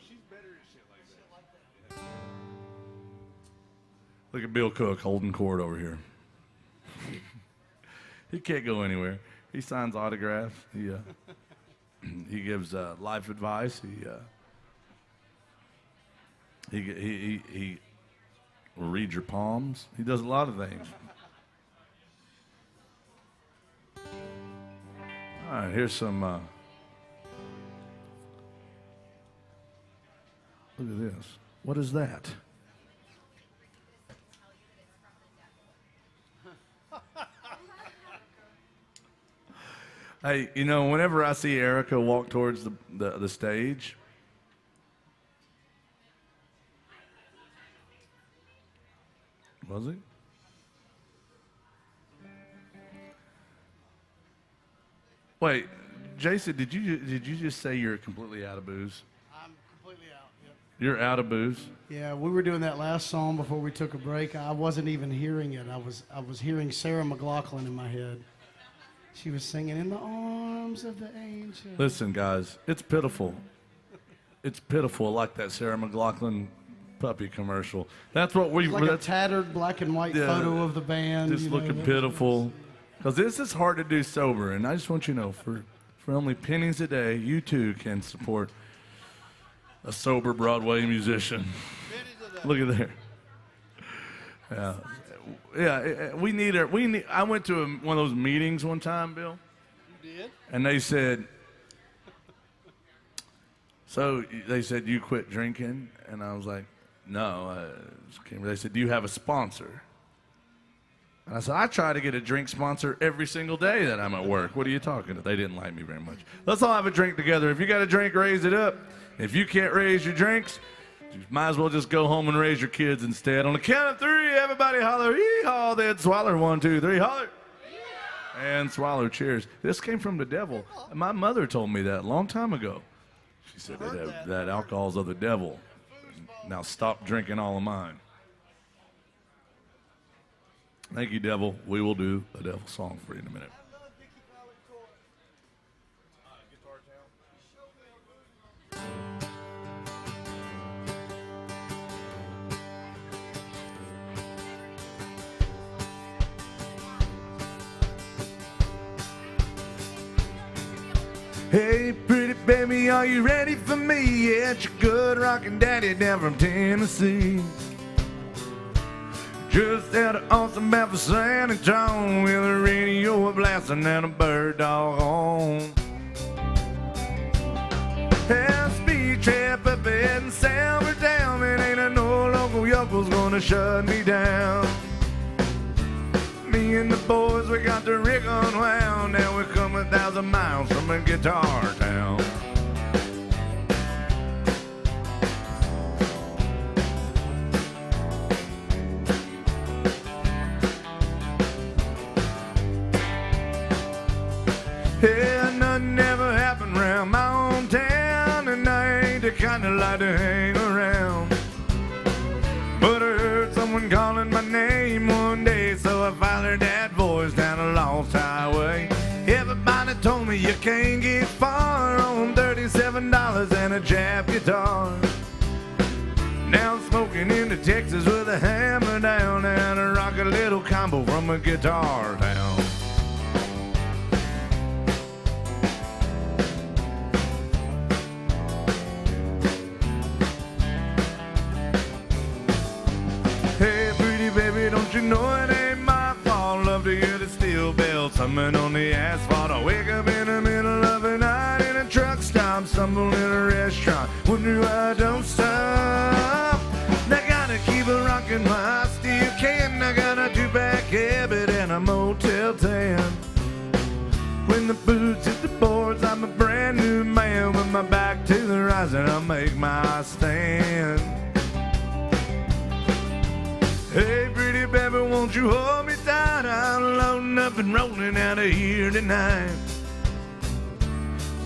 She's better at shit like that. Yeah. Look at Bill Cook holding court over here. He can't go anywhere. He signs autographs. He gives life advice. He will read your palms. He does a lot of things. All right, here's some. Look at this. What is that? Hey, you know, whenever I see Erica walk towards the stage, was it? Wait, Jason, did you just say you're completely out of booze? I'm completely out. Yep. You're out of booze? Yeah, we were doing that last song before we took a break. I wasn't even hearing it. I was hearing Sarah McLachlan in my head. She was singing "In the Arms of the Angel." Listen, guys, it's pitiful. It's pitiful, like that Sarah McLachlan puppy commercial. That's what we. Like a tattered black and white photo of the band. Just looking pitiful. Because this is hard to do sober, and I just want you to know, for only pennies a day, you too can support a sober Broadway musician. Look at there. Yeah. Yeah, we need. I went to one of those meetings one time, Bill. You did? And they said, so they said, you quit drinking? And I was like, no. They said, do you have a sponsor? And I said, I try to get a drink sponsor every single day that I'm at work. What are you talking about? They didn't like me very much. Let's all have a drink together. If you got a drink, raise it up. If you can't raise your drinks, you might as well just go home and raise your kids instead. On the count of three, everybody holler, hee-haw, then swaller, 1, 2, 3, holler. And swallow, cheers. This came from the devil. My mother told me that a long time ago. She said that alcohol's of the devil. Now stop drinking all of mine. Thank you, devil. We will do a devil song for you in a minute. Hey, pretty baby, are you ready for me? Yeah, it's your good rockin' daddy down from Tennessee. Just out of Austin, bound for San Antonio, with a radio blasting and a bird dog on. Yeah, speed trap up in Salmon Town, and ain't a no local yokel's gonna shut me down. Me and the boys, we got the rig unwound. Now we come 1,000 miles from a guitar town. Yeah, nothing ever happened round my own town, and I ain't the kind of like to hang around. But I heard someone calling my name one day, so I followed that voice down a lost highway. Everybody told me you can't get far on $37 and a jab guitar. Now I'm smoking into Texas with a hammer down and a rock a little combo from a guitar town. Hey, pretty baby, don't you know it ain't my fault? Love to hear the steel bells humming on the asphalt. I wake up in the middle of the night wonder why I don't stop. I gotta keep a rockin' while I still can. I got a two-back habit and a Motel 10. When the boots hit the boards, I'm a brand new man. With my back to the rising, I'll make my stand. Hey, pretty baby, won't you hold me tight? I'm loading up and rolling out of here tonight.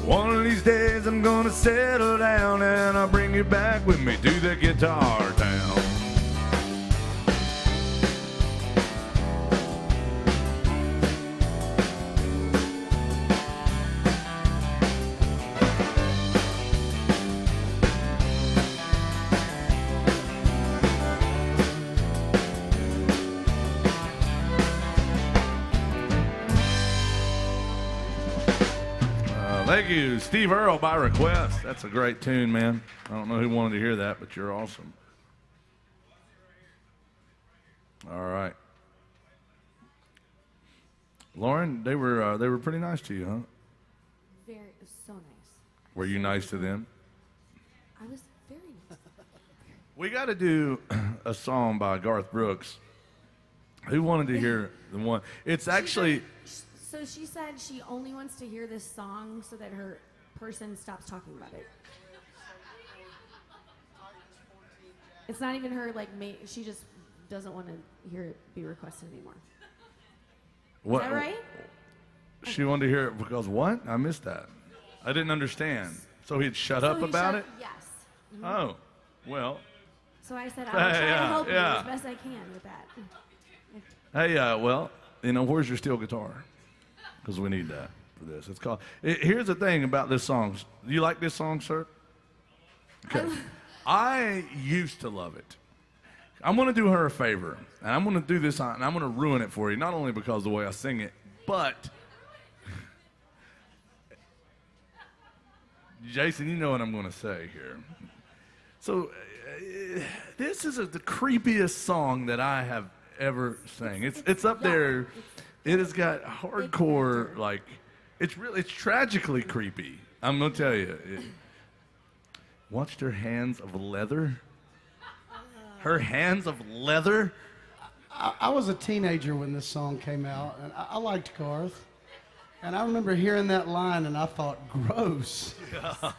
One of these days I'm gonna settle down and I'll bring you back with me to the guitar town. Thank you, Steve Earle, by request. That's a great tune, man. I don't know who wanted to hear that, but you're awesome. All right, Lauren, they were pretty nice to you, huh? So nice. Were you nice to them? I was very nice. We got to do a song by Garth Brooks. Who wanted to hear the one? It's actually. So she said she only wants to hear this song so that her person stops talking about it. It's not even her, like, she just doesn't want to hear it be requested anymore. What? Is that right? She wanted to hear it because what? I missed that. I didn't understand. So he'd shut up about it? Yes. Mm-hmm. Oh, well. So I said, I'll try to help you as best I can with that. Hey, well, where's your steel guitar? Because we need that for this. It's called. Here's the thing about this song. Do you like this song, sir? Okay. I used to love it. I'm going to do her a favor, and I'm going to do this, and I'm going to ruin it for you, not only because of the way I sing it, but Jason, you know what I'm going to say here. So this is the creepiest song that I have ever sang. It's up there. It has got hardcore, like, it's tragically creepy. I'm gonna tell you. Watched her hands of leather. Her hands of leather. I was a teenager when this song came out, and I liked Garth. And I remember hearing that line, and I thought, gross. Yeah.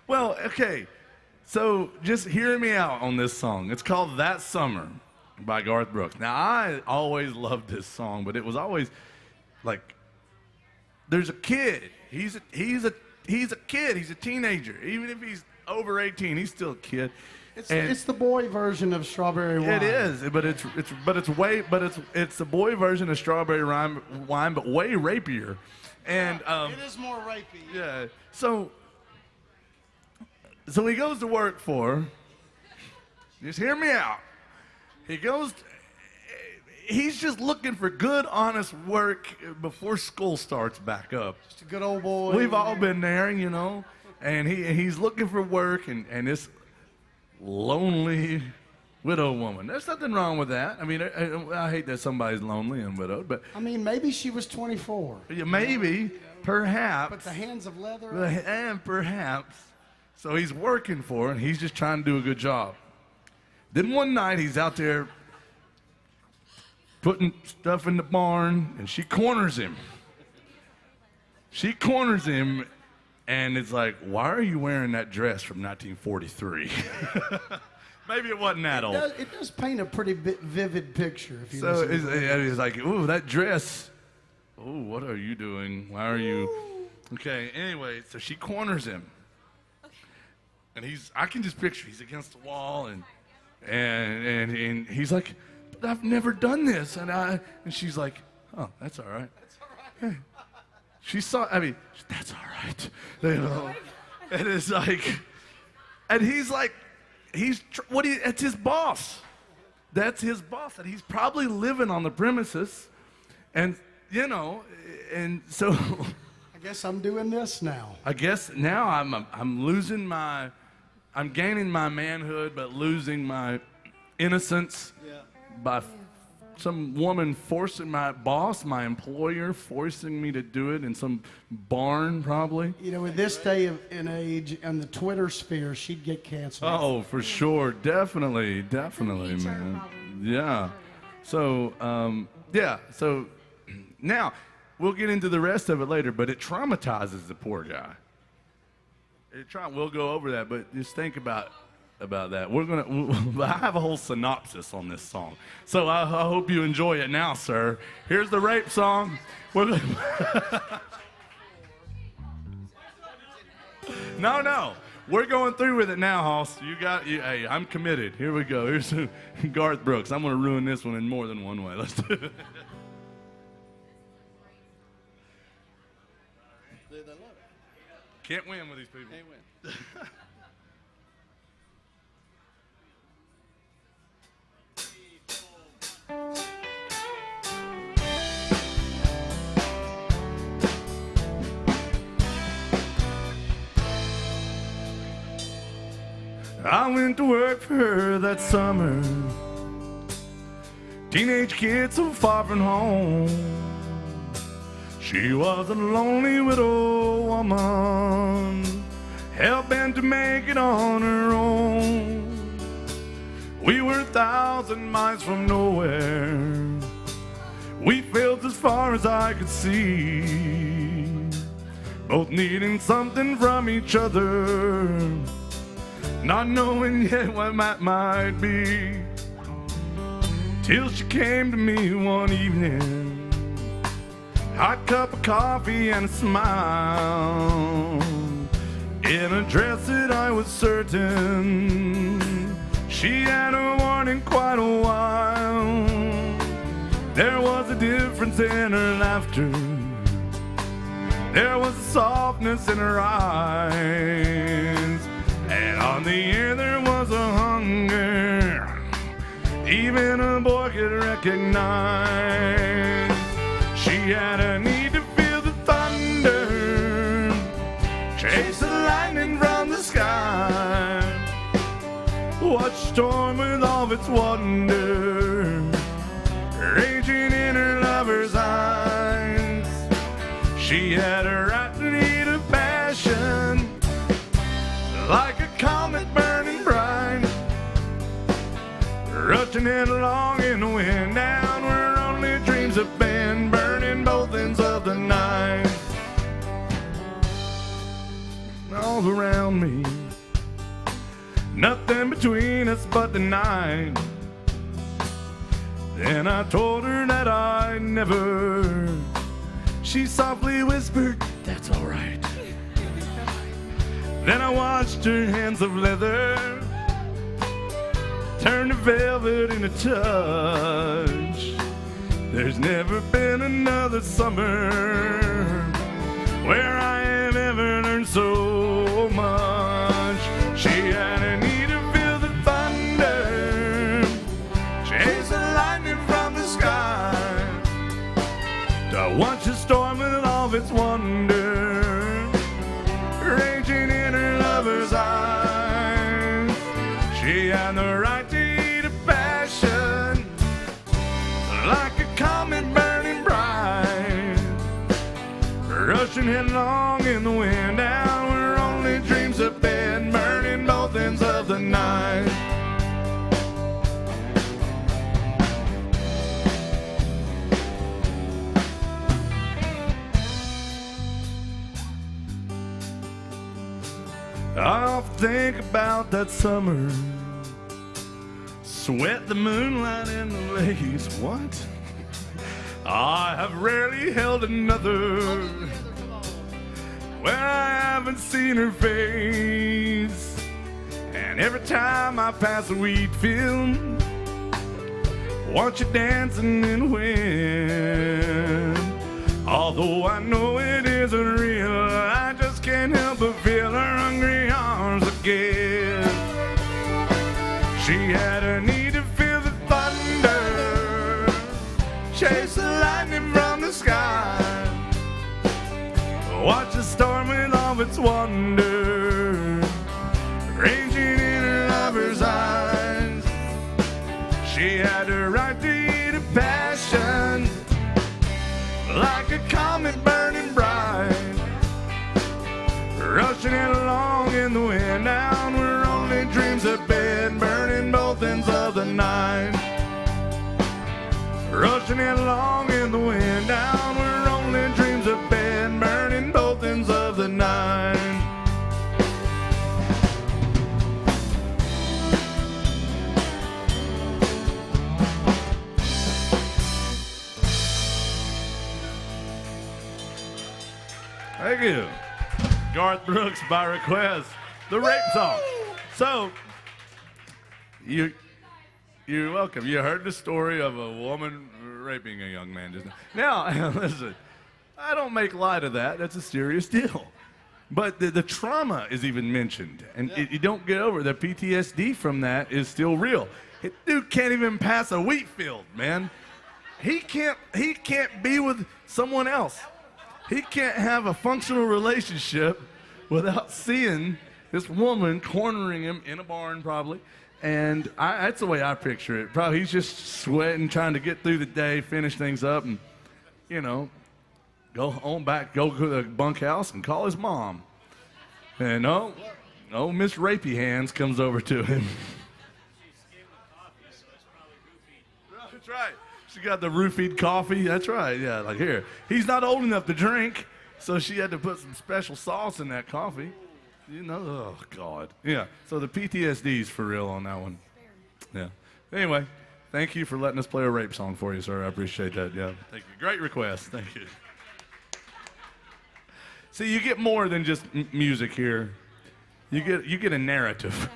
Well, okay. So just hear me out on this song. It's called That Summer by Garth Brooks. Now, I always loved this song, but it was always like, there's a kid. He's a kid. He's a teenager. Even if he's over 18, he's still a kid. It's the boy version of Strawberry Wine. It is, but it's the boy version of Strawberry Wine, but way rapier. And it is more rapey. Yeah. So he goes to work for. Just hear me out. He's just looking for good, honest work before school starts back up. Just a good old boy. We've all been there, and he's looking for work, and this lonely widow woman. There's nothing wrong with that. I mean, I hate that somebody's lonely and widowed, but I mean, maybe she was 24. Maybe, perhaps. But the hands of leather. And perhaps. So he's working for her, and he's just trying to do a good job. Then one night he's out there putting stuff in the barn, and she corners him. And it's like, why are you wearing that dress from 1943? Maybe it wasn't that old. It does paint a pretty vivid picture. If you So listen it's like, ooh, that dress. Ooh, what are you doing? Why are you? Okay, anyway, so she corners him. And I can just picture, he's against the wall, and he's like, but I've never done this. And she's like, oh, that's all right. That's all right. Hey. That's all right. And it's like, and he's like, that's his boss. That's his boss. And he's probably living on the premises. And, and so. I guess I'm doing this now. I guess now I'm gaining my manhood, but losing my innocence by some woman forcing my boss, my employer, forcing me to do it in some barn, probably. You know, in this day and age, on the Twitter sphere, she'd get canceled. Oh, for sure. Definitely, definitely, HR man. problem. Yeah. So, so now we'll get into the rest of it later, but it traumatizes the poor guy. We'll go over that, but just think about that. I have a whole synopsis on this song, so I hope you enjoy it now, sir. Here's the rape song. No, we're going through with it now, Hoss. Hey, I'm committed. Here we go. Here's Garth Brooks. I'm going to ruin this one in more than one way. Let's do it. Can't win with these people. Can't win. I went to work for her that summer. Teenage kid so far from home. She was a lonely widow woman, hell-bent to make it on her own. We were 1,000 miles from nowhere. We felt as far as I could see, both needing something from each other, not knowing yet what that might be. Till she came to me one evening, hot cup of coffee and a smile, in a dress that I was certain she had worn in quite a while. There was a difference in her laughter, there was a softness in her eyes, and on the air there was a hunger even a boy could recognize. She had a need to feel the thunder, chase the lightning from the sky, watch storm with all of its wonder raging in her lover's eyes. She had a right need of passion, like a comet burning bright, rushing headlong in the wind down where only dreams have been, burning both ends of the night. All around me, nothing between us but the night. Then I told her that I'd never. She softly whispered, "That's all right." Then I watched her hands of leather turn to velvet in a touch. There's never been another summer where I have ever learned so much. She had a need to feel the thunder, chase the lightning from the sky, to watch the storm with all of its wonder raging in her lover's eyes. She had the right to eat a passion, like a comet burning bright, rushing headlong in the wind down where only dreams have been, burning both ends of the night. I often think about that summer, sweat the moonlight and the lace. What? I have rarely held another where I haven't seen her face. And every time I pass a wheat field, watch you dancing in the wind. Although I know it isn't real, I just can't help but feel her hungry arms again. She had a need to feel the thunder, chase the lightning from the sky, watch the storm with all its wonder raging in her lover's eyes. She had a right to eat a rushing it along in the wind down where only dreams have been burning both ends of the night. Rushing it along in the wind down where only dreams have been burning both ends of the night. Thank you. Garth Brooks by request, the rape song. So, you're welcome. You heard the story of a woman raping a young man just now. Now, listen, I don't make light of that. That's a serious deal. But the trauma is even mentioned, and you don't get over the PTSD from that is still real. Dude can't even pass a wheat field, man. He can't be with someone else. He can't have a functional relationship without seeing this woman cornering him in a barn, probably. And that's the way I picture it. Probably he's just sweating, trying to get through the day, finish things up, and, you know, go on back, go to the bunkhouse and call his mom. And Miss Rapey Hands comes over to him. That's right. She got the roofied coffee. That's right. Yeah, like here. He's not old enough to drink, so she had to put some special sauce in that coffee. You know, oh, God. Yeah, so the PTSD's for real on that one. Yeah. Anyway, thank you for letting us play a rape song for you, sir. I appreciate that. Yeah, thank you. Great request. Thank you. See, you get more than just music here. You get a narrative.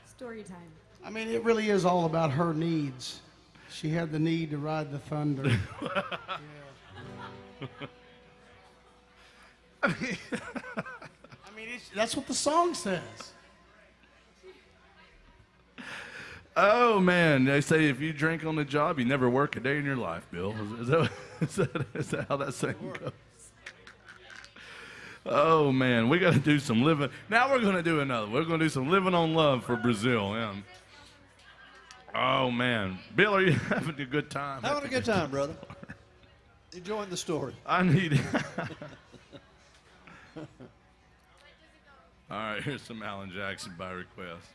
Story time. I mean, it really is all about her needs. She had the need to ride the thunder. I mean, that's what the song says. Oh, man. They say if you drink on the job, you never work a day in your life, Bill. Is that how that saying goes? Oh, man. We got to do some living. Now we're going to do another. We're going to do some living on love for Brazil. Yeah. Oh, man. Bill, are you having a good time? Having a good time, brother. Enjoying the story. I need it. All right, here's some Alan Jackson by request.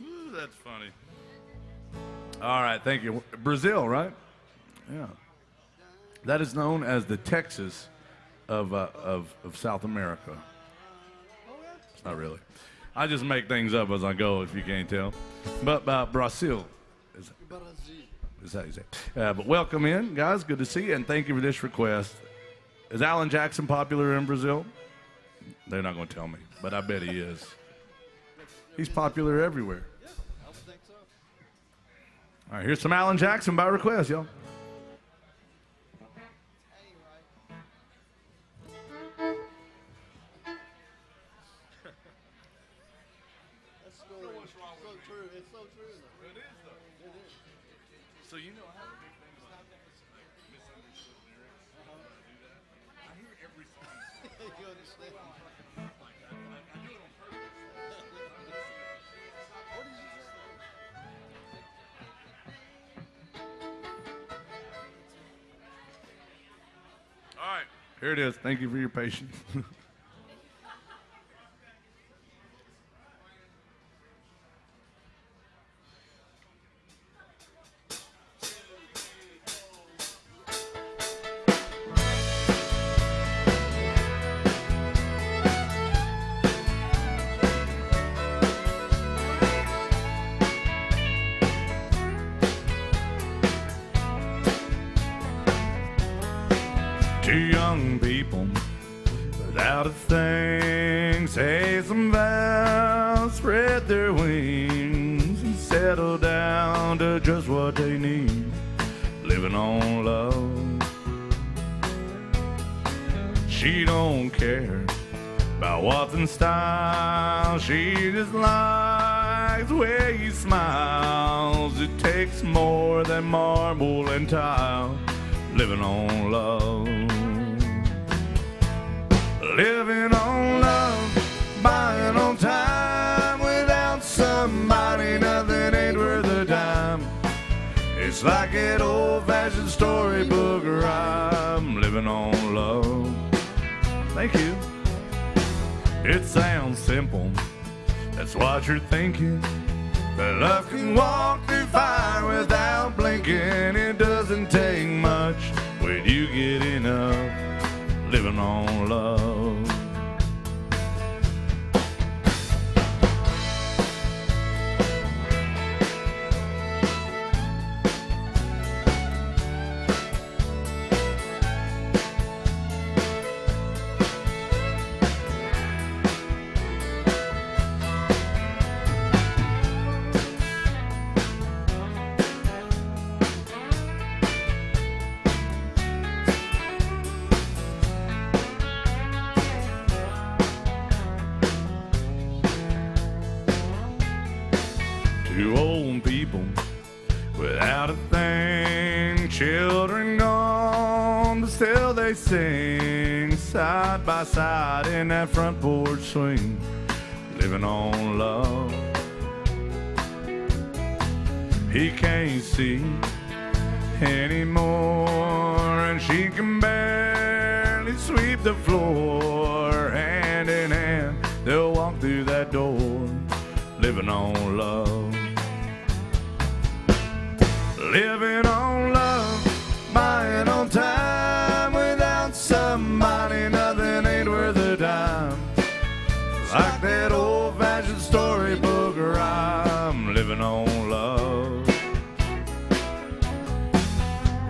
Ooh, that's funny. All right, thank you. Brazil, right? Yeah. That is known as the Texas of South America. It's not really. I just make things up as I go, if you can't tell. But Brazil. Is that how you say it? But welcome in, guys. Good to see you, and thank you for this request. Is Alan Jackson popular in Brazil? They're not going to tell me, but I bet he is. He's popular everywhere. Yeah, I would think so. All right, here's some Alan Jackson by request, y'all. So you know how to do things like misunderstood lyrics. I hear every song. You understand? I do it on purpose. What did you say? All right, here it is. Thank you for your patience. Two young people without a thing say some vows, spread their wings and settle down to just what they need, living on love. She don't care about what's in style, she just likes the way he smiles. It takes more than marble and tile, living on love. Living on love, buying on time. Without somebody, nothing ain't worth a dime. It's like an old-fashioned storybook rhyme. Living on love. Thank you. It sounds simple, that's what you're thinking. But love can walk through fire without blinking. It doesn't take much when you get enough living on love. Two old people without a thing, children gone, but still they sing side by side in that front porch swing, living on love. He can't see anymore, and she can barely sweep the floor. Hand in hand, they'll walk through that door, living on love. Living on love, buying on time. Without somebody, nothing ain't worth a dime. Like that old-fashioned storybook rhyme, living on love.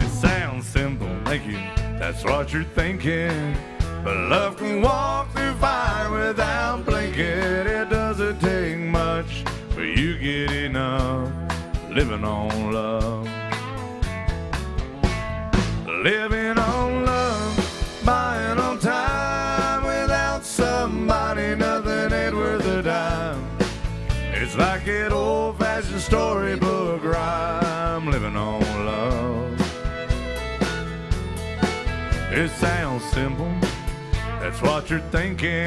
It sounds simple, thank you, that's what you're thinking. But love can walk through fire without blinking. It doesn't take much, but you get enough living on love. Living on love, buying on time. Without somebody, nothing ain't worth a dime. It's like that old-fashioned storybook rhyme, living on love. It sounds simple, that's what you're thinking.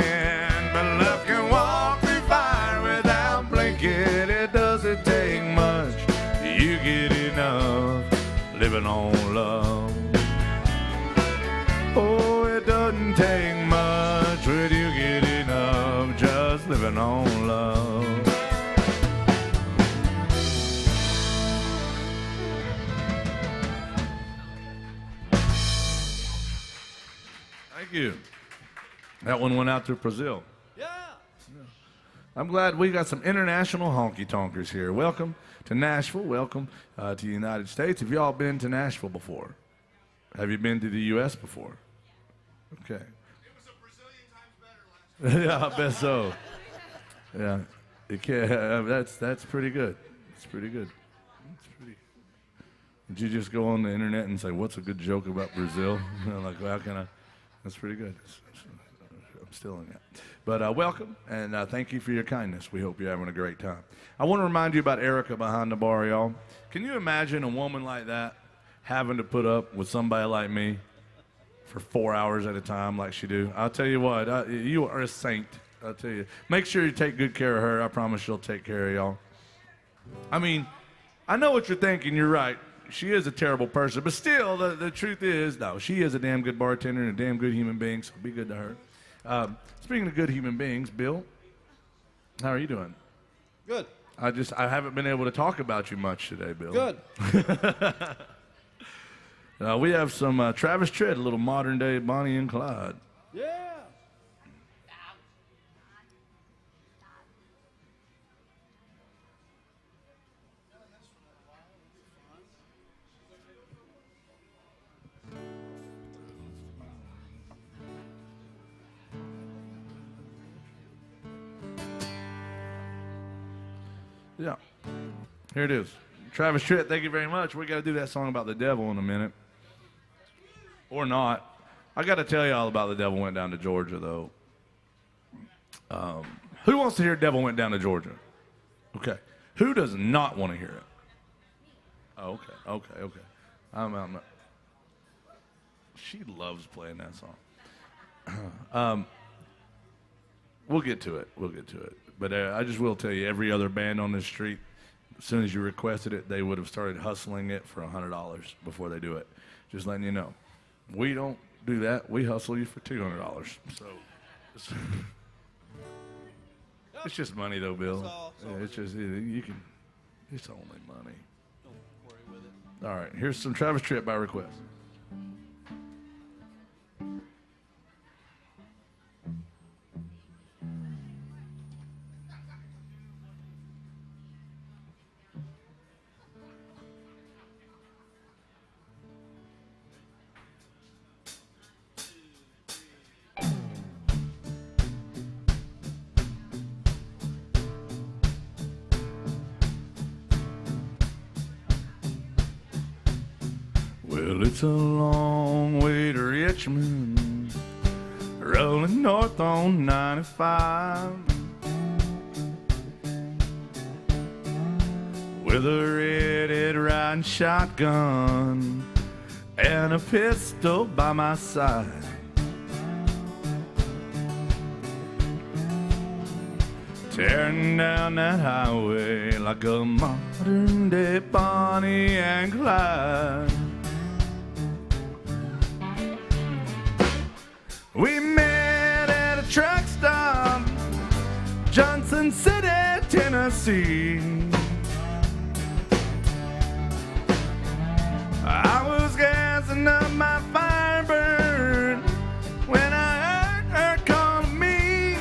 But love can walk through fire without blinking. It doesn't take much, you get enough living on love. Oh, it doesn't take much when you get enough just living on love. Thank you. That one went out to Brazil. Yeah. I'm glad we got some international honky-tonkers here. Welcome to Nashville. Welcome to the United States. Have you all been to Nashville before? Have you been to the U.S. before? Okay. It was a Brazilian times better last Yeah, I bet so. Yeah, you can't, that's pretty good. It's pretty good. It's pretty. Did you just go on the internet and say, "What's a good joke about Brazil?" Like, how can I? That's pretty good. I'm stealing that. But welcome, and thank you for your kindness. We hope you're having a great time. I want to remind you about Erica behind the bar, y'all. Can you imagine a woman like that having to put up with somebody like me for 4 hours at a time like she do? I'll tell you what, you are a saint. I'll tell you. Make sure you take good care of her. I promise she'll take care of y'all. I mean, I know what you're thinking. You're right. She is a terrible person. But still, the truth is, no, she is a damn good bartender and a damn good human being, so be good to her. Speaking of good human beings, Bill, how are you doing? Good. I haven't been able to talk about you much today, Bill. Good. We have some Travis Tritt, a little modern-day Bonnie and Clyde. Yeah. Yeah. Here it is. Travis Tritt, thank you very much. We got to do that song about the devil in a minute. Or not. I got to tell you all about The Devil Went Down to Georgia, though. Who wants to hear Devil Went Down to Georgia? Okay. Who does not want to hear it? Oh, okay. I'm not. She loves playing that song. We'll get to it. But I just will tell you, every other band on this street, as soon as you requested it, they would have started hustling it for $100 before they do it. Just letting you know. We don't do that. We hustle you for $200. So It's just money, though, Bill. It's all Yeah, it's just you can. It's only money. Don't worry with it. All right, here's some Travis Tritt by request. Well, it's a long way to Richmond, rolling north on 95, with a red-head riding shotgun and a pistol by my side. Tearing down that highway like a modern-day Bonnie and Clyde. We met at a truck stop, Johnson City, Tennessee. I was gassing up my Firebird when I heard her calling me.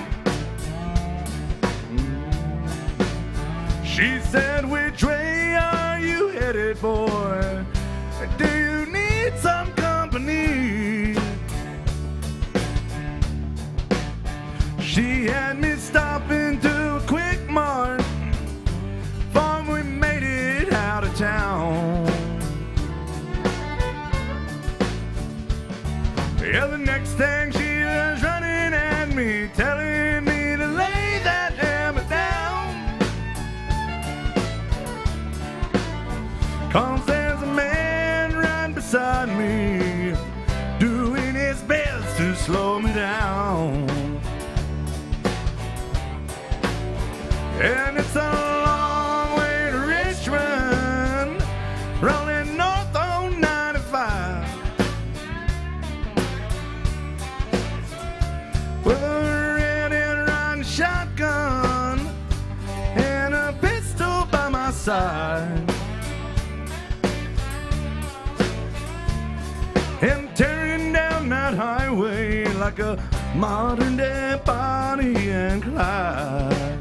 She said, "Which way are you headed, boy? Do you need some company?" She had me stop into a quick mart before we made it out of town. Yeah, the next thing she was running at me, telling me to lay that hammer down. 'Cause there's a man right beside me, doing his best to slow me down. And it's a long way to Richmond, rolling north on 95, with a red-head riding shotgun and a pistol by my side. And tearing down that highway like a modern-day Bonnie and Clyde.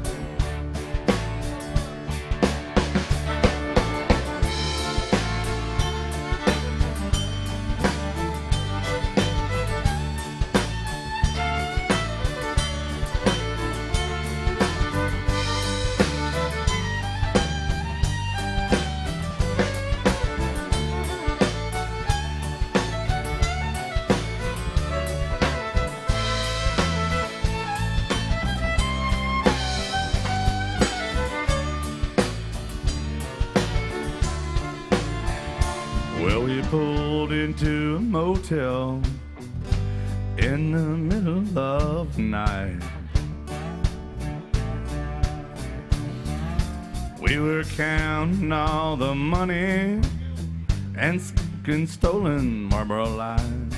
Well, we pulled into a motel in the middle of the night. We were counting all the money and smoking stolen Marlboro Lights.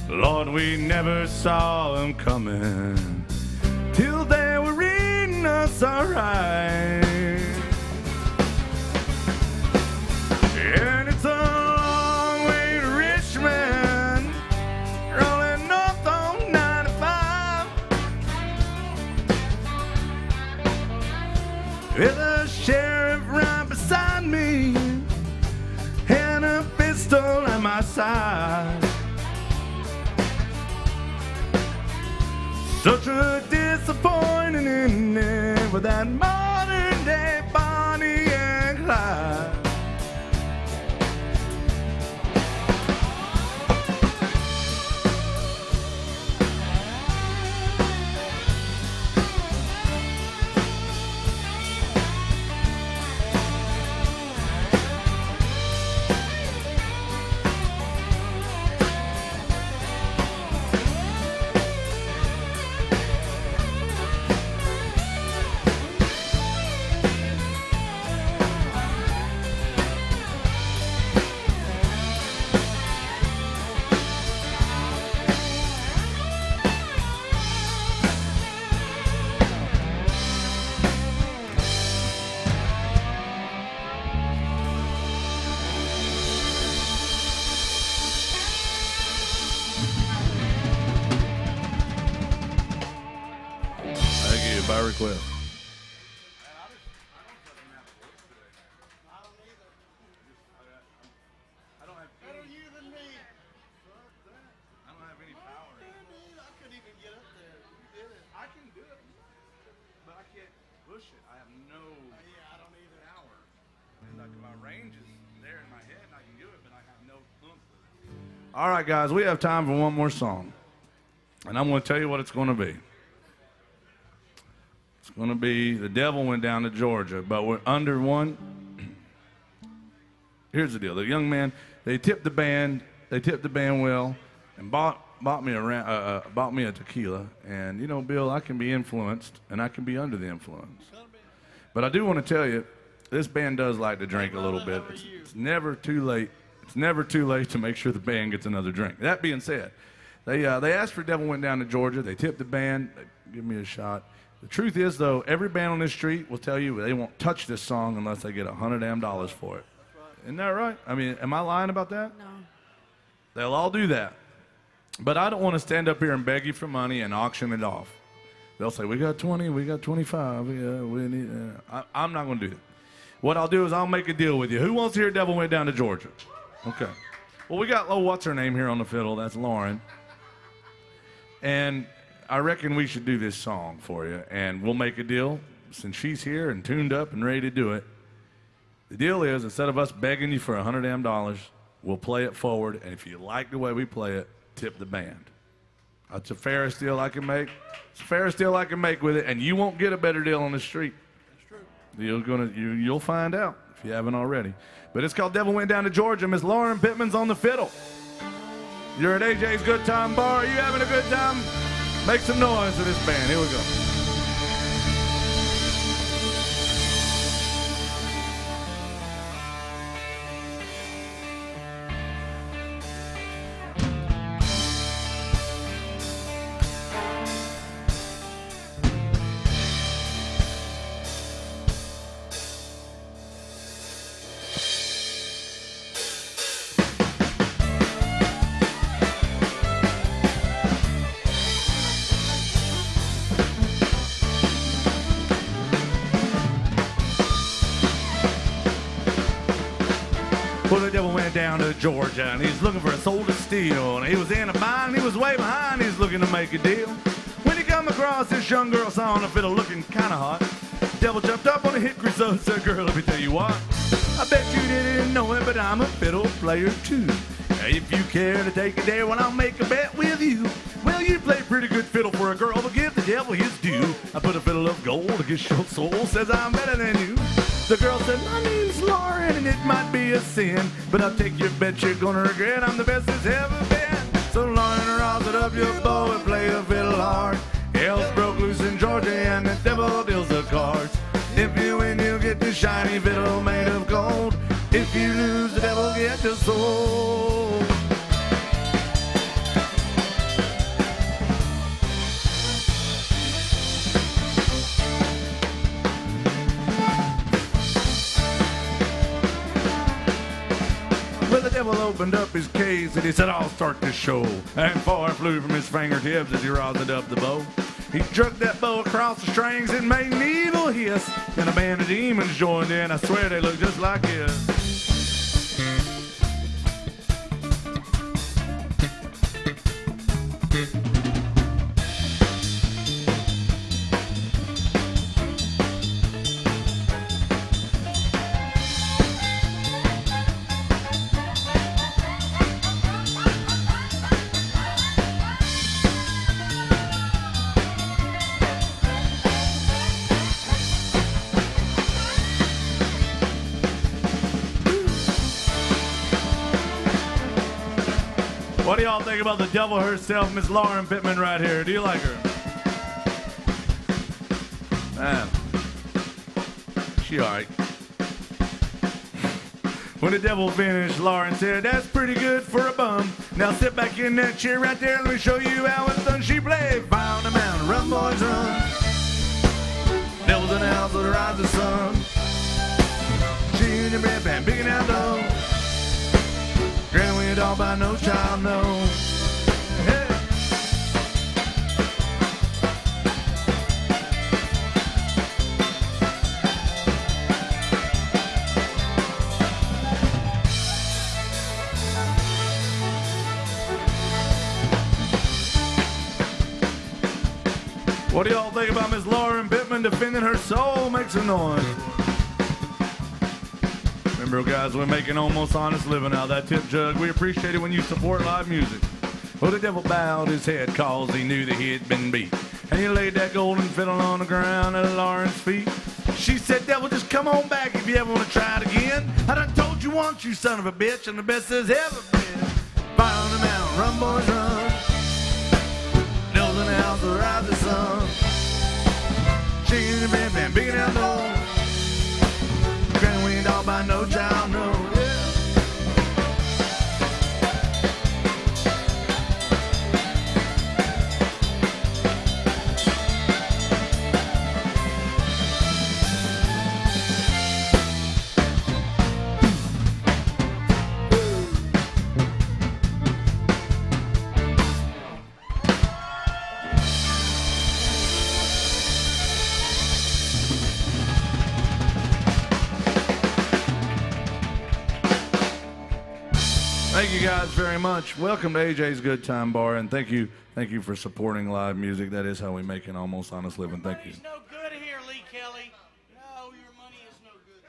Lord, we never saw them coming till they were reading us alright. And it's a long way to Richmond, rolling north on 95, with a sheriff right beside me and a pistol at my side. Such a disappointing ending with that modern day Bonnie and Clyde. request. I don't have Better you than me. I don't have any power. Dude, I couldn't even get up there. You did it. I can do it, but I can't push it. I have no Yeah, I don't either. power. And like my range is there in my head, and I can do it, but I have no oomph with it. All right, guys, we have time for one more song, and I'm going to tell you what it's going to be. It's going to be "The Devil Went Down to Georgia," but we're under one. Here's the deal: the young man, they tipped the band well, and bought me a tequila. And you know, Bill, I can be influenced, and I can be under the influence. But I do want to tell you, this band does like to drink a little bit. It's never too late. It's never too late to make sure the band gets another drink. That being said, they asked for "Devil Went Down to Georgia." They tipped the band. They give me a shot. The truth is, though, every band on this street will tell you they won't touch this song unless they get $100 for it. Isn't that right? I mean, am I lying about that? No. They'll all do that. But I don't want to stand up here and beg you for money and auction it off. They'll say, we got 20, we got 25. Yeah, we need. I'm not going to do that. What I'll do is I'll make a deal with you. Who wants to hear "Devil Went Down to Georgia"? Okay. Well, we got, what's her name here on the fiddle? That's Lauren. And I reckon we should do this song for you, and we'll make a deal since she's here and tuned up and ready to do it. The deal is, instead of us begging you for $100, we'll play it forward, and if you like the way we play it, tip the band. That's the fairest deal I can make. It's the fairest deal I can make with it, and you won't get a better deal on the street. That's true. You'll find out if you haven't already. But it's called "Devil Went Down to Georgia." Miss Lauren Pittman's on the fiddle. You're at AJ's Good Time Bar. Are you having a good time? Make some noise for this band. Here we go. Well, the devil went down to Georgia, and he's looking for a soul to steal. And he was in a bind, and he was way behind, he's looking to make a deal. When he come across this young girl saw on the fiddle looking kind of hot, devil jumped up on a hickory saw and said, "Girl, let me tell you what, I bet you didn't know it, but I'm a fiddle player too. Now, if you care to take a dare, well, I'll make a bet with you. Well, you play pretty good fiddle for a girl, but give the devil his due. I put a fiddle of gold against your soul, says I'm better than you." The girl said, "My name's Lauren, and it might be a sin, but I'll take your bet you're gonna regret. I'm the best that's ever been." So Lauren, roused up your bow and play the fiddle hard. Hell's broke loose in Georgia, and the devil deals the cards. If you win, you get the shiny fiddle made of gold. If you lose, the devil gets your soul. Well, the devil opened up his case and he said, "I'll start this show." And fire flew from his fingertips as he rosin up the bow. He struck that bow across the strings and made an evil hiss. And a band of demons joined in. I swear they look just like this. What do y'all think about the devil herself, Miss Lauren Pittman, right here? Do you like her? Man, she all right. When the devil finished, Lauren said, "That's pretty good for a bum. Now sit back in that chair right there and let me show you how it's done." She played "Fire on the Mountain, Run Boys Run." Devil's in the house with the rising sun. She in the red band, picking out dough. Granny, we don't by no child, no. Hey. What do y'all think about Miss Lauren Pittman defending her soul? Make some noise. Remember, guys, we're making almost honest living out of that tip jug. We appreciate it when you support live music. Well, the devil bowed his head cause he knew that he had been beat. And he laid that golden fiddle on the ground at Lauren's feet. She said, devil, just come on back if you ever want to try it again. I done told you once, you son of a bitch, I'm the best there's ever been. Fire on the mountain, run, boys, run. Nails in the house will rise the sun. Shaking the band, band, big down low. Grand wind all by no child, no. Thank you guys very much. Welcome to AJ's Good Time Bar, and thank you for supporting live music. That is how we make an almost honest living. Thank you. Money's no good here, Lee Kelly. No, your money is no good.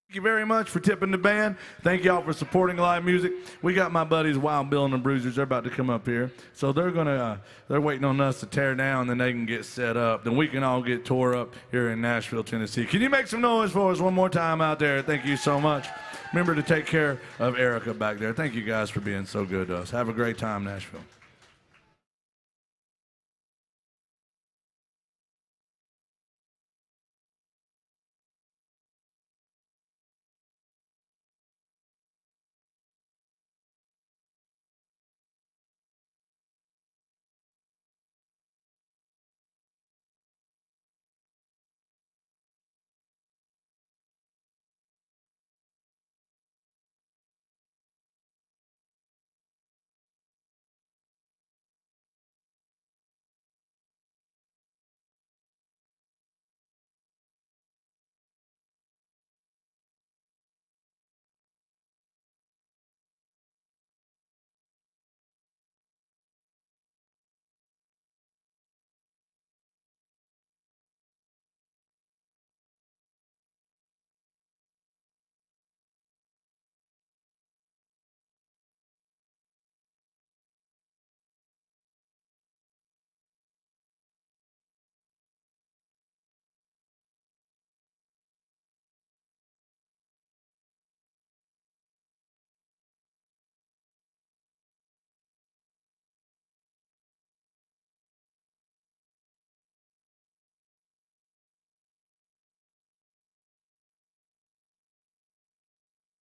Thank you very much for tipping the band. Thank y'all for supporting live music. We got my buddies Wild Bill and the Bruisers. They're about to come up here, so they're waiting on us to tear down, then they can get set up. Then we can all get tore up here in Nashville, Tennessee. Can you make some noise for us one more time out there? Thank you so much. Remember to take care of Erica back there. Thank you guys for being so good to us. Have a great time, Nashville.